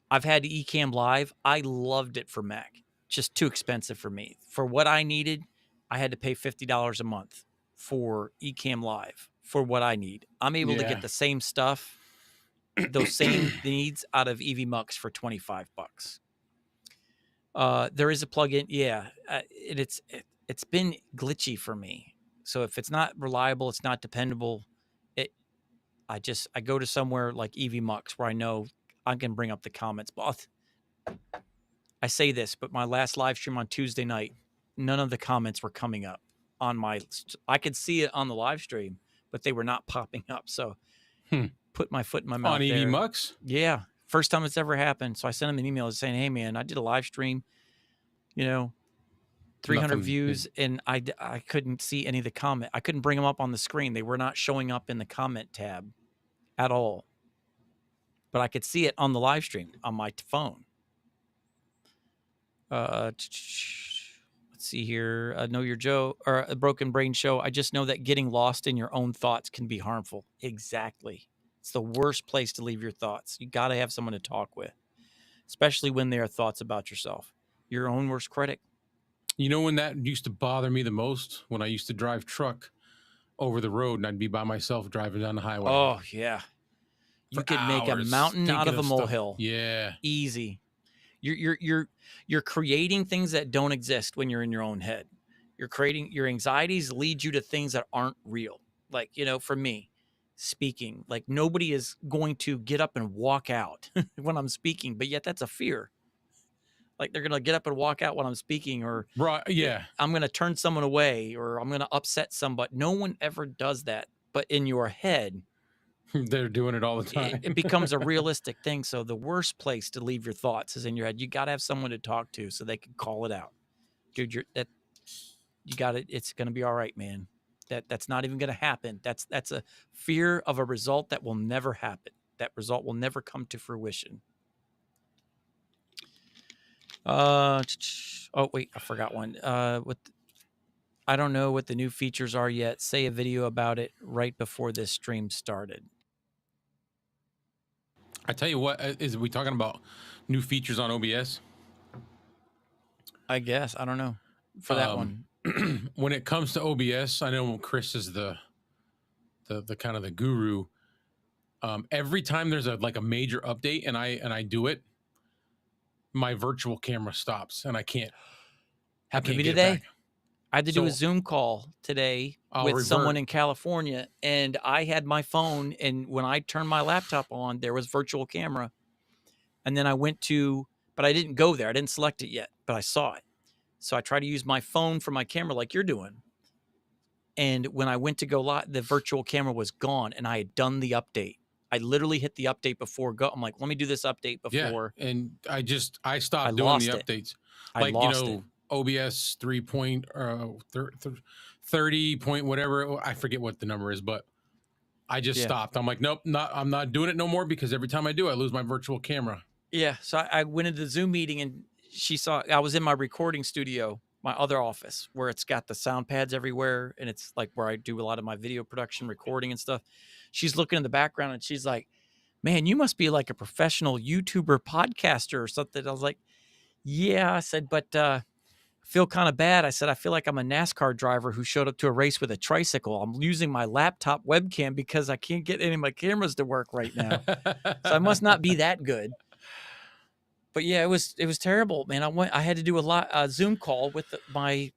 I've had Ecamm Live. I loved it for Mac. Just too expensive for me. For what I needed, I had to pay $50 a month for Ecamm Live for what I need. I'm able to get the same stuff, those same needs out of EV Mux for $25. There is a plugin. Yeah. It's been glitchy for me. So if it's not reliable, it's not dependable. I go to somewhere like EV Mux where I know I can bring up the comments. But I say this, but my last live stream on Tuesday night, none of the comments were coming up on my. I could see it on the live stream, but they were not popping up. So put my foot in my mouth on there. EV Mux. Yeah, first time it's ever happened. So I sent him an email saying, "Hey man, I did a live stream, 300 views, and I couldn't see any of the comment. I couldn't bring them up on the screen. They were not showing up in the comment tab at all. But I could see it on the live stream on my phone." Let's see here. Know Your Joe, or a Broken Brain Show. I just know that getting lost in your own thoughts can be harmful. Exactly. It's the worst place to leave your thoughts. You got to have someone to talk with, especially when they are thoughts about yourself. Your own worst critic. You know when that used to bother me the most? When I used to drive truck over the road and I'd be by myself driving down the highway. Oh, yeah. You could make a mountain out of a molehill. Yeah. Easy. You're creating things that don't exist when you're in your own head. You're creating, your anxieties lead you to things that aren't real. Like, for me, speaking, like nobody is going to get up and walk out when I'm speaking, but yet that's a fear. Like they're going to get up and walk out when I'm speaking, or I'm going to turn someone away, or I'm going to upset somebody. No one ever does that. But in your head, they're doing it all the time. It becomes a realistic thing. So the worst place to leave your thoughts is in your head. You got to have someone to talk to so they can call it out. Dude, you got it. It's going to be all right, man. That's not even going to happen. That's a fear of a result that will never happen. That result will never come to fruition. Oh wait, I forgot one. I don't know what the new features are yet. Say a video about it right before this stream started. I tell you what, is we talking about new features on OBS? I guess. I don't know for that one. When it comes to OBS, I know Chris is the kind of the guru. Every time there's a major update and I do it, my virtual camera stops and I can't. Happened to me today. I had to do a Zoom call today with someone in California, and I had my phone, and when I turned my laptop on, there was virtual camera. And then I went to, but I didn't go there. I didn't select it yet, but I saw it. So I tried to use my phone for my camera like you're doing. And when I went to go live, the virtual camera was gone, and I had done the update. I literally hit the update before go. I'm like, let me do this update before. Yeah, and I stopped doing the updates. I lost it. OBS 3.30 point whatever, I forget what the number is, but I just stopped. I'm like, nope, I'm not doing it no more, because every time I do, I lose my virtual camera. Yeah. So I went into the Zoom meeting and she saw I was in my recording studio, my other office, where it's got the sound pads everywhere. And it's like where I do a lot of my video production, recording and stuff. She's looking in the background and she's like, man, you must be like a professional YouTuber podcaster or something. I was like, yeah. I said, but I feel kind of bad. I said, I feel like I'm a NASCAR driver who showed up to a race with a tricycle. I'm using my laptop webcam because I can't get any of my cameras to work right now. So I must not be that good. But yeah, it was terrible, man. I had to do a Zoom call with my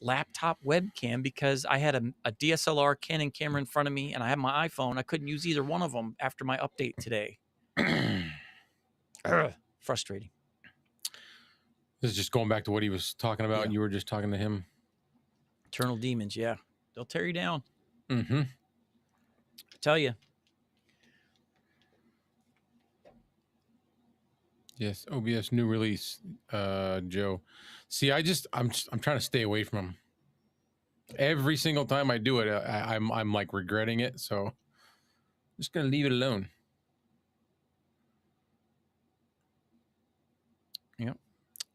laptop webcam because I had a DSLR Canon camera in front of me and I had my iPhone. I couldn't use either one of them after my update today. Frustrating. This is just going back to what he was talking about, Yeah. and you were just talking to him. Eternal demons, yeah. They'll tear you down. Mm-hmm. I tell you. Yes, OBS new release, Joe. See, I'm trying to stay away from him. Every single time I do it, I'm like regretting it. So I'm just gonna leave it alone. Yep.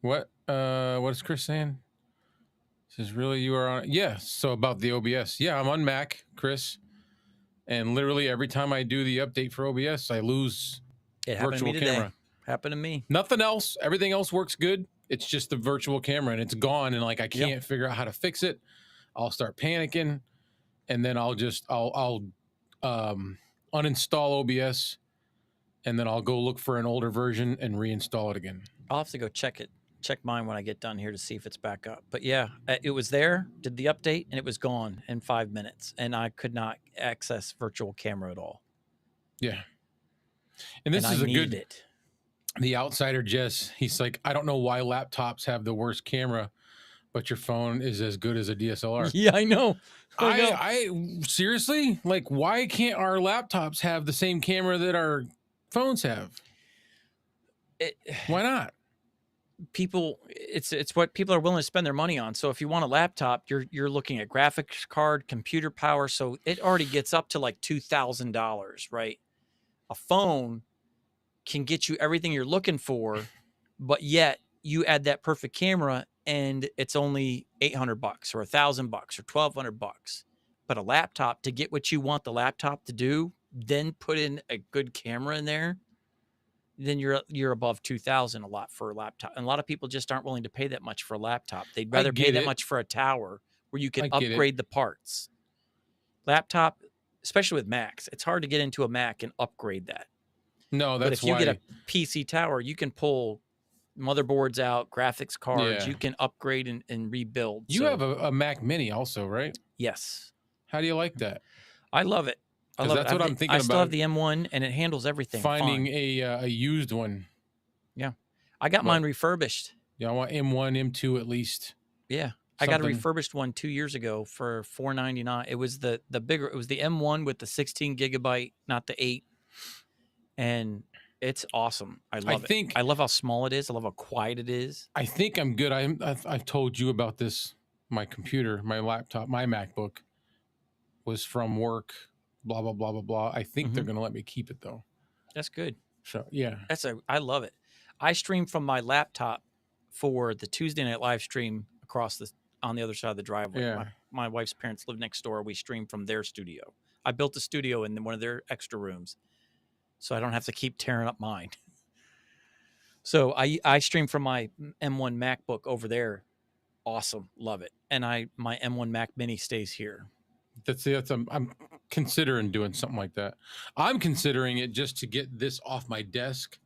What is Chris saying? Says really you are on? Yeah. So about the OBS, yeah, I'm on Mac, Chris, and literally every time I do the update for OBS, I lose It happened to me virtual today. camera. Happened to me. Nothing else. Everything else works good. It's just the virtual camera, and it's gone, and like I can't figure out how to fix it. I'll start panicking, and then I'll uninstall OBS, and then I'll go look for an older version and reinstall it again. I'll have to go check mine when I get done here to see if it's back up. But yeah, it was there, did the update, and it was gone in 5 minutes, and I could not access virtual camera at all. Yeah. And this is a good. The outsider Jess, he's like, I don't know why laptops have the worst camera, but your phone is as good as a DSLR. Yeah, I know. I seriously, like, why can't our laptops have the same camera that our phones have? Why not? People, it's what people are willing to spend their money on. So if you want a laptop, you're looking at graphics card, computer power. So it already gets up to like $2,000, right? A phone can get you everything you're looking for, but yet you add that perfect camera and it's only $800 or $1,000 or $1,200. But a laptop, to get what you want the laptop to do, then put in a good camera in there, then you're above 2,000 a lot for a laptop. And a lot of people just aren't willing to pay that much for a laptop. They'd rather pay that much for a tower where you can upgrade the parts. Laptop, especially with Macs, it's hard to get into a Mac and upgrade that. No, that's why. But if you get a PC tower, you can pull motherboards out, graphics cards. Yeah. You can upgrade and rebuild. You have a Mac Mini also, right? Yes. How do you like that? I love it. That's what I'm thinking about. I still have the M1 and it handles everything. Finding a used one. Yeah. I got mine refurbished. Yeah, I want M1, M2 at least. Yeah. I got a refurbished one 2 years ago for $499. It was the bigger, it was the M1 with the 16 gigabyte, not the 8. And it's awesome. I love it. I love how small it is. I love how quiet it is. I think I'm good. I've told you about this. My computer, my laptop, my MacBook was from work. Blah blah blah blah blah. I think they're gonna let me keep it though. That's good. So yeah, I love it. I stream from my laptop for the Tuesday night live stream on the other side of the driveway. Yeah. My wife's parents live next door. We stream from their studio. I built a studio in one of their extra rooms, so I don't have to keep tearing up mine. So I stream from my M1 MacBook over there. Awesome, love it. And my M1 Mac Mini stays here. I'm considering doing something like that. I'm considering it just to get this off my desk,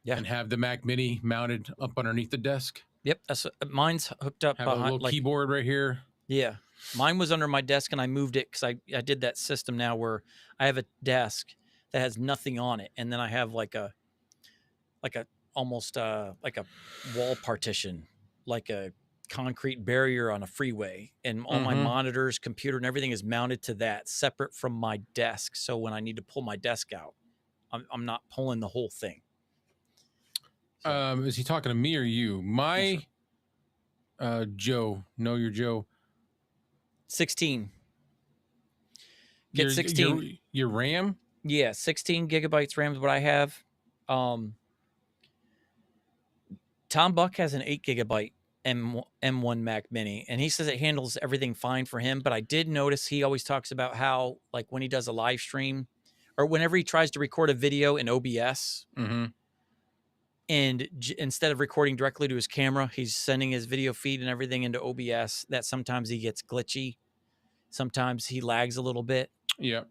and have the Mac Mini mounted up underneath the desk. Yep, mine's hooked up. Have a little keyboard right here. Yeah, mine was under my desk, and I moved it because I did that system now where I have a desk that has nothing on it, and then I have almost like a wall partition, like a concrete barrier on a freeway, and all my monitors, computer, and everything is mounted to that, separate from my desk. So when I need to pull my desk out, I'm not pulling the whole thing. So. Is he talking to me or you? My Joe, know your Joe. 16. Get 16. Your RAM? Yeah, 16 gigabytes RAM is what I have. Tom Buck has an 8 gigabyte M1 Mac Mini, and he says it handles everything fine for him. But I did notice he always talks about how, like, when he does a live stream or whenever he tries to record a video in OBS, Mm-hmm. and instead of recording directly to his camera, he's sending his video feed and everything into OBS, that sometimes he gets glitchy. Sometimes he lags a little bit. Yeah.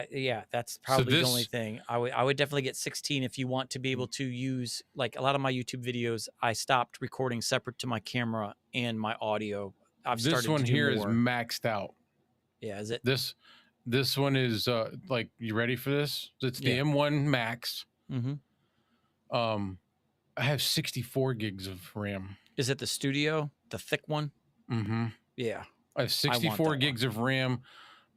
Yeah, that's So probably the only this thing. I would definitely get 16 if you want to be able to use, like, a lot of my YouTube videos. I stopped recording separate to my camera and my audio. I've this started to one do here is more. maxed out. Yeah, is it? This one is like, you ready for this? It's the Yeah. M1 Max. Mm-hmm. I have 64 gigs of RAM. Is it the studio, the thick one? Mm-hmm. Yeah. I have 64 gigs of RAM,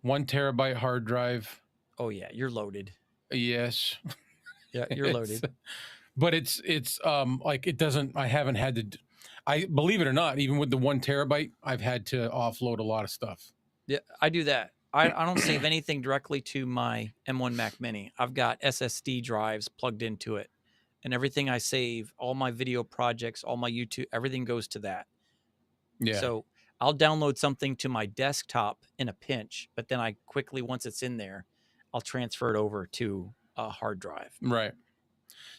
1 terabyte hard drive. Oh yeah, you're loaded. Yes. Yeah, you're loaded. But it's like, it doesn't, I haven't had to, I believe it or not, even with the 1 terabyte, I've had to offload a lot of stuff. Yeah, I do that. I don't save anything directly to my M1 Mac Mini. I've got SSD drives plugged into it, and everything I save, all my video projects, all my YouTube, everything goes to that. Yeah. So I'll download something to my desktop in a pinch, but then I quickly, once it's in there, I'll transfer it over to a hard drive. Right.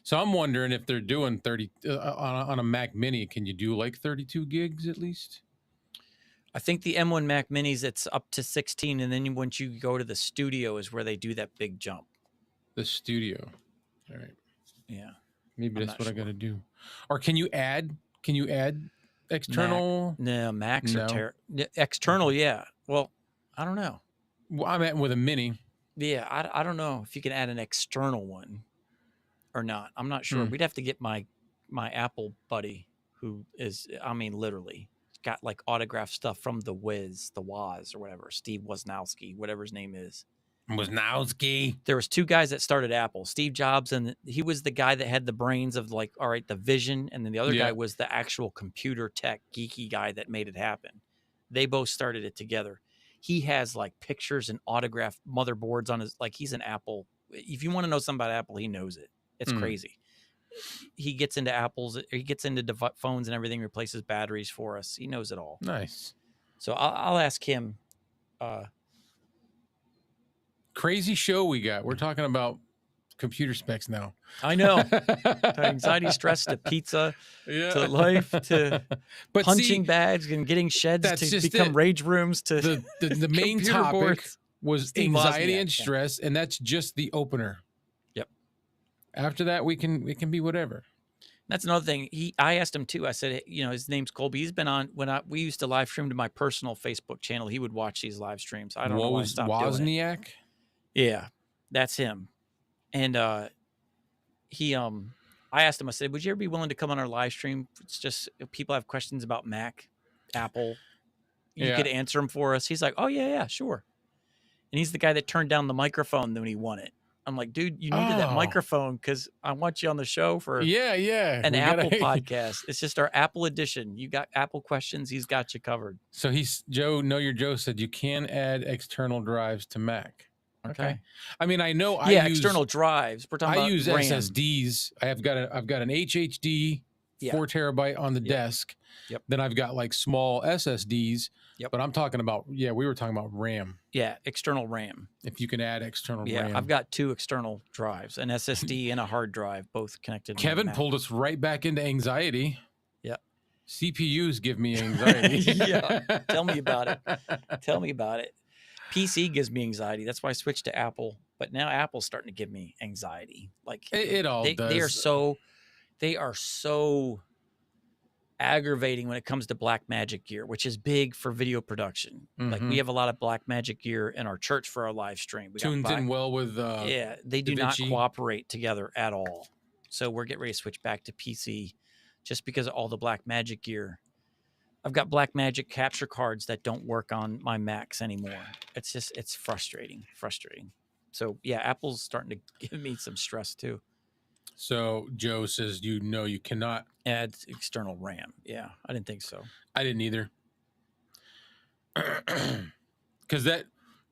So I'm wondering if they're doing 30 on a Mac Mini. Can you do like 32 gigs at least? I think the M1 Mac Minis, it's up to 16, and then once you go to the studio is where they do that big jump. The studio. All right. Yeah. Maybe I'm that's not what I sure. got to do. Or can you add external? No, Macs No. are external. Yeah. Well, I don't know. Well, I'm at with a Mini. Yeah, I don't know if you can add an external one or not. I'm not sure. We'd have to get my Apple buddy, who is, I mean, literally got like autographed stuff from the Woz or whatever, Steve Wozniacki, whatever his name is. Wozniacki. There was 2 guys that started Apple, Steve Jobs, and he was the guy that had the brains of, like, all right, the vision, and then the other guy was the actual computer tech geeky guy that made it happen. They both started it together. He has like pictures and autographed motherboards on his, like, he's an Apple. If you want to know something about Apple, he knows it. It's crazy. He gets into Apple's, he gets into phones and everything, replaces batteries for us. He knows it all. Nice. So I'll ask him. Crazy show we got. We're talking about computer specs now. I know. Anxiety, stress to pizza, to life, to punching bags and getting sheds to become rage rooms, to the main topic boards. was Steve anxiety Wozniak, and stress, and that's just the opener. Yep. After that, it can be whatever. That's another thing. I asked him too. I said, you know, his name's Colby. He's been on we used to live stream to my personal Facebook channel. He would watch these live streams. I don't know why I stopped doing it. Wozniak? Yeah, that's him. And I asked him, I said, would you ever be willing to come on our live stream? It's just, if people have questions about Mac, Apple, you could answer them for us. He's like, oh yeah, sure. And he's the guy that turned down the microphone when he won it. I'm like, dude, you needed that microphone because I want you on the show for an Apple podcast. It's just our Apple edition. You got Apple questions, he's got you covered. So Know Your Joe said you can add external drives to Mac. Okay. I mean, I know I use external drives. We're talking about use RAM. SSDs. I've got an HHD 4 terabyte on the desk. Yep. Then I've got like small SSDs. Yep. But I'm talking about, we were talking about RAM. Yeah, external RAM. If you can add external RAM. Yeah, I've got 2 external drives, an SSD and a hard drive, both connected. Kevin pulled us right back into anxiety. Yeah. CPUs give me anxiety. Yeah. Tell me about it. Tell me about it. PC gives me anxiety. That's why I switched to Apple. But now Apple's starting to give me anxiety. Like it all does. They are so aggravating when it comes to Blackmagic gear, which is big for video production. Like we have a lot of Blackmagic gear in our church for our live stream. We tunes in well with they do not cooperate together at all. So we're getting ready to switch back to PC just because of all the Blackmagic gear. I've got Blackmagic capture cards that don't work on my Macs anymore. It's frustrating. So yeah, Apple's starting to give me some stress too. So Joe says, you cannot add external RAM. Yeah, I didn't think so. I didn't either. Because that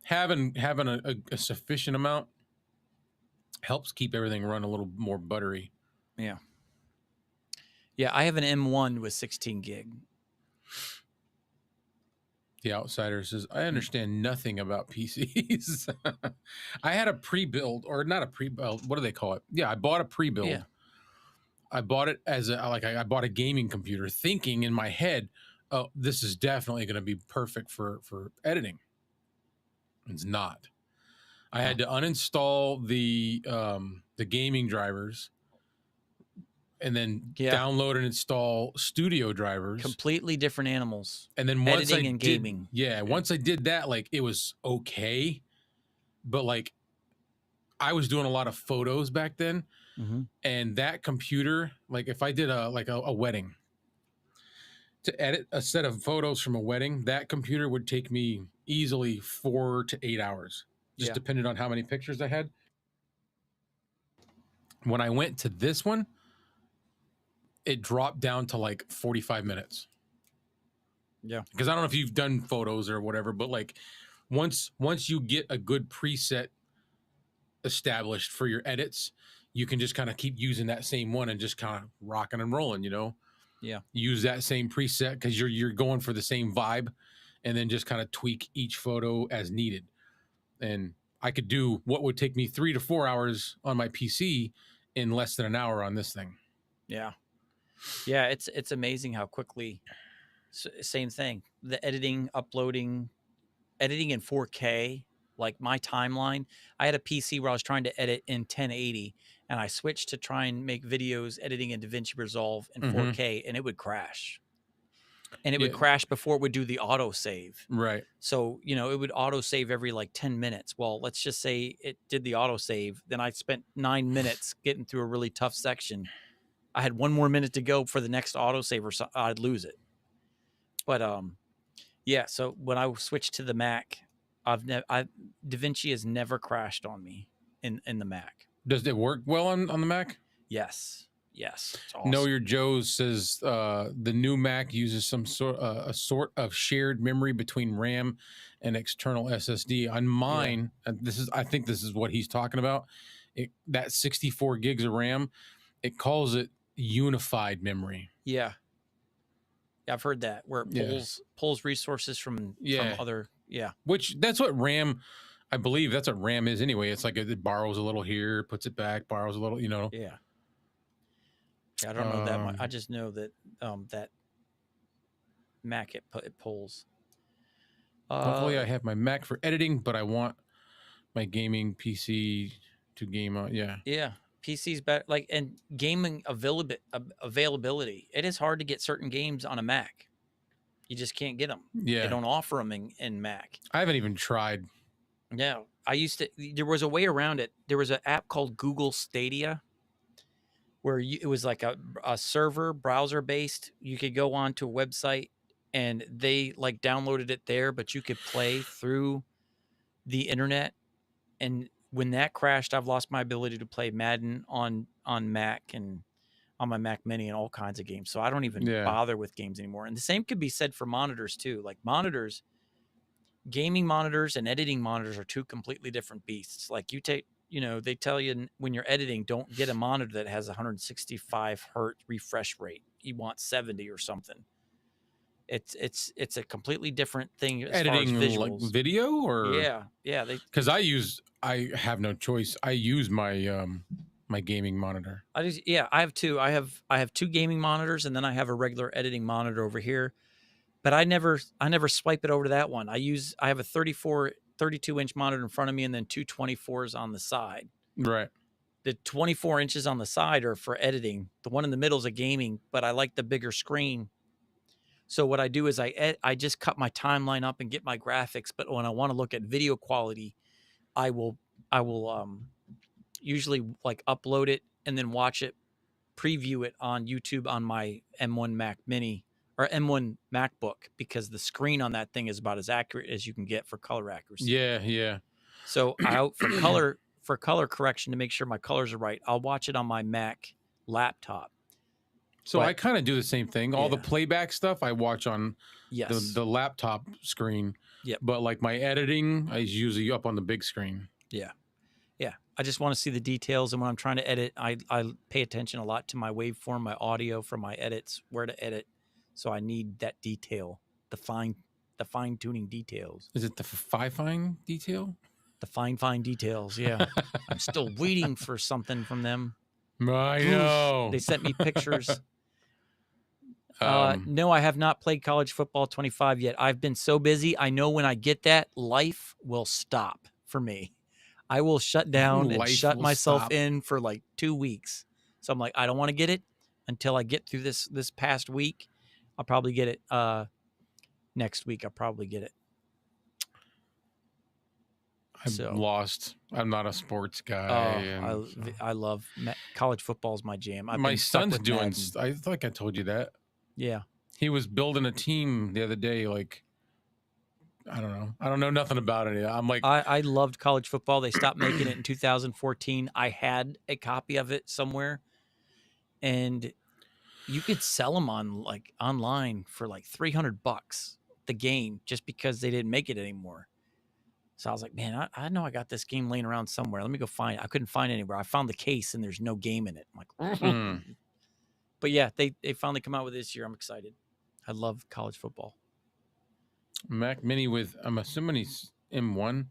having a sufficient amount helps keep everything run a little more buttery. Yeah. Yeah, I have an M1 with 16 gig. The Outsider says, I Mm, understand nothing about PCs. I had a pre-build, or not a pre-build. What do they call it? Yeah, I bought a yeah. pre-build. I bought it as a like I bought a gaming computer, thinking in my head, oh, this is definitely going to be perfect for editing. It's not. I No. had to uninstall the gaming drivers and then Yeah. download and install studio drivers. Completely different animals. And then once I Editing and did, gaming. yeah, Yeah. once I did that, like it was okay, but like I was doing a lot of photos back then, Mm-hmm. and that computer, like if I did a wedding, to edit a set of photos from a wedding, that computer would take me easily 4 to 8 hours, just Yeah. depending on how many pictures I had. When I went to this one, it dropped down to like 45 minutes. Yeah. Because I don't know if you've done photos or whatever, but like once you get a good preset established for your edits, you can just kind of keep using that same one and just kind of rocking and rolling, you know. Yeah. Use that same preset because you're going for the same vibe, and then just kind of tweak each photo as needed. And I could do what would take me 3 to 4 hours on my PC in less than an hour on this thing. Yeah. Yeah. It's amazing how quickly. Same thing. The editing, uploading, editing in 4K. Like my timeline, I had a PC where I was trying to edit in 1080, and I switched to try and make videos editing in DaVinci Resolve in Mm-hmm. 4K, and it would crash. And it would Yeah, crash before it would do the auto save. right. So, it would auto save every like 10 minutes. Well, let's just say it did the auto save. Then I spent 9 minutes getting through a really tough section. I had one more minute to go for the next auto save, or so I'd lose it. But yeah. So when I switched to the Mac, DaVinci has never crashed on me in the Mac. Does it work well on the Mac? Yes. Yes. It's Know awesome. Your Joe says the new Mac uses some sort a sort of shared memory between RAM and external SSD. On mine, I think this is what he's talking about. That 64 gigs of RAM, it calls it unified memory. Yeah. I've heard that, where it Yeah. pulls resources from other. Yeah. Which that's what RAM. I believe that's what RAM is anyway. It's like it borrows a little here, puts it back, borrows a little, you know. Yeah. I don't know that much. I just know that that Mac it pulls. Hopefully, I have my Mac for editing, but I want my gaming PC to game on. Yeah. Yeah. PC's better, like, and gaming availability. It is hard to get certain games on a Mac. You just can't get them. Yeah. They don't offer them in Mac. I haven't even tried. No, I used to. There was a way around it. There was an app called Google Stadia, where it was like a server browser based. You could go on to a website, and they like downloaded it there, but you could play through the internet. And when that crashed, I've lost my ability to play Madden on Mac and on my Mac Mini and all kinds of games. So I don't even bother with games anymore. And the same could be said for monitors too. Like monitors, gaming monitors and editing monitors are two completely different beasts. Like they tell you when you're editing, don't get a monitor that has 165 hertz refresh rate. You want 70 or something. It's a completely different thing as Editing far as like visuals. video, or yeah. Because I have no choice. I use my my gaming monitor. I have two. I have two gaming monitors, and then I have a regular editing monitor over here. But I never swipe it over to that one. I have a 32-inch monitor in front of me, and then two 24s on the side. Right. The 24 inches on the side are for editing. The one in the middle is a gaming, but I like the bigger screen. So what I do is I just cut my timeline up and get my graphics. But when I want to look at video quality, I will usually like upload it and then watch it, preview it on YouTube on my M1 Mac Mini or M1 MacBook, because the screen on that thing is about as accurate as you can get for color accuracy. Yeah. So for color correction, to make sure my colors are right, I'll watch it on my Mac laptop. So I kind of do the same thing. All the Yeah. playback stuff I watch on Yes. the laptop screen. Yep. But like my editing is usually up on the big screen. Yeah. I just want to see the details. And when I'm trying to edit, I pay attention a lot to my waveform, my audio for my edits, where to edit. So I need that detail, the fine tuning details, Is it the fine detail? the fine details. Yeah. I'm still waiting for something from them. I Oof. know. They sent me pictures. Um, No, I have not played college football 25 yet. I've been so busy. I know when I get that, life will stop for me. I will shut down and life shut will myself stop. in for like 2 weeks. So I'm like, I don't want to get it until I get through this past week. I'll probably get it next week. I'll probably get it. I'm So, lost. I'm not a sports guy, oh, and so. I love college football is my jam. I've My been stuck son's with doing. Madden. I think I told you that. Yeah. He was building a team the other day. Like, I don't know. I don't know nothing about it. I'm like, I loved college football. They stopped making it in 2014. I had a copy of it somewhere, and you could sell them on like online for like $300 the game just because they didn't make it anymore. So I was like, man, I know I got this game laying around somewhere. Let me go find it. I couldn't find it anywhere. I found the case and there's no game in it. I'm like, but yeah, they finally come out with this year. I'm excited. I love college football. Mac Mini with. I'm assuming he's M1.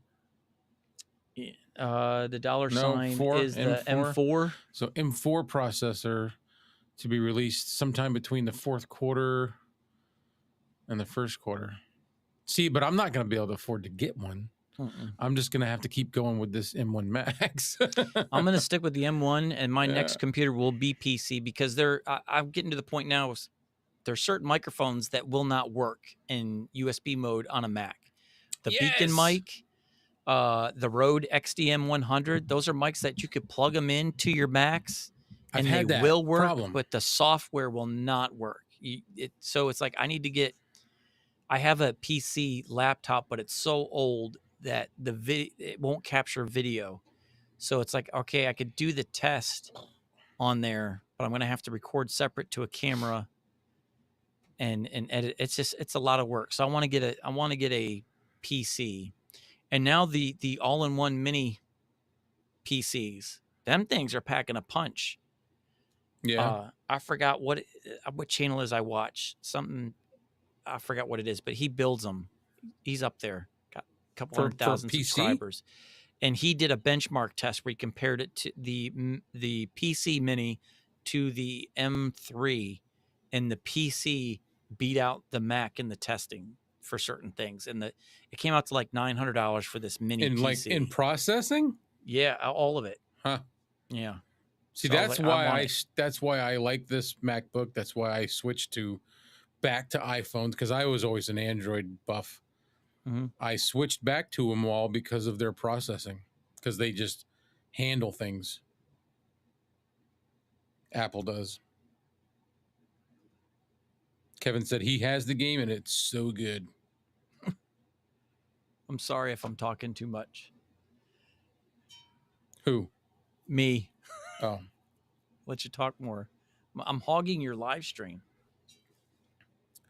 The dollar No, sign 4 is the M4. M4. So M4 processor to be released sometime between the fourth quarter and the first quarter. See, but I'm not going to be able to afford to get one. I'm just going to have to keep going with this M1 Max. I'm going to stick with the M1, and my Yeah. next computer will be PC because I'm getting to the point now. There's certain microphones that will not work in USB mode on a Mac. The Beacon mic, the Rode XDM 100, those are mics that you could plug them into your Macs and they will work, but the software will not work. So it's like I have a PC laptop, but it's so old that it won't capture video. So it's like, okay, I could do the test on there, but I'm going to have to record separate to a camera and edit. It's a lot of work. So I want to get a PC. And now the all-in-one mini PCs, them things are packing a punch. Yeah. I forgot what channel is I watch. Something I forgot what it is, but he builds them. He's up there. Got a couple 100,000 subscribers. And he did a benchmark test where he compared it to the PC Mini to the M3, and the PC beat out the Mac in the testing for certain things. And it came out to like $900 for this mini PC. Like in processing? Yeah, all of it. Huh. Yeah. See, so that's why I like this MacBook. That's why I switched back to iPhones, because I was always an Android buff. Mm-hmm. I switched back to them all because of their processing, because they just handle things. Apple does. Kevin said he has the game and it's so good. I'm sorry if I'm talking too much. Who? Me. Oh. Let you talk more. I'm hogging your live stream.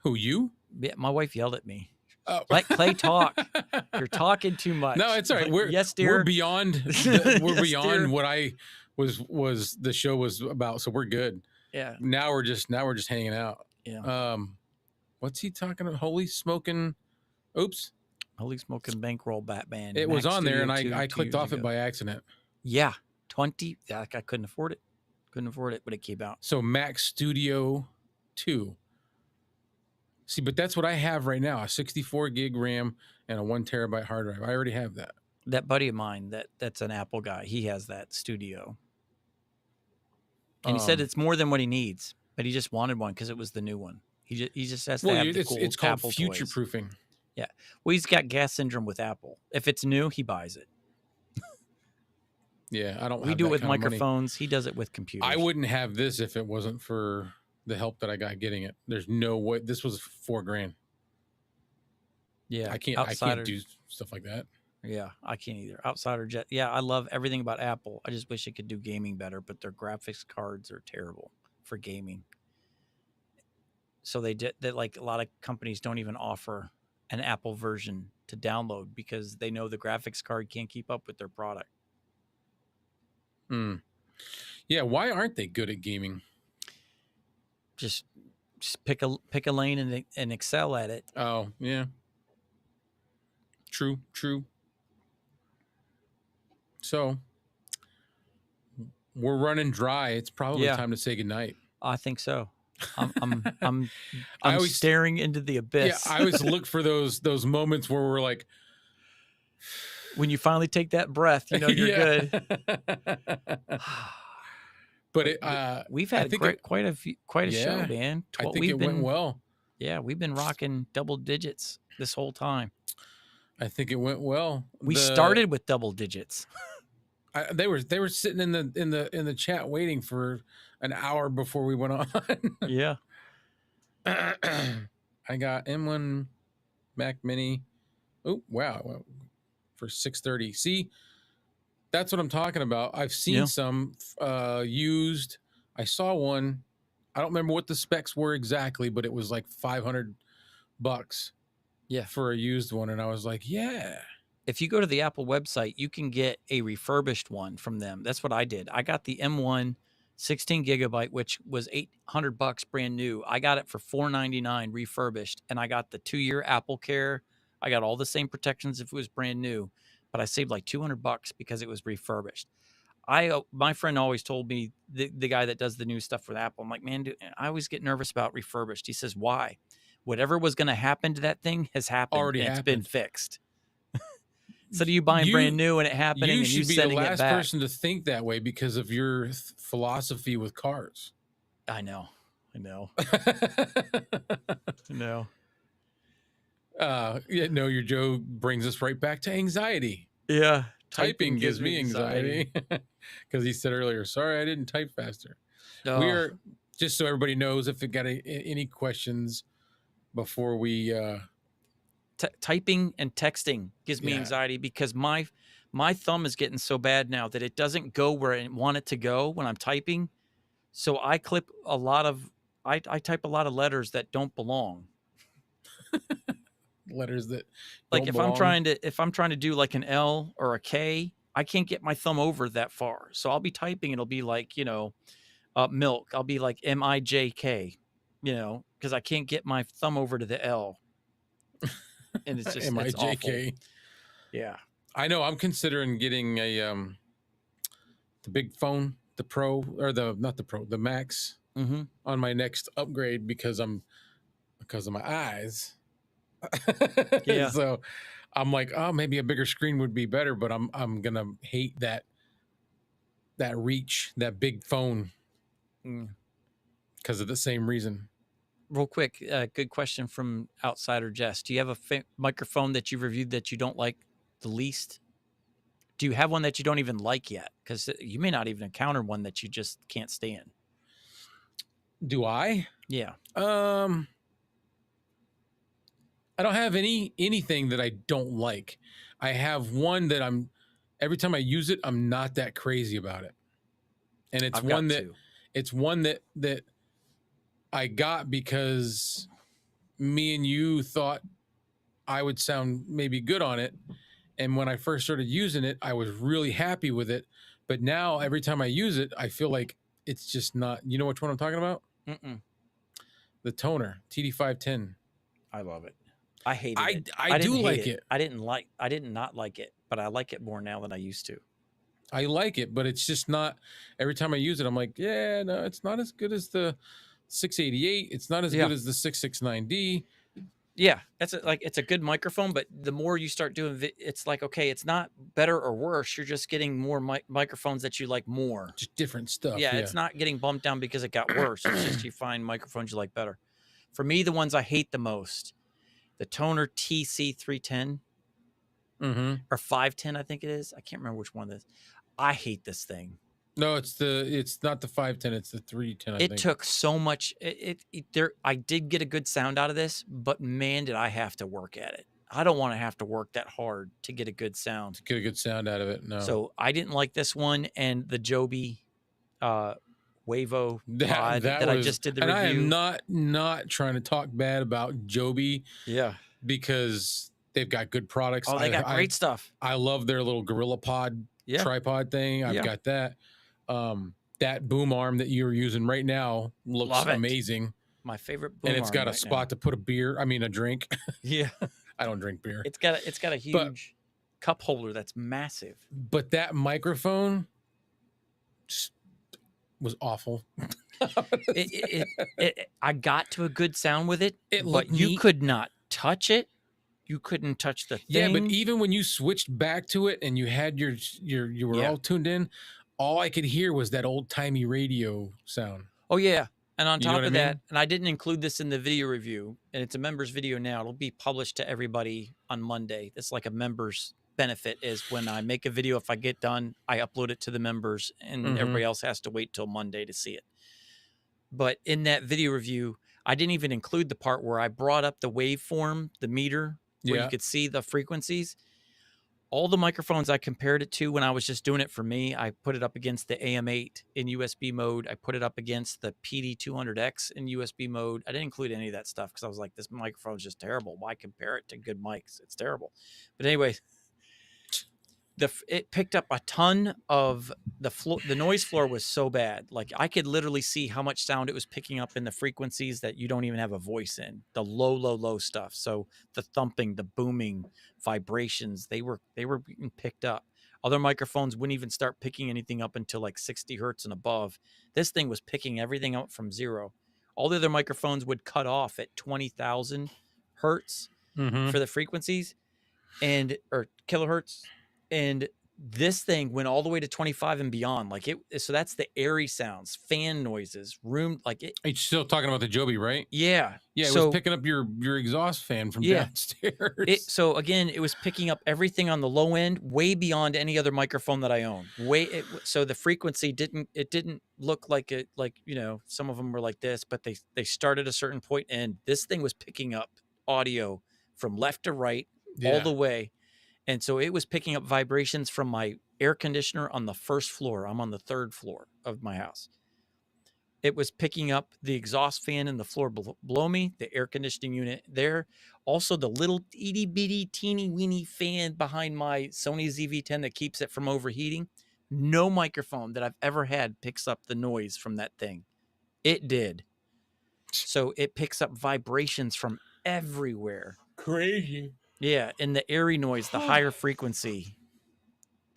Who, you? Yeah, my wife yelled at me. Oh. Let Clay talk. You're talking too much. No, it's all right. Yes, dear. We're beyond beyond what I was the show was about, so we're good. Yeah. Now we're just hanging out. Yeah. What's he talking about? Holy smoking bankroll Batman. It was on there and I clicked off it by accident. Yeah. 20. I couldn't afford it. But it came out. So Mac Studio 2. See, but that's what I have right now, a 64 gig RAM and a 1 terabyte hard drive. I already have that. That buddy of mine, that's an Apple guy. He has that Studio. And he said it's more than what he needs, but he just wanted one because it was the new one. He just has to have the cool it's called Apple future toys. proofing. Yeah. Well, he's got gas syndrome with Apple. If it's new, he buys it. Yeah, I don't. We do it with microphones. He does it with computers. I wouldn't have this if it wasn't for the help that I got getting it. There's no way. This was $4,000. Yeah, I can't do stuff like that. Yeah, I can't either. Outsider Jet. Yeah, I love everything about Apple. I just wish it could do gaming better, but their graphics cards are terrible for gaming. So like a lot of companies don't even offer an Apple version to download because they know the graphics card can't keep up with their product. Mm. Yeah, why aren't they good at gaming? Just pick a lane and excel at it. Oh, yeah. True, true. So we're running dry. It's probably Yeah, time to say goodnight. I think so. I'm I'm I'm I I'm always, staring into the yeah, abyss. I always look for those moments where we're like, When you finally take that breath, you know you're yeah. good. But But it, we've I had think it, quite a show, yeah, man. I think We've it went been well. Yeah, we've been rocking double digits this whole time. I think it went well. We started with double digits. They were sitting in the chat waiting for an hour before we went on. Yeah. I got M1 Mac Mini. Oh wow, for 630. See, that's what I'm talking about. I've seen Yeah. some used. I saw one. I don't remember what the specs were exactly, but it was like $500 Yeah. for a used one, and I was like, yeah. If you go to the Apple website, you can get a refurbished one from them. That's what I did. I got the M1 16 gigabyte, which was $800 brand new. I got it for $499 refurbished, and I got the 2-year Apple Care. I got all the same protections if it was brand new, but I saved like $200 because it was refurbished. My friend always told me, the guy that does the new stuff with Apple. I'm like, man, dude, I always get nervous about refurbished. He says, why? Whatever was going to happen to that thing has happened, Already and it's been happened. fixed. So do you buying brand You new and it happening you and you should be the sending it last back? person to think that way because of your philosophy with cars. I know. I know. I know. Yeah, no, your Joe brings us right back to anxiety. Yeah. Typing gives me anxiety because he said earlier, sorry, I didn't type faster. We Oh, are, just so everybody knows, if you got any questions before we, typing and texting gives me yeah, anxiety because my thumb is getting so bad now that it doesn't go where I want it to go when I'm typing. So I clip a lot of I type a lot of letters that don't belong. letters that Like don't belong. if I'm trying to do like an L or a K, I can't get my thumb over that far. So I'll be typing, it'll be like, milk. I'll be like MIJK, because I can't get my thumb over to the L. And it's awful. MIJK. Yeah. I know I'm considering getting the big phone, the Pro, or not the Pro, the Max Mm-hmm. on my next upgrade because of my eyes. Yeah. So I'm like, oh, maybe a bigger screen would be better, but I'm gonna hate that reach, that big phone, because of the same reason. Real quick, good question from Outsider Jess. Do you have a microphone that you've reviewed that you don't like the least? Do you have one that you don't even like yet? Because you may not even encounter one that you just can't stand. Do I? Yeah. I don't have anything that I don't like. I have one that every time I use it, I'm not that crazy about it. And it's I've one got that two. it's one that I got because me and you thought I would sound maybe good on it. And when I first started using it, I was really happy with it. But now every time I use it, I feel like it's just not. You know which one I'm talking about? Mm-mm. The toner TD510. I love it. I hated it. I didn't do hate like it. I did not like it, but I like it more now than I used to. I like it, but it's just not. Every time I use it, I'm like, yeah, no, it's not as good as the 688. It's not as good as the 669D. Yeah, it's a good microphone, but the more you start doing it's like, okay, it's not better or worse. You're just getting more microphones that you like more. Just different stuff. Yeah, Yeah. it's not getting bumped down because it got worse. It's just you find microphones you like better. For me, the ones I hate the most, the Toner TC310 or 510, I think it is. I can't remember which one it is. I hate this thing. No, it's not the 510, it's the 310. I think It took so much. I did get a good sound out of this, but man, did I have to work at it. I don't want to have to work that hard to get a good sound. Get a good sound out of it. No. So I didn't like this one, and the Joby Wavo pod that I just did the review. And I am not trying to talk bad about Joby. Yeah. Because they've got good products. Oh, they got great stuff. I love their little Gorilla Pod Yeah. tripod thing. I've Yeah. got that. That boom arm that you're using right now looks Love it. amazing, My favorite and boom it's arm got a right now. spot to put a drink. Yeah. I don't drink beer, It's got a but huge cup holder that's massive. that microphone just was awful. I got to a good sound with it, It but looked you neat. could not touch it. You couldn't touch the Yeah, but thing. even when you switched back to it and you had you were Yeah. all tuned in, all I could hear was that old timey radio sound. Oh yeah. And on You know top what I of that, mean? and I didn't include this in the video review, and it's a members video now. It'll be published to everybody on Monday. It's like a members benefit is when I make a video, if I get done, I upload it to the members and Mm-hmm. everybody else has to wait till Monday to see it. But in that video review, I didn't even include the part where I brought up the waveform, the meter, where you Yeah. could see the frequencies. All the microphones I compared it to when I was just doing it for me, I put it up against the AM8 in USB mode. I put it up against the PD200X in USB mode. I didn't include any of that stuff because I was like, this microphone is just terrible. Why compare it to good mics? It's terrible. But anyway, it picked up a ton of the noise floor was so bad. Like I could literally see how much sound it was picking up in the frequencies that you don't even have a voice in, the low stuff. So the thumping, the booming, vibrations, they were being picked up. Other microphones wouldn't even start picking anything up until like 60 hertz and above. This thing was picking everything up from zero. All the other microphones would cut off at 20,000 hertz Mm-hmm. for the frequencies or kilohertz, and this thing went all the way to 25 and beyond. Like so that's the airy sounds, fan noises, room, like it. You're still talking about the Joby, right? Yeah. Yeah, it so, was picking up your exhaust fan from Yeah. downstairs. So again, it was picking up everything on the low end, way beyond any other microphone that I own. So the frequency didn't look like it, like, you know, some of them were like this, but they started a certain point, and this thing was picking up audio from left to right all the way. And so it was picking up vibrations from my air conditioner on the first floor. I'm on the third floor of my house. It was picking up the exhaust fan in the floor below me, the air conditioning unit there. Also, the little itty bitty teeny weeny fan behind my Sony ZV-10 that keeps it from overheating. No microphone that I've ever had picks up the noise from that thing. It did. So it picks up vibrations from everywhere. Crazy. Yeah, and the airy noise, the higher frequency,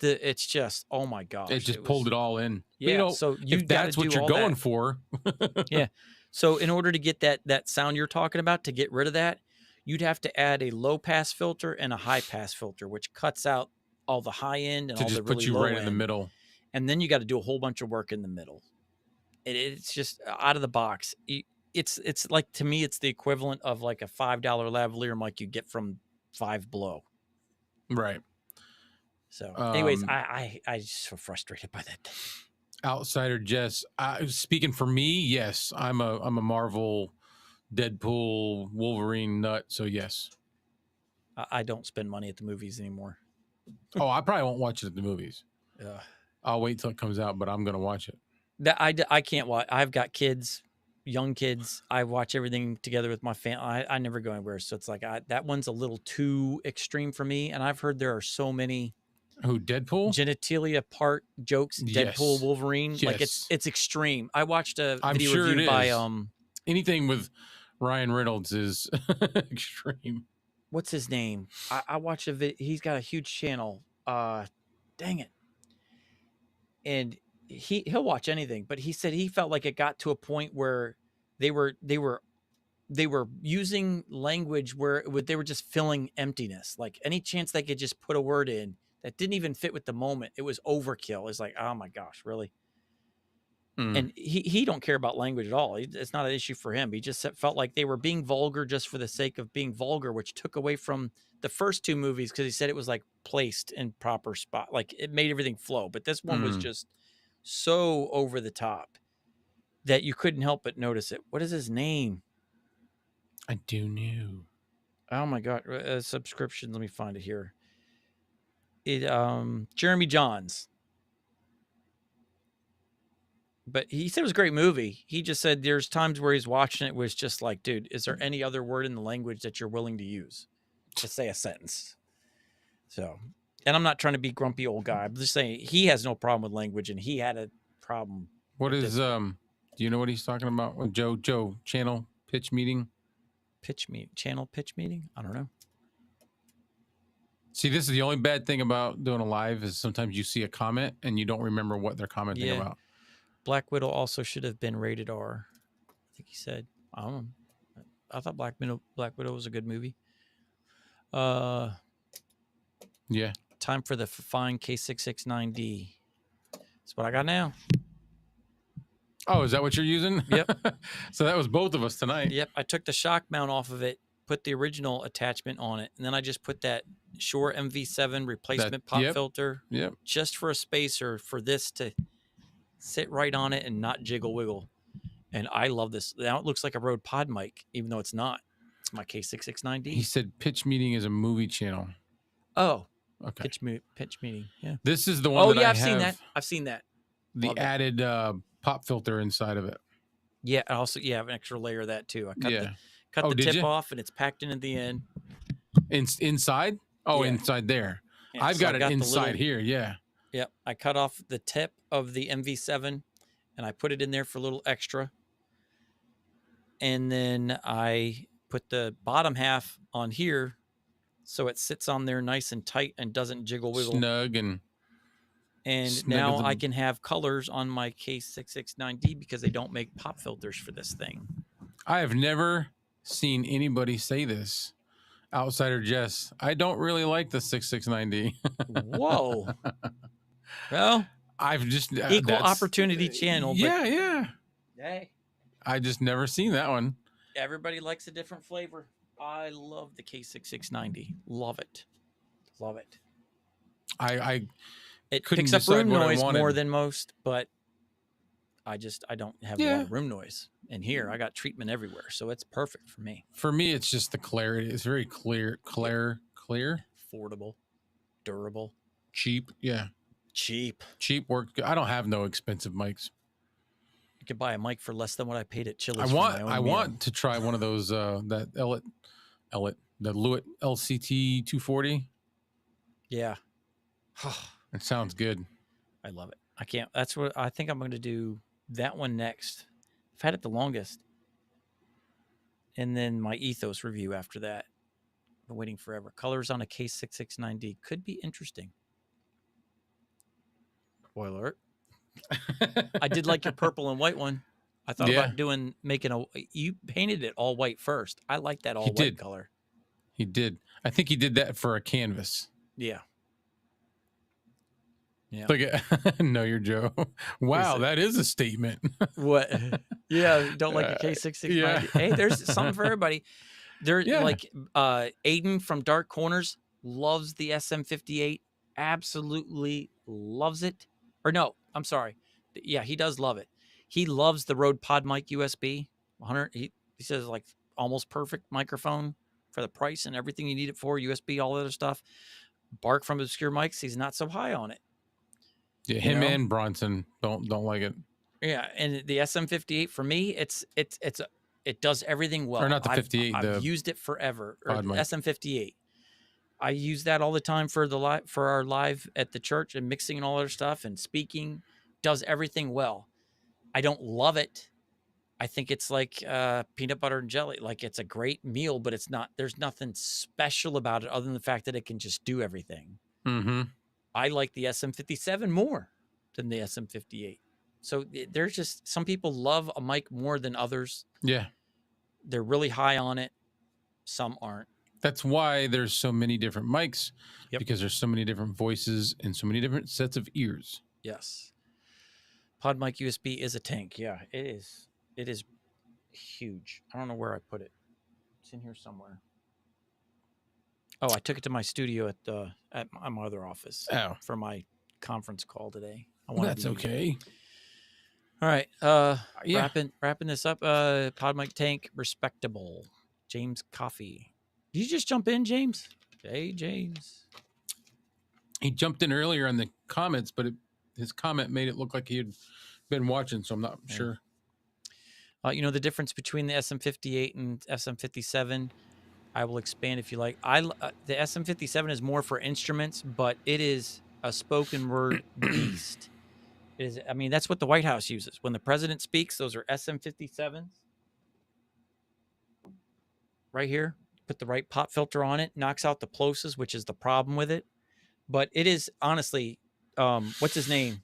it's just, oh my gosh. It just pulled it all in. Yeah, But, you know, so if that's what you're going for. Yeah. So in order to get that sound you're talking about, to get rid of that, you'd have to add a low pass filter and a high pass filter, which cuts out all the high end and to all just the really put you low right end. in the middle. And then you got to do a whole bunch of work in the middle. It's just out of the box. It's like, to me, it's the equivalent of like a $5 lavalier mic you get from Five Below. Right. So anyways, I just so frustrated by that thing. Outsider Jess, speaking for me, yes, I'm a Marvel, Deadpool, Wolverine nut. So yes, I don't spend money at the movies anymore. Oh, I probably won't watch it at the movies. Yeah. I'll wait till it comes out, but I'm gonna watch it. I can't watch. I've got kids, young kids. I watch everything together with my family. I never go anywhere, so it's like that one's a little too extreme for me. And I've heard there are so many Deadpool genitalia part jokes. Deadpool, yes. Wolverine, yes. like it's extreme. I watched a video sure review by anything with Ryan Reynolds is extreme. What's his name? I watched a video. He's got a huge channel. Dang it. And he'll watch anything, but he said he felt like it got to a point where they were using language where they were just filling emptiness. Like any chance they could just put a word in that didn't even fit with the moment, it was overkill. It's like, oh my gosh, really? And he don't care about language at all. It's not an issue for him. He just felt like they were being vulgar just for the sake of being vulgar, which took away from the first two movies, because he said it was like placed in proper spot, like it made everything flow. But this one was just so over the top that you couldn't help but notice it. What is his name? I do know. Oh my god, subscriptions. Let me find it here. Jeremy Johns. But he said it was a great movie. He just said there's times where he's watching it was just like, dude, is there any other word in the language that you're willing to use to say a sentence? So And I'm not trying to be grumpy old guy. I'm just saying he has no problem with language, and he had a problem What with is this do you know what he's talking about? With Joe channel pitch meeting? channel pitch meeting. I don't know. See, this is the only bad thing about doing a live is sometimes you see a comment and you don't remember what they're commenting Yeah, about. Black Widow also should have been rated R. I think he said. I don't know. I thought Black Widow was a good movie. Yeah. Time for the fine K669D. That's what I got now. Oh, is that what you're using? Yep. So that was both of us tonight. Yep. I took the shock mount off of it, put the original attachment on it, and then I just put that Shure MV7 replacement pop filter just for a spacer for this to sit right on it and not jiggle wiggle. And I love this. Now it looks like a Rode Pod mic, even though it's not. It's my K669D. He said pitch meeting is a movie channel. Oh, okay. Pitch meeting. Yeah. This is the one. I've seen that. I've seen that. The Love added pop filter inside of it. Yeah. I also have an extra layer of that too. I cut the tip off, and it's packed in at the end. Inside? Oh, inside there. Yeah, I've got it inside here. Yeah. Yep. I cut off the tip of the MV7 and I put it in there for a little extra. And then I put the bottom half on here so it sits on there nice and tight and doesn't jiggle wiggle. Snug and now I can have colors on my K669D because they don't make pop filters for this thing. I have never seen anybody say this. Outsider Jess, I don't really like the 669D. Whoa. Well, I've just equal opportunity channel. Yeah. Hey. I just never seen that one. Everybody likes a different flavor. I love the K669D. Love it. Love it. It picks up room noise more than most, but I don't have a lot of room noise. And here I got treatment everywhere, so it's perfect for me. For me, it's just the clarity. It's very clear, affordable, durable, cheap. Yeah, cheap work. I don't have no expensive mics. You could buy a mic for less than what I paid at Chili's. I want to try one of those. That the Lewitt LCT 240. Yeah, it sounds good. I love it. I can't. That's what I think I'm going to do. That one next. I've had it the longest. And then my Ethos review after that. Been waiting forever. Colors on a K669D could be interesting. Spoiler alert. I did like your purple and white one. I thought about you painted it all white first. I like that all white color. He did. I think he did that for a canvas. Yeah. Yeah. Look at know your Joe. Wow, that is a statement. What? Yeah, don't like a K669. Yeah. Hey, there's something for everybody. Like Aiden from Dark Corners loves the SM58. Absolutely loves it. Or no, I'm sorry. Yeah, he does love it. He loves the Rode Pod Mic USB. 100. He says like almost perfect microphone for the price and everything you need it for. USB, all that other stuff. Bark from Obscure Mics. He's not so high on it. Yeah, him and Bronson don't like it. Yeah, and the SM58 for me, it does everything well. Or not the 58. I've used it forever. Or SM58. I use that all the time for our live at the church and mixing and all other stuff and speaking. Does everything well. I don't love it. I think it's like peanut butter and jelly. Like it's a great meal, but it's not. There's nothing special about it other than the fact that it can just do everything. Mm-hmm. I like the SM57 more than the SM58. So there's just some people love a mic more than others. Yeah. They're really high on it. Some aren't. That's why there's so many different mics, because there's so many different voices and so many different sets of ears. Yes. Pod mic USB is a tank. Yeah, it is. It is huge. I don't know where I put it. It's in here somewhere. Oh, I took it to my studio at my other office for my conference call today. That's okay. All right. Wrapping this up. Pod mic tank, respectable. James Coffee. Did you just jump in, James? Hey, James. He jumped in earlier on the comments, but his comment made it look like he had been watching, so I'm not sure. The difference between the SM58 and SM57, I will expand if you like. The SM57 is more for instruments, but it is a spoken word beast. It is, I mean, that's what the White House uses. When the president speaks, those are SM57s right here. Put the right pop filter on it, knocks out the plosives, which is the problem with it. But it is honestly, what's his name?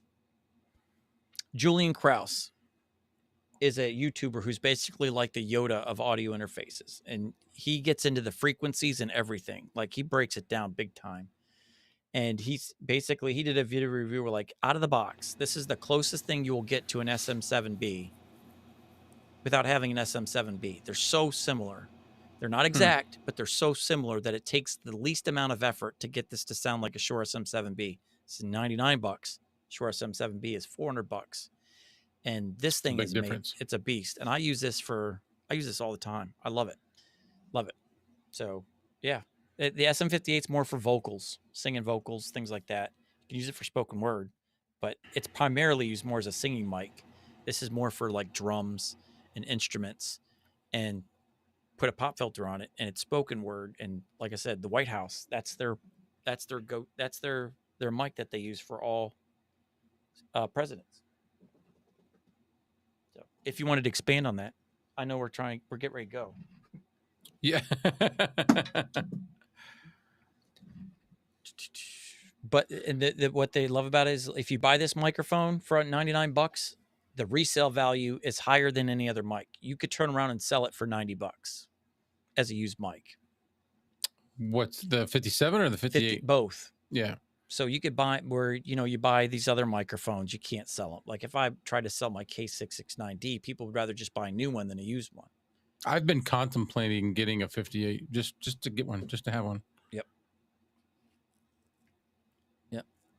Julian Krause is a YouTuber who's basically like the Yoda of audio interfaces. And he gets into the frequencies and everything. Like he breaks it down big time. And he's basically, he did a video review where like out of the box, this is the closest thing you will get to an SM7B without having an SM7B. They're so similar. They're not exact, but they're so similar that it takes the least amount of effort to get this to sound like a Shure SM7B. It's $99. Shure SM7B is $400. And this thing is made, it's a beast. And I use this all the time. I love it. Love it. So yeah, the SM58 is more for vocals, singing vocals, things like that. You can use it for spoken word, but it's primarily used more as a singing mic. This is more for like drums and instruments, and put a pop filter on it, and it's spoken word. And like I said, the White House, that's their mic that they use for all presidents. So if you wanted to expand on that, I know we're getting ready to go. Yeah. But what they love about it is if you buy this microphone for $99, the resale value is higher than any other mic. You could turn around and sell it for $90 as a used mic. What's the 57 or the 58? Both. Yeah. So you could buy where, you buy these other microphones, you can't sell them. Like if I try to sell my K669D, people would rather just buy a new one than a used one. I've been contemplating getting a 58 just to get one, just to have one. Yep.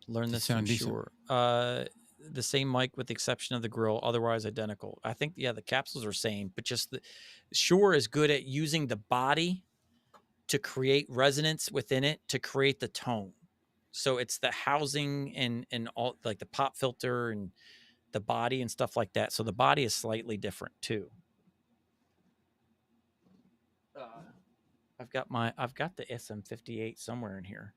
Learn this from Shure. The same mic with the exception of the grill, otherwise identical. I think, the capsules are same, but just the Shure is good at using the body to create resonance within it to create the tone. So it's the housing and all like the pop filter and the body and stuff like that. So the body is slightly different too. I've got the SM58 somewhere in here,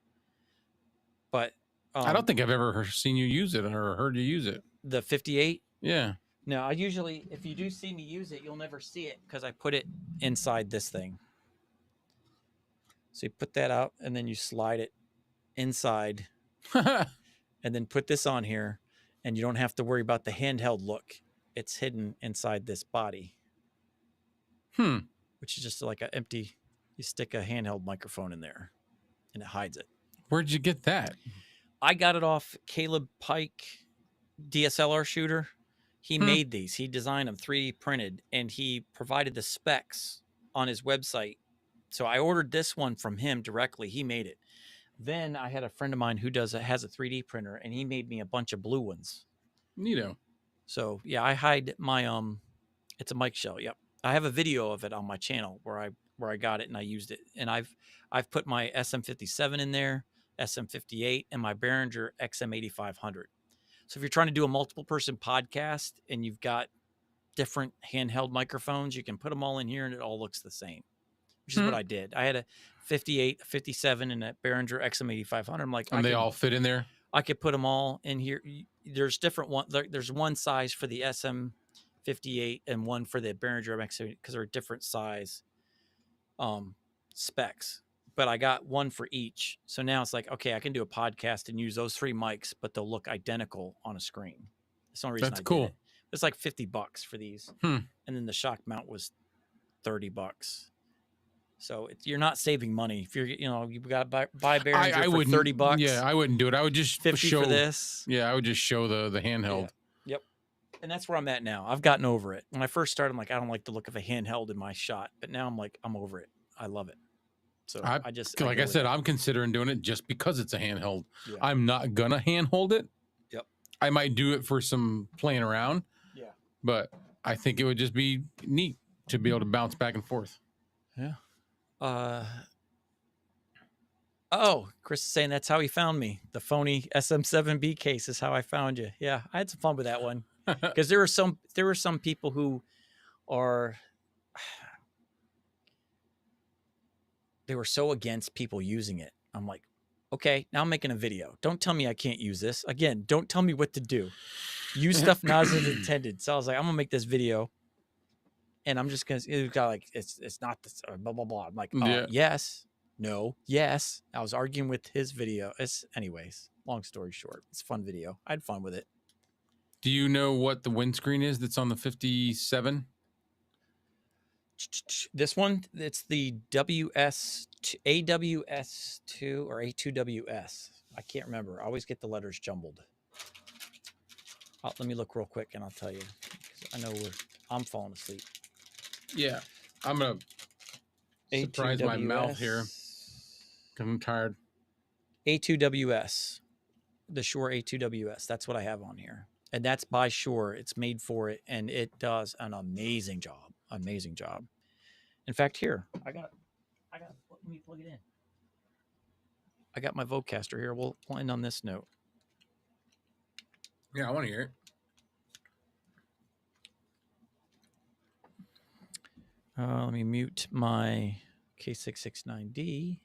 but I don't think I've ever seen you use it or heard you use it. The 58? Yeah. No, I usually, if you do see me use it, you'll never see it because I put it inside this thing. So you put that out and then you slide it inside and then put this on here, and you don't have to worry about the handheld look. It's hidden inside this body. Which is just like an empty, you stick a handheld microphone in there and it hides it. Where'd you get that? I got it off Caleb Pike DSLR shooter. He made these. He designed them, 3D printed, and he provided the specs on his website. So I ordered this one from him directly. He made it. Then I had a friend of mine who has a 3D printer, and he made me a bunch of blue ones. Neato. So yeah, I hide my it's a mic shell. Yep, I have a video of it on my channel where I got it and I used it, and I've put my SM57 in there, SM58, and my Behringer XM8500. So if you're trying to do a multiple person podcast and you've got different handheld microphones, you can put them all in here and it all looks the same, which is what I did. I had a 58, a 57, and a Behringer XM8500. I'm like, and they all fit in there. I could put them all in here. There's different one. There's one size for the SM58 and one for the Behringer XM because they're different size specs. But I got one for each. So now it's like, okay, I can do a podcast and use those 3 mics, but they'll look identical on a screen. That's the only reason I did it. It's like $50 for these. And then the shock mount was $30. So you're not saving money. If you got to buy Behringer for $30. Yeah, I wouldn't do it. I would just 50 show for this. Yeah, I would just show the handheld. Yeah. Yep. And that's where I'm at now. I've gotten over it. When I first started, I'm like, I don't like the look of a handheld in my shot. But now I'm like, I'm over it. I love it. So I said, I'm considering doing it just because it's a handheld. Yeah. I'm not gonna handhold it. Yep. I might do it for some playing around. Yeah. But I think it would just be neat to be able to bounce back and forth. Yeah. Chris is saying that's how he found me. The phony SM7B case is how I found you. Yeah, I had some fun with that one because there were some people who are they were so against people using it. I'm like, okay, now I'm making a video. Don't tell me I can't use this. Again, don't tell me what to do. Use stuff not as intended. So I was like, I'm gonna make this video, and I'm just gonna. It's got like it's not this blah blah blah. I'm like, Yeah. yes, no, yes. I was arguing with his video. Anyways. Long story short, it's a fun video. I had fun with it. Do you know what the windscreen is that's on the 57? This one, it's the AWS2 or A2WS. I can't remember. I always get the letters jumbled. Let me look real quick and I'll tell you. I know I'm falling asleep. Yeah. I'm going to surprise my mouth here because I'm tired. A2WS. The Shure A2WS. That's what I have on here. And that's by Shure. It's made for it, and it does an amazing job. Amazing job. In fact, here, let me plug it in. I got my Vocaster here. We'll end on this note. Yeah, I want to hear it. Let me mute my K669D.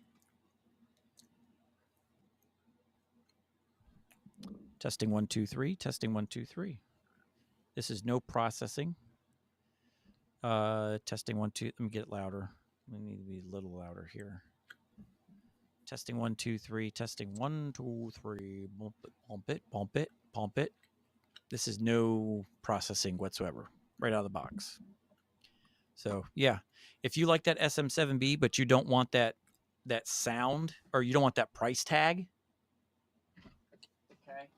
Testing 1 2 3. Testing 1 2 3. This is no processing. Testing 1 2. Let me get it louder. We need to be a little louder here. Testing 1 2 3. Testing 1 2 3. Bump it, bump it, bump it, bump it. This is no processing whatsoever, right out of the box. So yeah, if you like that SM7B, but you don't want that sound, or you don't want that price tag, okay,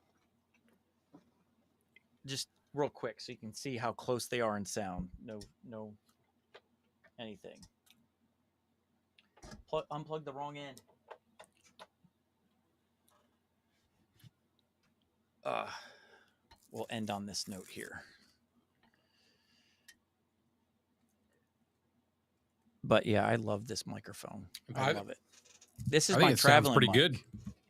just real quick so you can see how close they are in sound. No anything. Unplug the wrong end. We'll end on this note here. But yeah, I love this microphone. I love it. This is my traveling pretty mic. good.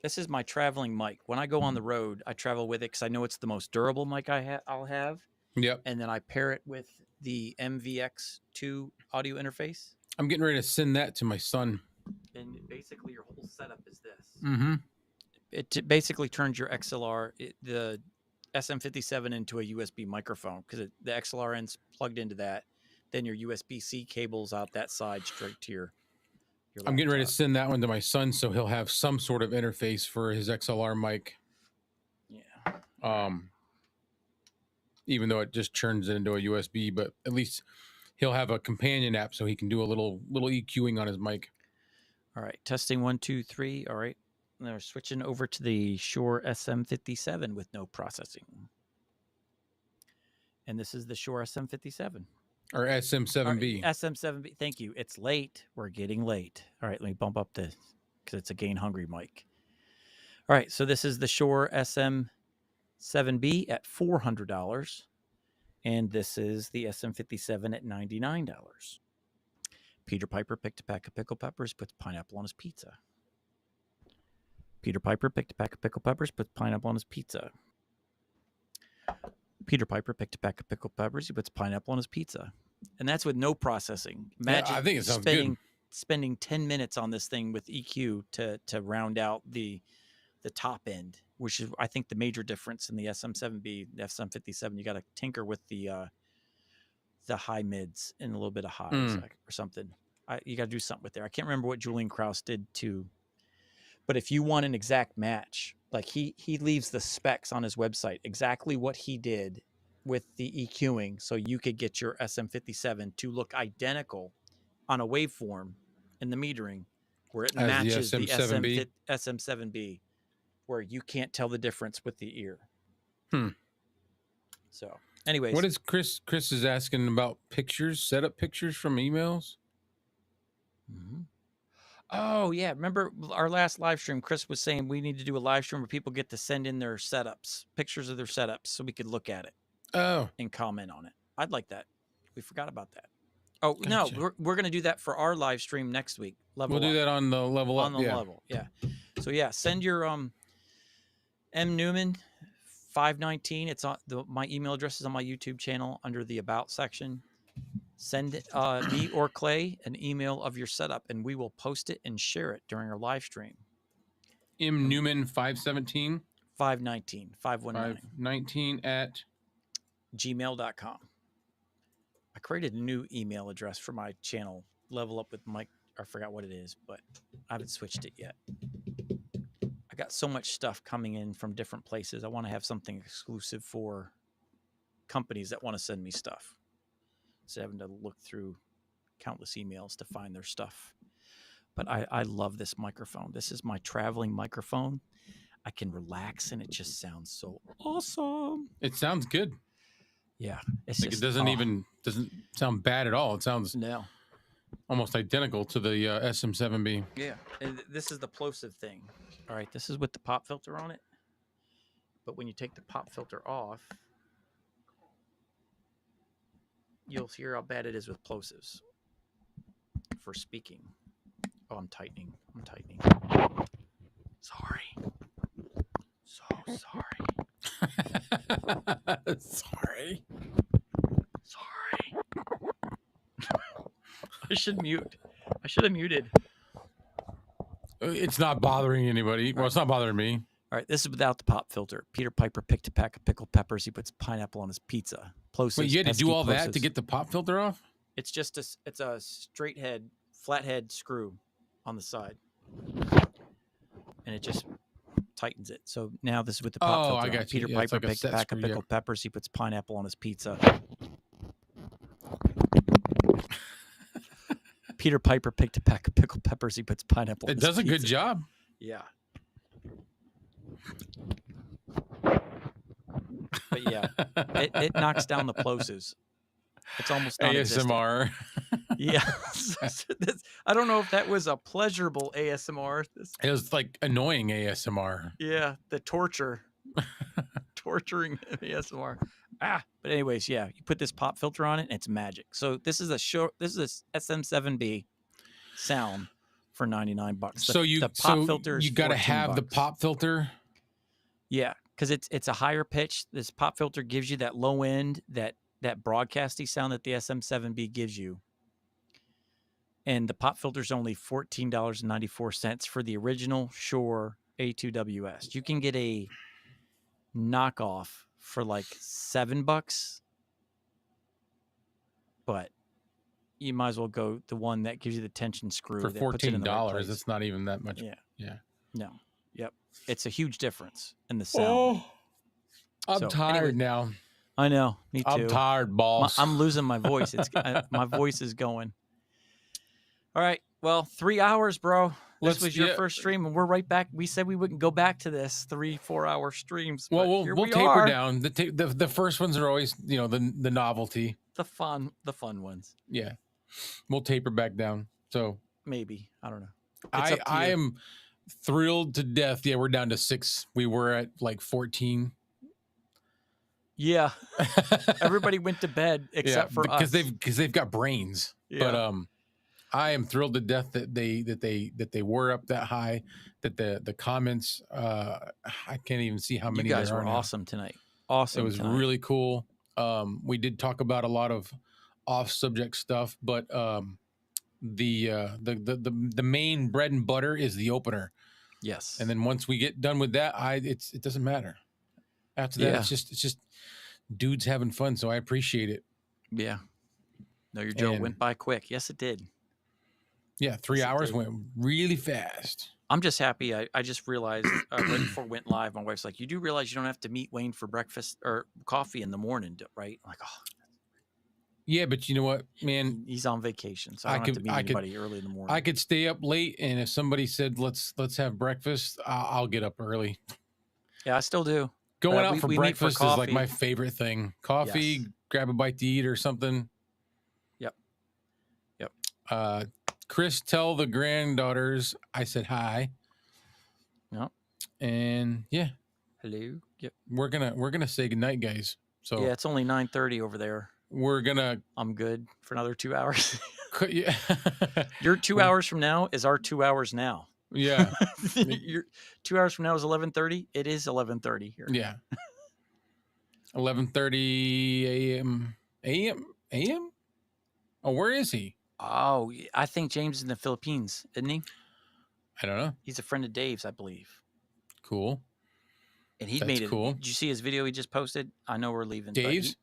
This is my traveling mic. When I go on the road, I travel with it because I know it's the most durable mic I'll have. Yep. And then I pair it with the MVX2 audio interface. I'm getting ready to send that to my son. And basically, your whole setup is this. Mm-hmm. It basically turns your XLR, the SM57, into a USB microphone because the XLR end's plugged into that. Then your USB-C cable's out that side straight to your laptop. I'm getting ready to send that one to my son so he'll have some sort of interface for his XLR mic. Yeah. Even though it just turns it into a USB, but at least he'll have a companion app so he can do a little EQing on his mic. All right. Testing 1 2 3. All right. And we're switching over to the Shure SM57 with no processing. And this is the Shure SM57. Or SM7B. SM7B. Thank you. It's late. We're getting late. All right. Let me bump up this because it's a gain-hungry mic. All right. So this is the Shure SM7B at $400. And this is the SM57 at $99. Peter Piper picked a pack of pickled peppers, puts pineapple on his pizza. Peter Piper picked a pack of pickled peppers, puts pineapple on his pizza. Peter Piper picked a pack of pickled peppers, he puts pineapple on his pizza. And that's with no processing. Imagine I think it sounds good. Spending 10 minutes on this thing with EQ to round out the top end, which is, I think, the major difference in the SM7B, the SM57. You got to tinker with the high mids and a little bit of highs or something. You got to do something with there. I can't remember what Julian Krause did too. But if you want an exact match, like he leaves the specs on his website, exactly what he did with the EQing, so you could get your SM57 to look identical on a waveform in the metering, where it matches the SM7B, where you can't tell the difference with the ear. So, anyways, what is Chris is asking about pictures, setup pictures from emails? Mm-hmm. Oh, yeah. Remember our last live stream? Chris was saying we need to do a live stream where people get to send in their setups, pictures of their setups, so we could look at it. Oh. And comment on it. I'd like that. We forgot about that. Oh, gotcha. No, we're going to do that for our live stream next week. We'll do that on the level up. On the level, yeah. So, yeah, send your M. Newman 519. It's on my email address is on my YouTube channel under the About section. Send me or Clay an email of your setup, and we will post it and share it during our live stream. M Newman 517 519 519 519 at gmail.com. I created a new email address for my channel, Level Up with Mike. I forgot what it is, but I haven't switched it yet. I got so much stuff coming in from different places. I want to have something exclusive for companies that want to send me stuff, instead of having to look through countless emails to find their stuff. But I love this microphone. This is my traveling microphone. I can relax, and it just sounds so awesome. It sounds good. Yeah, it's Like just, it doesn't sound bad at all. It sounds no. almost identical to the SM7B. Yeah, and this is the plosive thing. All right, this is with the pop filter on it. But when you take the pop filter off, you'll hear how bad it is with plosives for speaking. Oh, I'm tightening. Sorry. So sorry. Sorry. I should mute. I should have muted. It's not bothering anybody. Well, it's not bothering me. All right, this is without the pop filter. Peter Piper picked a pack of pickled peppers. He puts pineapple on his pizza. Plosives, Wait, you had to do all that to plosives. get the pop filter off? It's just it's a straight head, flat head screw on the side, and it just tightens it. So now this is with the pop filter. I got you. Peter Yeah, it's Piper like a picked a set pack of screw, pickled peppers. He puts pineapple on his pizza. Peter Piper picked a pack of pickled peppers. He puts pineapple on It his does a pizza. good job. Yeah. But yeah, it knocks down the plosives. It's almost non-existent. ASMR. Yeah. I don't know if that was a pleasurable ASMR. It was like annoying ASMR. Yeah, the torturing ASMR. But anyways, yeah, you put this pop filter on it, and it's magic. So this is a SM7B sound for $99. The pop filter is you got to $14. have the pop filter. Yeah, because it's a higher pitch. This pop filter gives you that low end, that broadcasty sound that the SM7B gives you. And the pop filter is only $14.94 for the original Shure A2WS. You can get a knockoff for like $7, but you might as well go the one that gives you the tension screw For that puts it in the right $14. place. It's not even that much. Yeah. No. Yep. It's a huge difference in the sound. I'm tired now. I know. Me too. I'm tired, boss. I'm losing my voice. My voice is going. All right. Well, 3 hours, bro. This was your first stream, and we're right back. We said we wouldn't go back to this 3-4 hour streams. Well, we'll taper down. The first ones are always, the novelty. The fun ones. Yeah. We'll taper back down. So maybe. I don't know. I am thrilled to death. Yeah, we're down to 6. We were at like 14. Yeah. Everybody went to bed except for us. Because they've got brains. Yeah. But I am thrilled to death that they were up that high, that the comments I can't even see how many. You guys there are were now. Awesome tonight. Awesome. It was really cool. We did talk about a lot of off subject stuff, but the main bread and butter is the opener. Yes. And then once we get done with that, it doesn't matter. After that, it's just dudes having fun. So I appreciate it. Yeah. No, your Joe went by quick. Yes, it did. Yeah, 3 hours went really fast. I'm just happy. I just realized right before we went live, my wife's like, "You do realize you don't have to meet Wayne for breakfast or coffee in the morning, right?" I'm like, oh. Yeah, but you know what, man? He's on vacation, so I don't have to meet anybody early in the morning. I could stay up late, and if somebody said, let's have breakfast, I'll get up early. Yeah, I still do. Going out for breakfast is like my favorite thing. Coffee, grab a bite to eat or something. Yep. Chris, tell the granddaughters I said hi. Yep. And yeah. Hello. Yep. We're gonna say goodnight, guys. So yeah, it's only 9:30 over there. I'm good for another 2 hours. Yeah. Your 2 hours from now is our 2 hours now. Yeah. Your 2 hours from now is 11:30. It is 11:30 here. Yeah. 11:30 a.m. Oh, where is he? Oh, I think James is in the Philippines, isn't he? I don't know. He's a friend of Dave's, I believe. Cool. And he That's made it. cool. Did you see his video he just posted? I know we're leaving, but Dave's?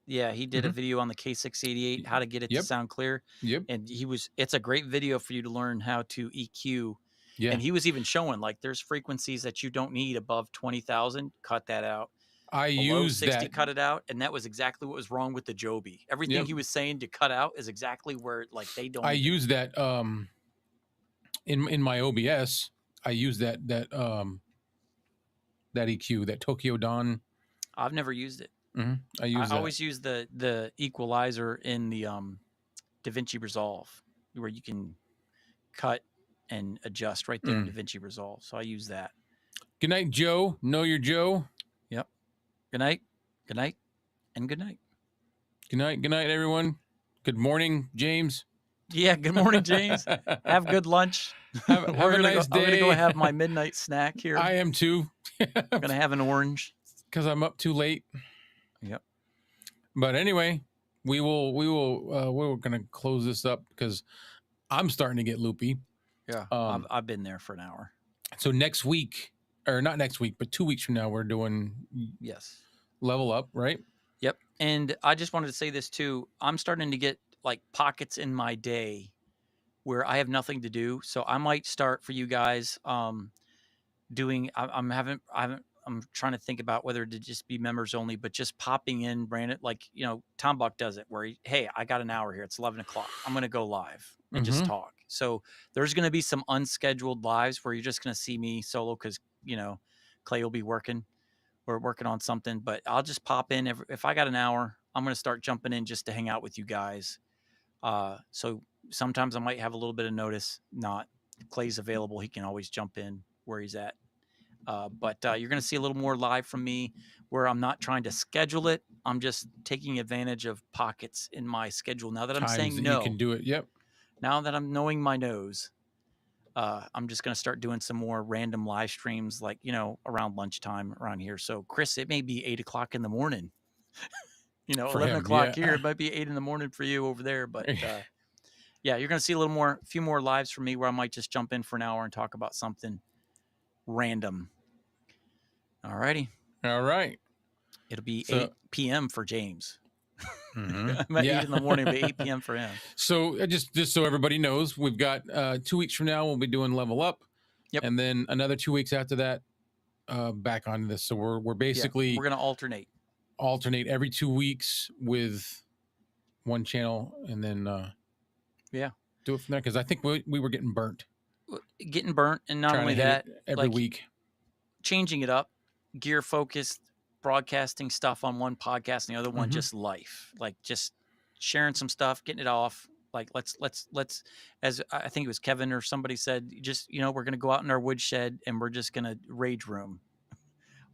he did a video on the K688, how to get it to Yep. sound clear. Yep. And it's a great video for you to learn how to EQ. Yeah. And he was even showing like there's frequencies that you don't need above 20,000. Cut that out. I Below use 60, that. cut it out. And that was exactly what was wrong with the Joby. Everything Yep. he was saying to cut out is exactly where like they don't. I use that in my OBS. I use that EQ, that Tokyo Dawn. I've never used it. I always use the equalizer in the DaVinci Resolve, where you can cut and adjust right there in DaVinci Resolve. So I use that. Good night, Joe. Know your Joe. Yep. Good night. Good night. And good night. Good night. Good night, everyone. Good morning, James. Yeah. Good morning, James. Have good lunch. Have a nice day. I'm gonna go have my midnight snack here. I am too. I'm gonna have an orange because I'm up too late. Yep. But anyway, we're gonna close this up because I'm starting to get loopy. Yeah. I've been there for an hour. So next week, or not next week, but 2 weeks from now, we're doing level up, right? Yep. And I just wanted to say this too. I'm starting to get like pockets in my day where I have nothing to do. So I might start for you guys doing I'm trying to think about whether to just be members only, but just popping in random, like, Tom Buck does it where hey, I got an hour here. It's 11 o'clock. I'm going to go live and just talk. So there's going to be some unscheduled lives where you're just going to see me solo because, Clay will be working. We're working on something, but I'll just pop in. If I got an hour, I'm going to start jumping in just to hang out with you guys. So sometimes I might have a little bit of notice. Not if Clay's available, he can always jump in where he's at. But you're going to see a little more live from me where I'm not trying to schedule it. I'm just taking advantage of pockets in my schedule. Now that I'm saying no, you can do it. Yep. Now that I'm knowing my nose, I'm just going to start doing some more random live streams, like, around lunchtime around here. So Chris, it may be 8 o'clock in the morning, 11 o'clock here. It might be 8 in the morning for you over there. But yeah, you're going to see a few more lives from me where I might just jump in for an hour and talk about something random. All righty. All right. It'll be 8 p.m. for James. I'm at 8 in the morning, but 8 p.m. for him. So just so everybody knows, we've got 2 weeks from now, we'll be doing level up. Yep. And then another 2 weeks after that, back on this. So we're basically, we're going to alternate every 2 weeks with one channel and then, do it from there. Cause I think we were getting burnt. And not only that, every week, changing it up, gear focused, broadcasting stuff on one podcast and the other one just life, like just sharing some stuff, getting it off. Like let's as I think it was Kevin or somebody said, just we're gonna go out in our woodshed and we're just gonna rage room.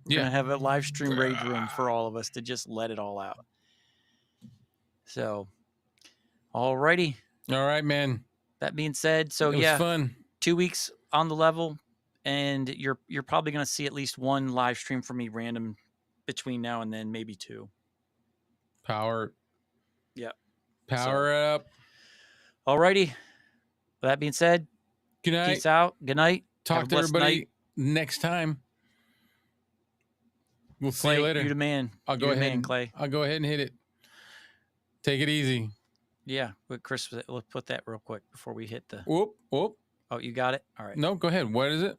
We're gonna have a live stream rage room for all of us to just let it all out. So alrighty. All right, man. That being said, so it was fun. 2 weeks on the level, and you're probably gonna see at least one live stream for me random between now and then, maybe 2. Power So, up. Alrighty. With that being said, good night. Peace out. Good night. Talk to everybody next time. We'll see you later. You're the man. I'll go ahead, Clay. I'll go ahead and hit it. Take it easy. Yeah, but Chris, let's put that real quick before we hit the. Whoop. Oh, you got it. All right. No, go ahead. What is it?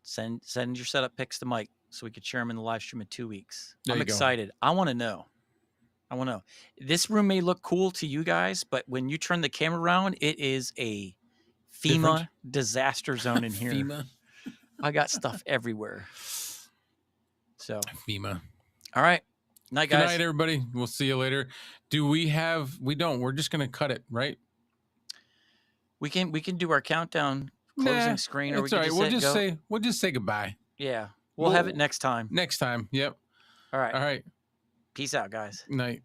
Send your setup pics to Mike so we could share them in the live stream in 2 weeks. I'm excited. I want to know. This room may look cool to you guys, but when you turn the camera around, it is a FEMA disaster zone in here. FEMA. I got stuff everywhere. So FEMA. All right. Night, guys. Good night, everybody. We'll see you later. We don't. We're just gonna cut it, right? We can do our countdown closing screen, or we can we'll just say goodbye. Yeah. We'll have it next time. Next time. Yep. All right. All right. Peace out, guys. Night.